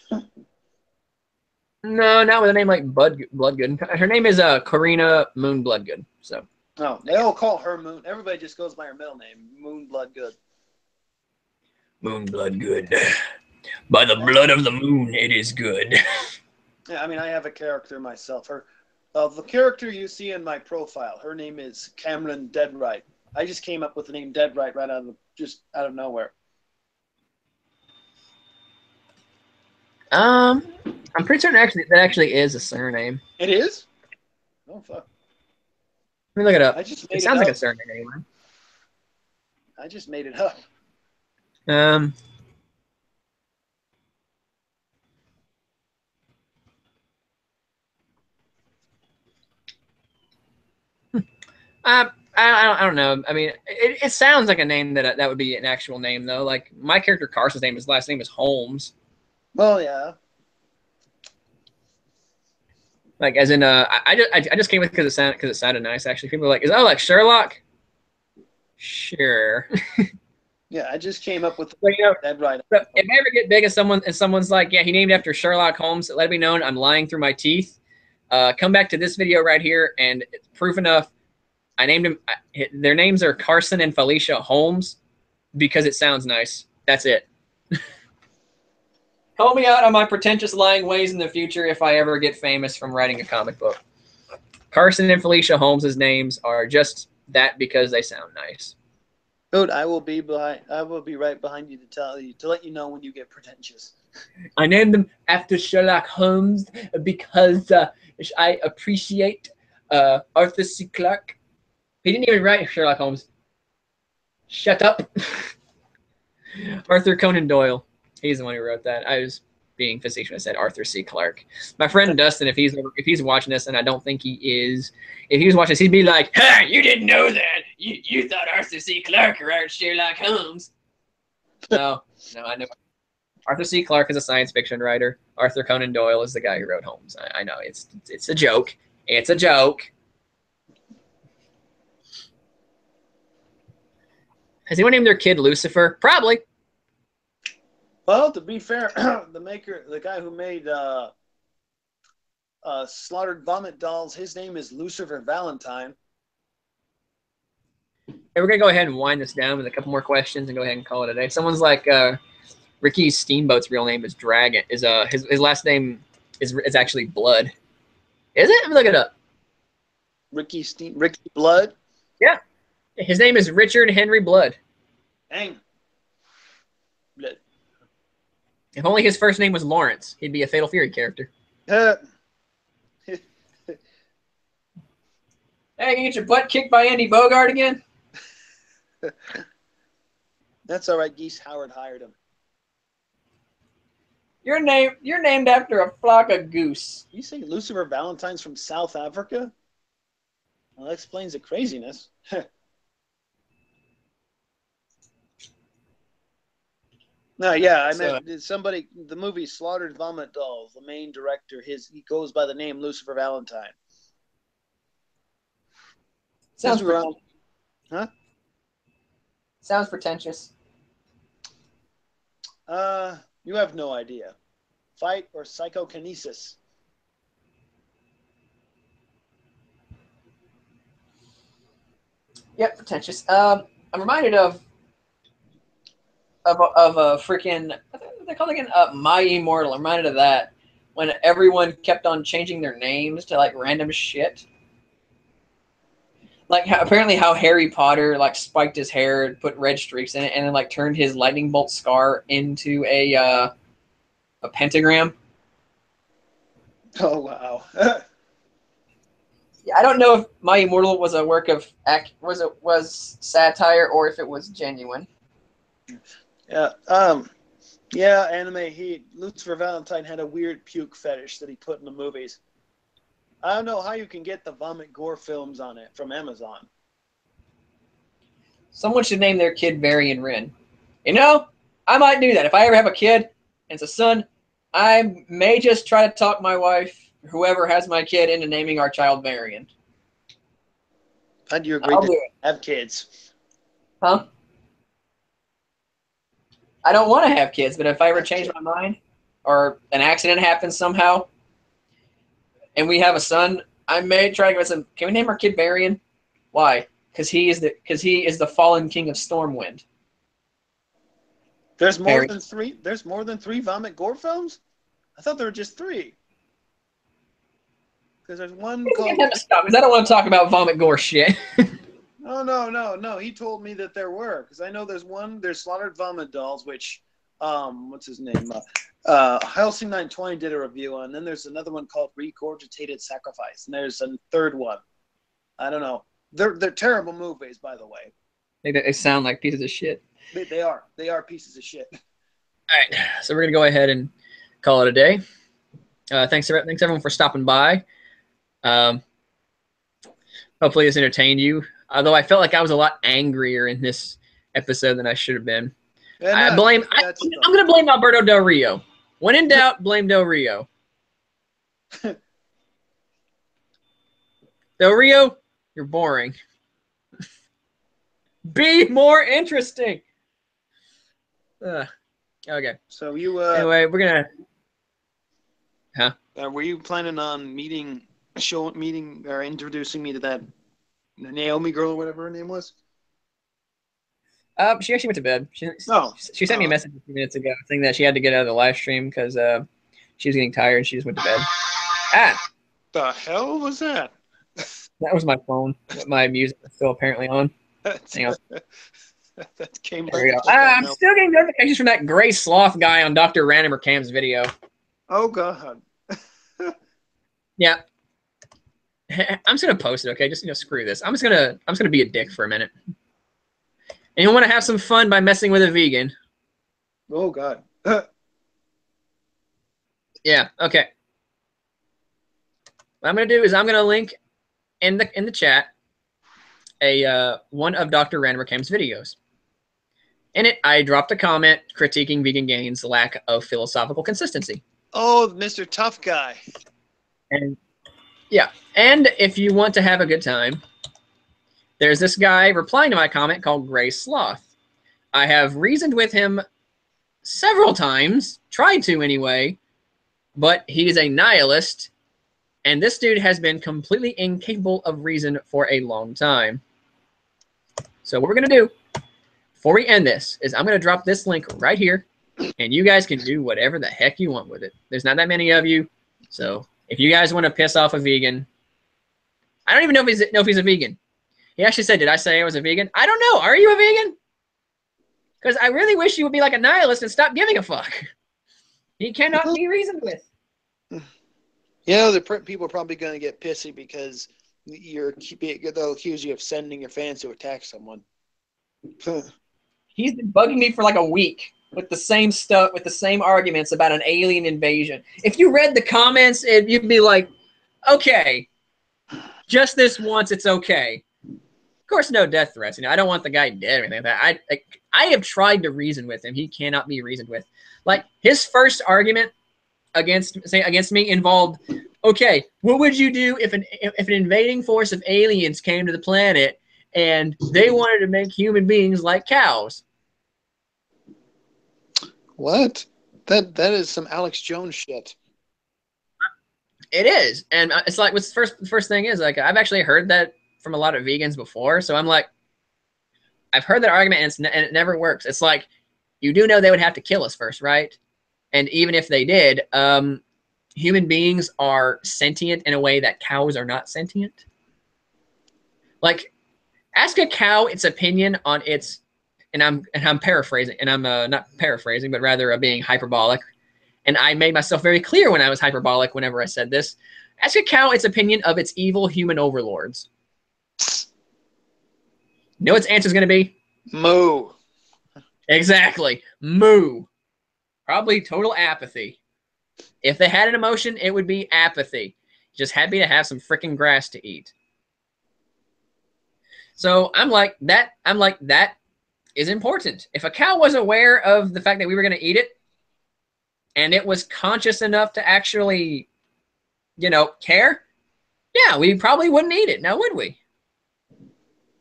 Speaker 2: No, not with a name like Bloodgood. Her name is Karina Moon Bloodgood. So.
Speaker 1: Oh, they all call her Moon. Everybody just goes by her middle name, Moon Bloodgood.
Speaker 2: Moon Bloodgood. By the blood of the moon, it is good.
Speaker 1: Yeah, I mean, I have a character myself. The character you see in my profile, her name is Cameron Deadbright. I just came up with the name Deadbright right out of nowhere.
Speaker 2: I'm pretty certain that actually is a surname.
Speaker 1: It is? Oh fuck.
Speaker 2: Let me look it up.
Speaker 1: It
Speaker 2: sounds like a surname anyway.
Speaker 1: I just made it up.
Speaker 2: I don't know. I mean, it sounds like a name that would be an actual name though. Like my character Carson's name, his last name is Holmes.
Speaker 1: Well, yeah.
Speaker 2: Like as in I just came with it because it sounded nice. Actually, people are like, is that like Sherlock? Sure.
Speaker 1: Yeah, I just came up with
Speaker 2: that right. If I ever get big and someone's like, yeah, he named after Sherlock Holmes, let it be known I'm lying through my teeth. Come back to this video right here, and it's proof enough. I named him. Their names are Carson and Felicia Holmes because it sounds nice. That's it. Call me out on my pretentious lying ways in the future if I ever get famous from writing a comic book. Carson and Felicia Holmes' names are just that because they sound nice.
Speaker 1: Dude, I will be right behind you to let you know when you get pretentious.
Speaker 2: I named them after Sherlock Holmes because I appreciate Arthur C. Clarke. He didn't even write Sherlock Holmes. Shut up. Arthur Conan Doyle. He's the one who wrote that. being facetious. I said Arthur C. Clarke. My friend Dustin, if he's watching this, and I don't think he is, if he was watching this, he'd be like, "Ha! You didn't know that. You thought Arthur C. Clarke wrote Sherlock Holmes." No, I know. Arthur C. Clarke is a science fiction writer. Arthur Conan Doyle is the guy who wrote Holmes. I know it's a joke. It's a joke. Has anyone named their kid Lucifer? Probably.
Speaker 1: Well, to be fair, the guy who made Slaughtered Vomit Dolls, his name is Lucifer Valentine.
Speaker 2: Hey, we're gonna go ahead and wind this down with a couple more questions and go ahead and call it a day. Someone's like, Ricky Steamboat's real name is Dragon. His last name is actually Blood. Is it? Let me look it up.
Speaker 1: Ricky Blood?
Speaker 2: Yeah. His name is Richard Henry Blood.
Speaker 1: Dang. Blood.
Speaker 2: If only his first name was Lawrence, he'd be a Fatal Fury character. Hey, you get your butt kicked by Andy Bogart again?
Speaker 1: That's all right. Geese Howard hired him.
Speaker 2: You're named after a flock of goose.
Speaker 1: You say Lucifer Valentine's from South Africa? Well, that explains the craziness. No, yeah, I meant somebody. The movie Slaughtered Vomit Dolls. The main director, he goes by the name Lucifer Valentine.
Speaker 2: Sounds pretentious.
Speaker 1: Huh?
Speaker 2: Sounds pretentious.
Speaker 1: You have no idea. Fight or psychokinesis?
Speaker 2: Yep, pretentious. I'm reminded of a freaking, I think they call it again, My Immortal. I'm reminded of that when everyone kept on changing their names to like random shit. Like apparently how Harry Potter like spiked his hair and put red streaks in it, and then like turned his lightning bolt scar into a pentagram.
Speaker 1: Oh wow!
Speaker 2: Yeah, I don't know if My Immortal was a work of was satire or if it was genuine.
Speaker 1: Yeah. Yeah. Anime. Lucifer Valentine had a weird puke fetish that he put in the movies. I don't know how you can get the vomit gore films on it from Amazon.
Speaker 2: Someone should name their kid Varian Ren. You know, I might do that. If I ever have a kid and it's a son, I may just try to talk my wife, whoever has my kid, into naming our child Varian.
Speaker 1: How do you agree to have kids?
Speaker 2: Huh? I don't want to have kids, but if I ever change my mind or an accident happens somehow and we have a son, I may try to go and can we name our kid Varian? Why? Because he is the fallen king of Stormwind.
Speaker 1: There's more than three. There's more than 3 vomit gore films. I thought there were just 3. Because there's one called.
Speaker 2: Stop, because I don't want to talk about vomit gore shit.
Speaker 1: No. He told me that there were, because I know there's one. There's Slaughtered Vomit Dolls, which, what's his name? Helsing 920 did a review on. And then there's another one called Regurgitated Sacrifice, and there's a third one. I don't know. They're terrible movies, by the way.
Speaker 2: They sound like pieces of shit.
Speaker 1: They are. They are pieces of shit.
Speaker 2: All right, so we're gonna go ahead and call it a day. Thanks everyone for stopping by. Hopefully this entertained you. Although I felt like I was a lot angrier in this episode than I should have been. Yeah, I'm going to blame Alberto Del Rio. When in doubt, blame Del Rio. Del Rio, you're boring. Be more interesting. Okay.
Speaker 1: So you
Speaker 2: anyway, we're gonna. Huh?
Speaker 1: Were you planning on meeting or introducing me to that Naomi girl or whatever her name was?
Speaker 2: She actually went to bed. She sent me a message a few minutes ago saying that she had to get out of the live stream because she was getting tired and she just went to bed.
Speaker 1: The hell was that?
Speaker 2: That was my phone. My music was still apparently on. Hang on.
Speaker 1: That came.
Speaker 2: There we go. I'm still getting notifications from that gray sloth guy on Dr. Random Cam's video.
Speaker 1: Oh God.
Speaker 2: Yeah. I'm just gonna post it, okay? Just screw this. I'm just gonna be a dick for a minute. And you want to have some fun by messing with a vegan?
Speaker 1: Oh God.
Speaker 2: Yeah. Okay. What I'm gonna do is I'm gonna link in the chat a one of Dr. Ren Cam's videos. In it, I dropped a comment critiquing Vegan Gain's lack of philosophical consistency.
Speaker 1: Oh, Mr. Tough Guy.
Speaker 2: And yeah, and if you want to have a good time, there's this guy replying to my comment called Gray Sloth. I have reasoned with him several times, tried to anyway, but he is a nihilist, and this dude has been completely incapable of reason for a long time. So what we're going to do, before we end this, is I'm going to drop this link right here, and you guys can do whatever the heck you want with it. There's not that many of you, so if you guys want to piss off a vegan, I don't even know if he's a vegan. He actually said, did I say I was a vegan? I don't know. Are you a vegan? Because I really wish you would be like a nihilist and stop giving a fuck. He cannot be reasoned with.
Speaker 1: You know, the people are probably going to get pissy because they'll accuse you of sending your fans to attack someone.
Speaker 2: He's been bugging me for like a week with the same stuff, with the same arguments about an alien invasion. If you read the comments, you'd be like, okay, just this once, it's okay. Of course, no death threats. You know, I don't want the guy dead or anything like that. I have tried to reason with him. He cannot be reasoned with. Like, his first argument against me involved, okay, what would you do if an invading force of aliens came to the planet and they wanted to make human beings like cows?
Speaker 1: What? That is some Alex Jones shit.
Speaker 2: It is, and it's like what's the first thing is like I've actually heard that from a lot of vegans before, so I'm like, I've heard that argument and it never works. It's like, you do know they would have to kill us first, right? And even if they did, human beings are sentient in a way that cows are not sentient. Like, ask a cow its opinion on its, and I'm paraphrasing, and I'm not paraphrasing, but rather being hyperbolic. And I made myself very clear when I was hyperbolic whenever I said this. Ask a cow its opinion of its evil human overlords. You know what its answer is going to be?
Speaker 1: Moo.
Speaker 2: Exactly. Moo. Probably total apathy. If they had an emotion, it would be apathy. Just happy to have some freaking grass to eat. So I'm like, that is important. If a cow was aware of the fact that we were going to eat it, and it was conscious enough to actually, you know, care, yeah, we probably wouldn't eat it. Now, would we?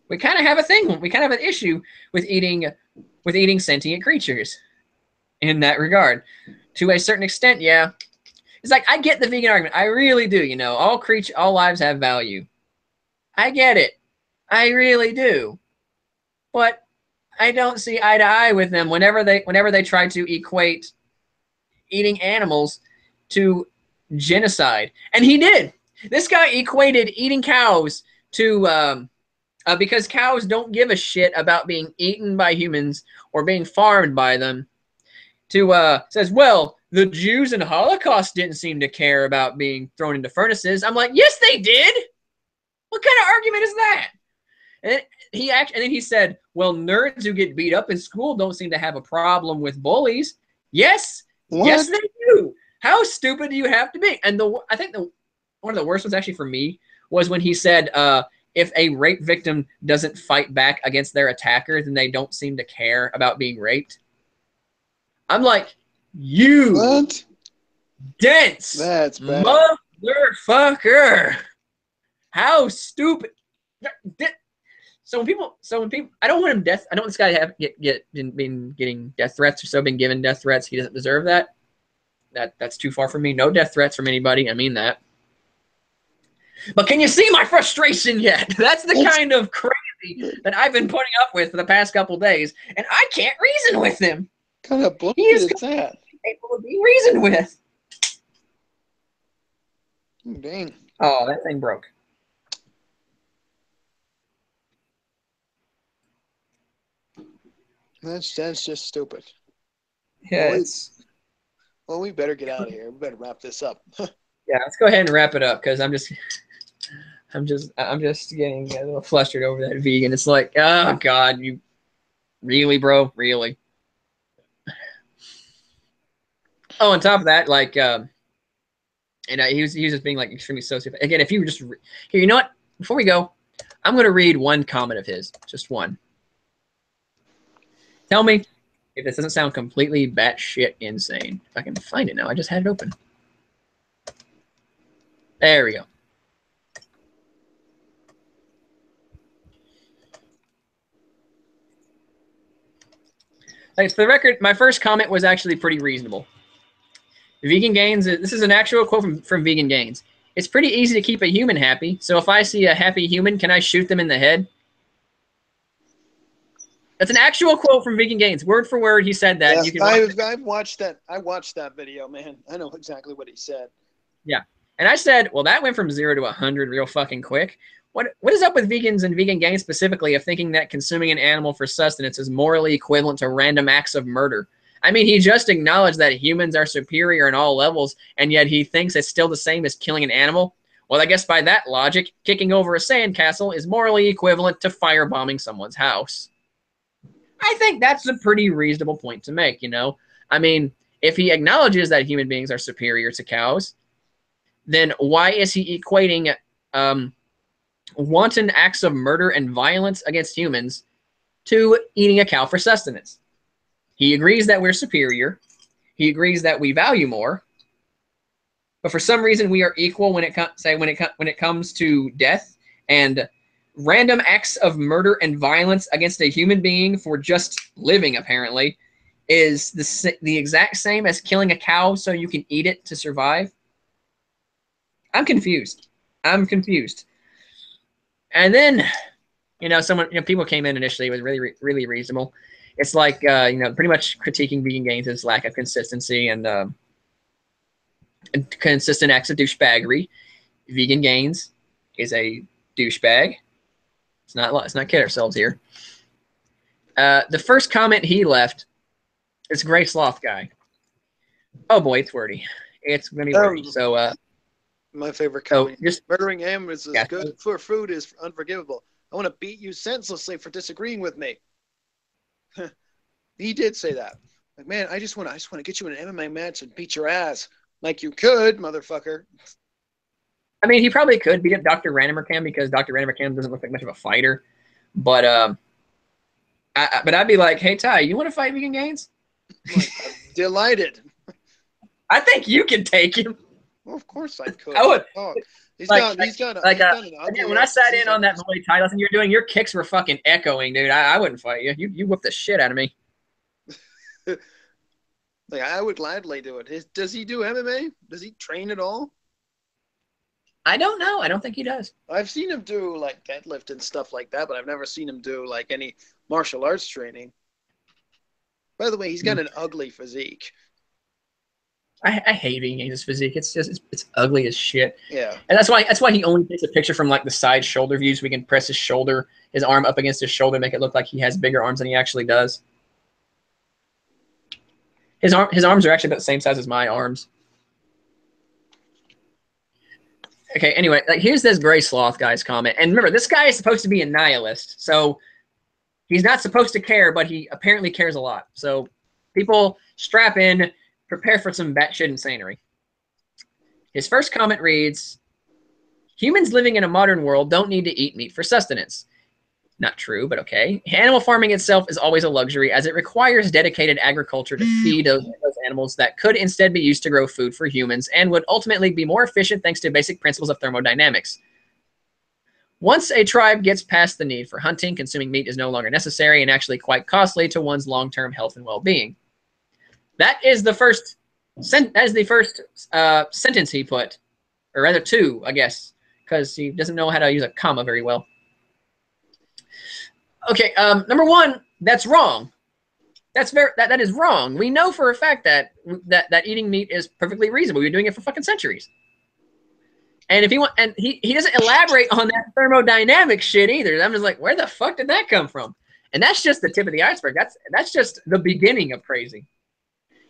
Speaker 2: We kind of have a thing. We kind of have an issue with eating sentient creatures in that regard. To a certain extent, yeah. It's like, I get the vegan argument. I really do. You know, all lives have value. I get it. I really do. But I don't see eye to eye with them whenever they try to equate eating animals to genocide. And he did. This guy equated eating cows to because cows don't give a shit about being eaten by humans or being farmed by them. Says, well, the Jews in the Holocaust didn't seem to care about being thrown into furnaces. I'm like, yes, they did. What kind of argument is that? And then he said, well, nerds who get beat up in school don't seem to have a problem with bullies. Yes, what? Yes, they do. How stupid do you have to be? And I think one of the worst ones actually for me was when he said, if a rape victim doesn't fight back against their attacker, then they don't seem to care about being raped. I'm like, you
Speaker 1: what?
Speaker 2: Dense
Speaker 1: That's bad.
Speaker 2: Motherfucker. How stupid. So when people, I don't want him death. I don't want this guy to been getting death threats or so, been given death threats. He doesn't deserve that. That's too far from me. No death threats from anybody. I mean that. But can you see my frustration yet? That's the kind of crazy that I've been putting up with for the past couple days, and I can't reason with him.
Speaker 1: What kind of bullshit is that?
Speaker 2: Capable of being reasoned with.
Speaker 1: Dang.
Speaker 2: Oh, that thing broke.
Speaker 1: That's just stupid.
Speaker 2: Yeah.
Speaker 1: Well, we better get out of here. We better wrap this up.
Speaker 2: Yeah, let's go ahead and wrap it up because I'm just getting a little flustered over that vegan. It's like, oh God, you really, bro, really. Oh, on top of that, like And he was just being like extremely sociopath. Again, if you were just here, you know what? Before we go, I'm going to read one comment of his, just one. Tell me if this doesn't sound completely batshit insane. If I can find it now, I just had it open. There we go. Like, for the record, my first comment was actually pretty reasonable. Vegan Gains, this is an actual quote from Vegan Gains. It's pretty easy to keep a human happy, so if I see a happy human, can I shoot them in the head? That's an actual quote from Vegan Gains. Word for word, he said that.
Speaker 1: Yes,
Speaker 2: you can
Speaker 1: I've watched that. I watched that video, man. I know exactly what he said.
Speaker 2: Yeah. And I said, well, that went from 0 to 100 real fucking quick. What is up with vegans and Vegan Gains specifically of thinking that consuming an animal for sustenance is morally equivalent to random acts of murder? I mean, he just acknowledged that humans are superior in all levels, and yet he thinks it's still the same as killing an animal. Well, I guess by that logic, kicking over a sandcastle is morally equivalent to firebombing someone's house. I think that's a pretty reasonable point to make, you know? I mean, if he acknowledges that human beings are superior to cows, then why is he equating wanton acts of murder and violence against humans to eating a cow for sustenance? He agrees that we're superior. He agrees that we value more. But for some reason, we are equal when it comes to death and random acts of murder and violence against a human being for just living, apparently, is the exact same as killing a cow so you can eat it to survive. I'm confused. I'm confused. And then, you know, people came in initially. It was really, really reasonable. It's like, you know, pretty much critiquing Vegan Gains' lack of consistency and consistent acts of douchebaggery. Vegan Gains is a douchebag. Let's not kid ourselves here. The first comment he left is Gray Sloth Guy. Oh boy, it's wordy. It's gonna be wordy. So
Speaker 1: my favorite comment. Just murdering animals is good for food is unforgivable. I want to beat you senselessly for disagreeing with me. He did say that. Like, man, I just want to get you in an MMA match and beat your ass. Like you could, motherfucker.
Speaker 2: I mean, he probably could beat up Dr. Randomcam because Dr. Randomcam doesn't look like much of a fighter. But I'd be like, hey, Ty, you want to fight Vegan Gains?
Speaker 1: Like, I'm delighted.
Speaker 2: I think you can take him.
Speaker 1: Well, of course I could.
Speaker 2: I would.
Speaker 1: Oh,
Speaker 2: again, when I sat in on that Muay Thai lesson you're doing, your kicks were fucking echoing, dude. I wouldn't fight you. You whooped the shit out of me.
Speaker 1: Like, I would gladly do it. Does he do MMA? Does he train at all?
Speaker 2: I don't know. I don't think he does.
Speaker 1: I've seen him do like deadlift and stuff like that, but I've never seen him do like any martial arts training. By the way, he's got an ugly physique.
Speaker 2: I hate Vegan Gains' physique. It's ugly as shit.
Speaker 1: Yeah.
Speaker 2: And that's why he only takes a picture from like the side shoulder view so we can press his arm up against his shoulder, make it look like he has bigger arms than he actually does. His arms are actually about the same size as my arms. Okay, anyway, like here's this Gray Sloth guy's comment. And remember, this guy is supposed to be a nihilist. So he's not supposed to care, but he apparently cares a lot. So people strap in, prepare for some batshit insanery. His first comment reads, humans living in a modern world don't need to eat meat for sustenance. Not true, but okay. Animal farming itself is always a luxury as it requires dedicated agriculture to feed those animals that could instead be used to grow food for humans and would ultimately be more efficient thanks to basic principles of thermodynamics. Once a tribe gets past the need for hunting, consuming meat is no longer necessary and actually quite costly to one's long-term health and well-being. That is the first sentence he put, or rather two, I guess, because he doesn't know how to use a comma very well. Okay, number one, that's wrong. That is wrong. We know for a fact that eating meat is perfectly reasonable. We've been doing it for fucking centuries. And if he doesn't elaborate on that thermodynamic shit either. I'm just like, where the fuck did that come from? And that's just the tip of the iceberg. That's just the beginning of crazy.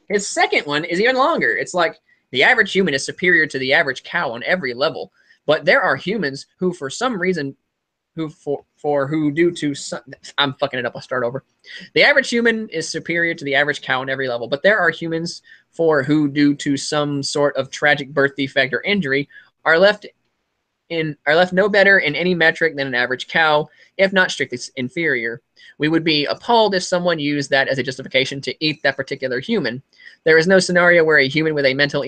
Speaker 2: His second one is even longer. It's like the average human is superior to the average cow on every level, but there are humans who, for some reason, who due to some, I'm fucking it up. I'll start over. The average human is superior to the average cow on every level, but there are humans for who due to some sort of tragic birth defect or injury are left no better in any metric than an average cow, if not strictly inferior. We would be appalled if someone used that as a justification to eat that particular human. There is no scenario where a human with a mental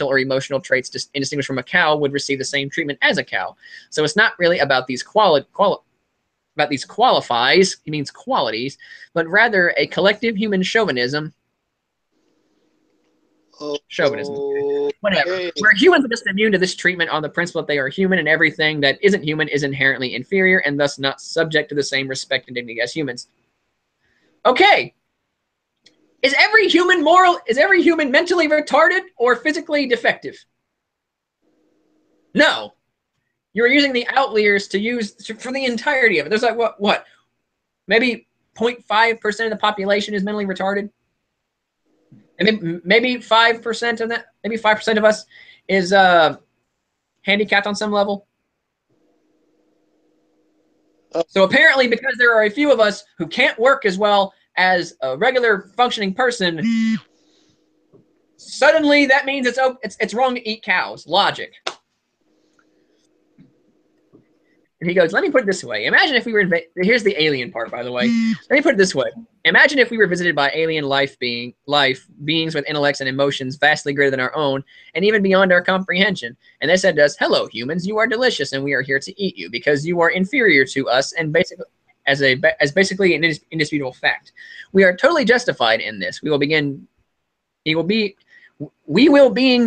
Speaker 2: or emotional traits indistinguished from a cow would receive the same treatment as a cow. So it's not really about these qualifies, it means qualities, but rather a collective human chauvinism. Chauvinism. Whatever. Where humans are just immune to this treatment on the principle that they are human and everything that isn't human is inherently inferior and thus not subject to the same respect and dignity as humans. Okay. Is every human mentally retarded or physically defective? No. You're using the outliers to use for the entirety of it. There's like what? Maybe 0.5% of the population is mentally retarded. And maybe 5% of that, maybe 5% of us is handicapped on some level. So apparently, because there are a few of us who can't work as well as a regular functioning person, suddenly that means it's wrong to eat cows. Logic. And he goes, let me put it this way. Imagine if we were here's the alien part, by the way. Let me put it this way. Imagine if we were visited by alien beings with intellects and emotions vastly greater than our own and even beyond our comprehension. And they said to us, hello, humans, you are delicious and we are here to eat you because you are inferior to us and basically as basically an indisputable fact. We are totally justified in this. We will be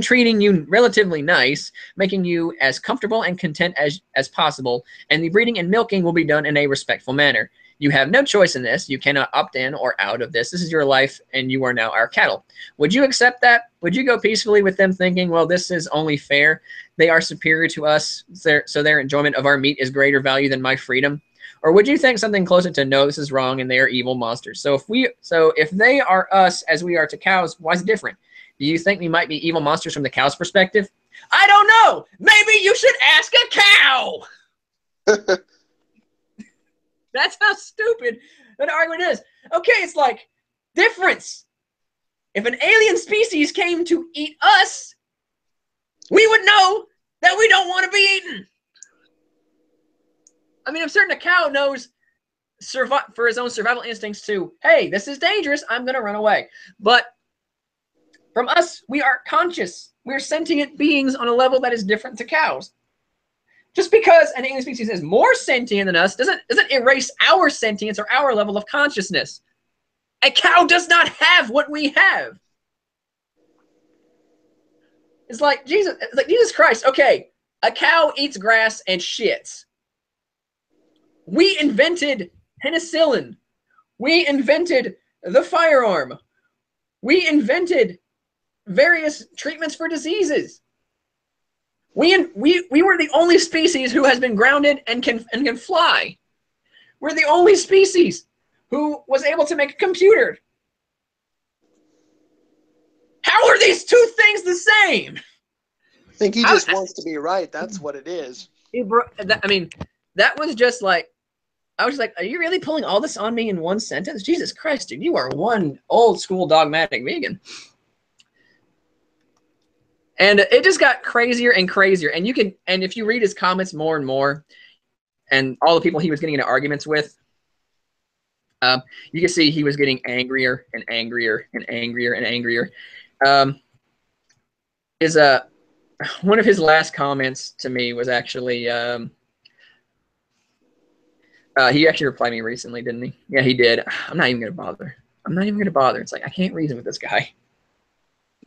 Speaker 2: treating you relatively nice, making you as comfortable and content as possible, and the breeding and milking will be done in a respectful manner. You have no choice in this. You cannot opt in or out of this. This is your life, and you are now our cattle. Would you accept that? Would you go peacefully with them thinking, well, this is only fair? They are superior to us, so their enjoyment of our meat is greater value than my freedom? Or would you think something closer to no, this is wrong, and they are evil monsters? So if they are us as we are to cows, why is it different? Do you think we might be evil monsters from the cow's perspective? I don't know. Maybe you should ask a cow. That's how stupid an argument is. Okay, it's like difference. If an alien species came to eat us, we would know that we don't want to be eaten. I mean, I'm certain a cow knows for his own survival instincts to, hey, this is dangerous. I'm going to run away. But from us, we are conscious. We're sentient beings on a level that is different to cows. Just because an alien species is more sentient than us doesn't erase our sentience or our level of consciousness. A cow does not have what we have. It's like Jesus Christ. Okay, a cow eats grass and shits. We invented penicillin. We invented the firearm. We invented various treatments for diseases. We were the only species who has been grounded and can fly. We're the only species who was able to make a computer. How are these two things the same?
Speaker 1: I think he just wants to be right. That's what it is.
Speaker 2: I mean, that was just like, I was like, are you really pulling all this on me in one sentence? Jesus Christ, dude, you are one old school dogmatic vegan. And it just got crazier and crazier. And if you read his comments more and more, and all the people he was getting into arguments with, you can see he was getting angrier and angrier and angrier and angrier. One of his last comments to me was actually, he actually replied to me recently, didn't he? Yeah, he did. I'm not even going to bother. It's like, I can't reason with this guy.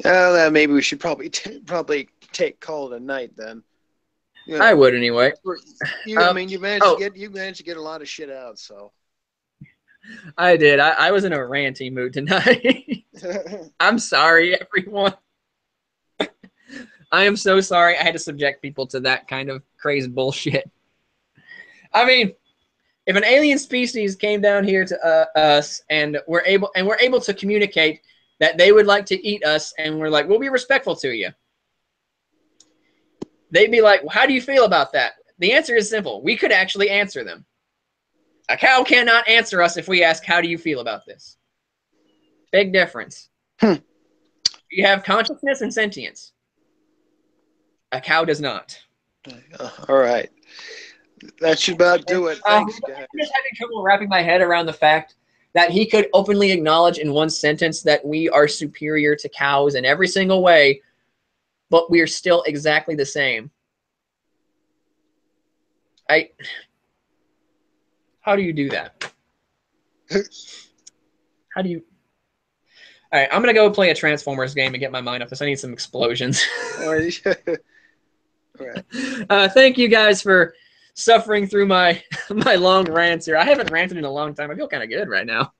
Speaker 1: Maybe we should probably call it a night then.
Speaker 2: You know, I would anyway.
Speaker 1: I mean, you managed to get a lot of shit out, so.
Speaker 2: I did. I was in a ranty mood tonight. I'm sorry, everyone. I am so sorry I had to subject people to that kind of crazy bullshit. I mean, if an alien species came down here to us and we're able to communicate that they would like to eat us, and we're like, we'll be respectful to you. They'd be like, well, how do you feel about that? the answer is simple. We could actually answer them. A cow cannot answer us if we ask, how do you feel about this? Big difference. You have consciousness and sentience. A cow does not.
Speaker 1: All right. That should about do it. Thanks, guys.
Speaker 2: I'm just having trouble wrapping my head around the fact that he could openly acknowledge in one sentence that we are superior to cows in every single way, but we are still exactly the same. How do you do that? How do you... All right, I'm going to go play a Transformers game and get my mind off this. I need some explosions.
Speaker 1: All right. All
Speaker 2: right. Thank you guys for suffering through my long rants here. I haven't ranted in a long time. I feel kind of good right now.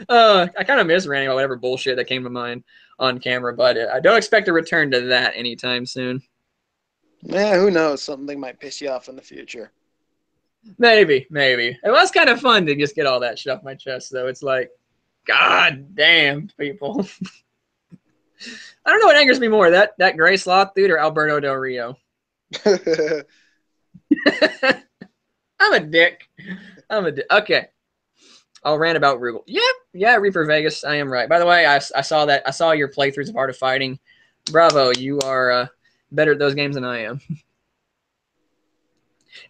Speaker 2: I kind of miss ranting about whatever bullshit that came to mind on camera, but I don't expect a return to that anytime soon.
Speaker 1: Yeah, who knows? Something might piss you off in the future.
Speaker 2: Maybe. It was kind of fun to just get all that shit off my chest, though. It's like, God damn, people. I don't know what angers me more, that Gray Sloth dude or Alberto Del Rio. I'm a dick. Okay. I'll rant about Rugal. Yeah, Reaper Vegas. I am right. By the way, I saw that. I saw your playthroughs of Art of Fighting. Bravo, you are better at those games than I am.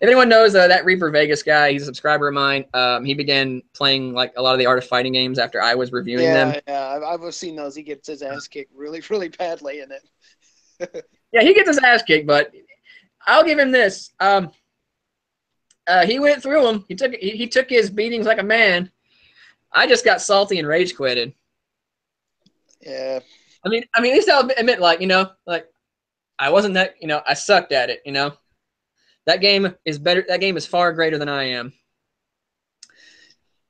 Speaker 2: If anyone knows that Reaper Vegas guy, he's a subscriber of mine. He began playing like a lot of the Art of Fighting games after I was reviewing them.
Speaker 1: Yeah, I've seen those. He gets his ass kicked really, really badly in it.
Speaker 2: Yeah, he gets his ass kicked, but I'll give him this. He went through them. He took his beatings like a man. I just got salty and rage quitted.
Speaker 1: Yeah.
Speaker 2: I mean, at least I'll admit, like, I wasn't that, I sucked at it, That game is better. That game is far greater than I am.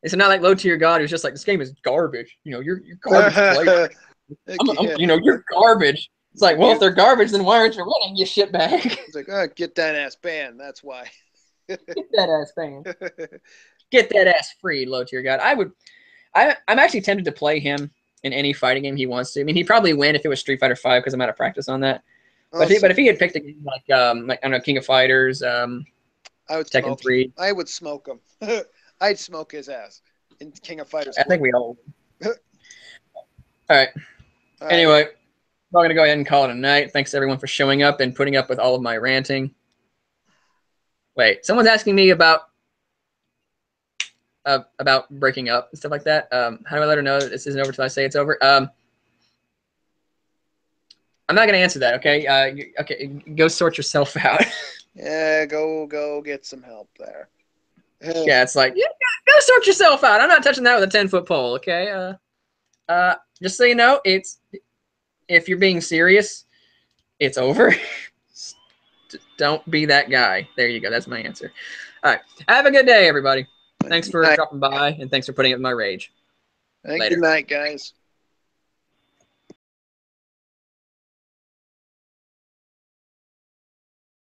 Speaker 2: It's not like Low Tier God who's just like, this game is garbage. You're garbage player. You're garbage. It's like, well, if they're garbage, then why aren't you winning, you shitbag?
Speaker 1: It's like, get that ass banned. That's why.
Speaker 2: Get that ass banned. Get that ass freed, Low Tier God. I'm actually tempted to play him in any fighting game he wants to. I mean, he'd probably win if it was Street Fighter V because I'm out of practice on that. But if he had picked a game like I don't know, King of Fighters,
Speaker 1: I would
Speaker 2: Tekken 3.
Speaker 1: I would smoke him. I'd smoke his ass in King of Fighters.
Speaker 2: I think we all. All right. Anyway, we're gonna go ahead and call it a night. Thanks everyone for showing up and putting up with all of my ranting. Wait, someone's asking me about breaking up and stuff like that. How do I let her know that this isn't over till I say it's over? I'm not going to answer that, okay? Okay, go sort yourself out.
Speaker 1: Yeah, go get some help there.
Speaker 2: Yeah, it's like, go sort yourself out. I'm not touching that with a 10-foot pole, okay? Just so you know, if you're being serious, it's over. Don't be that guy. There you go. That's my answer. All right. Have a good day, everybody. Thanks for dropping by, and thanks for putting up with my rage.
Speaker 1: Good night, guys.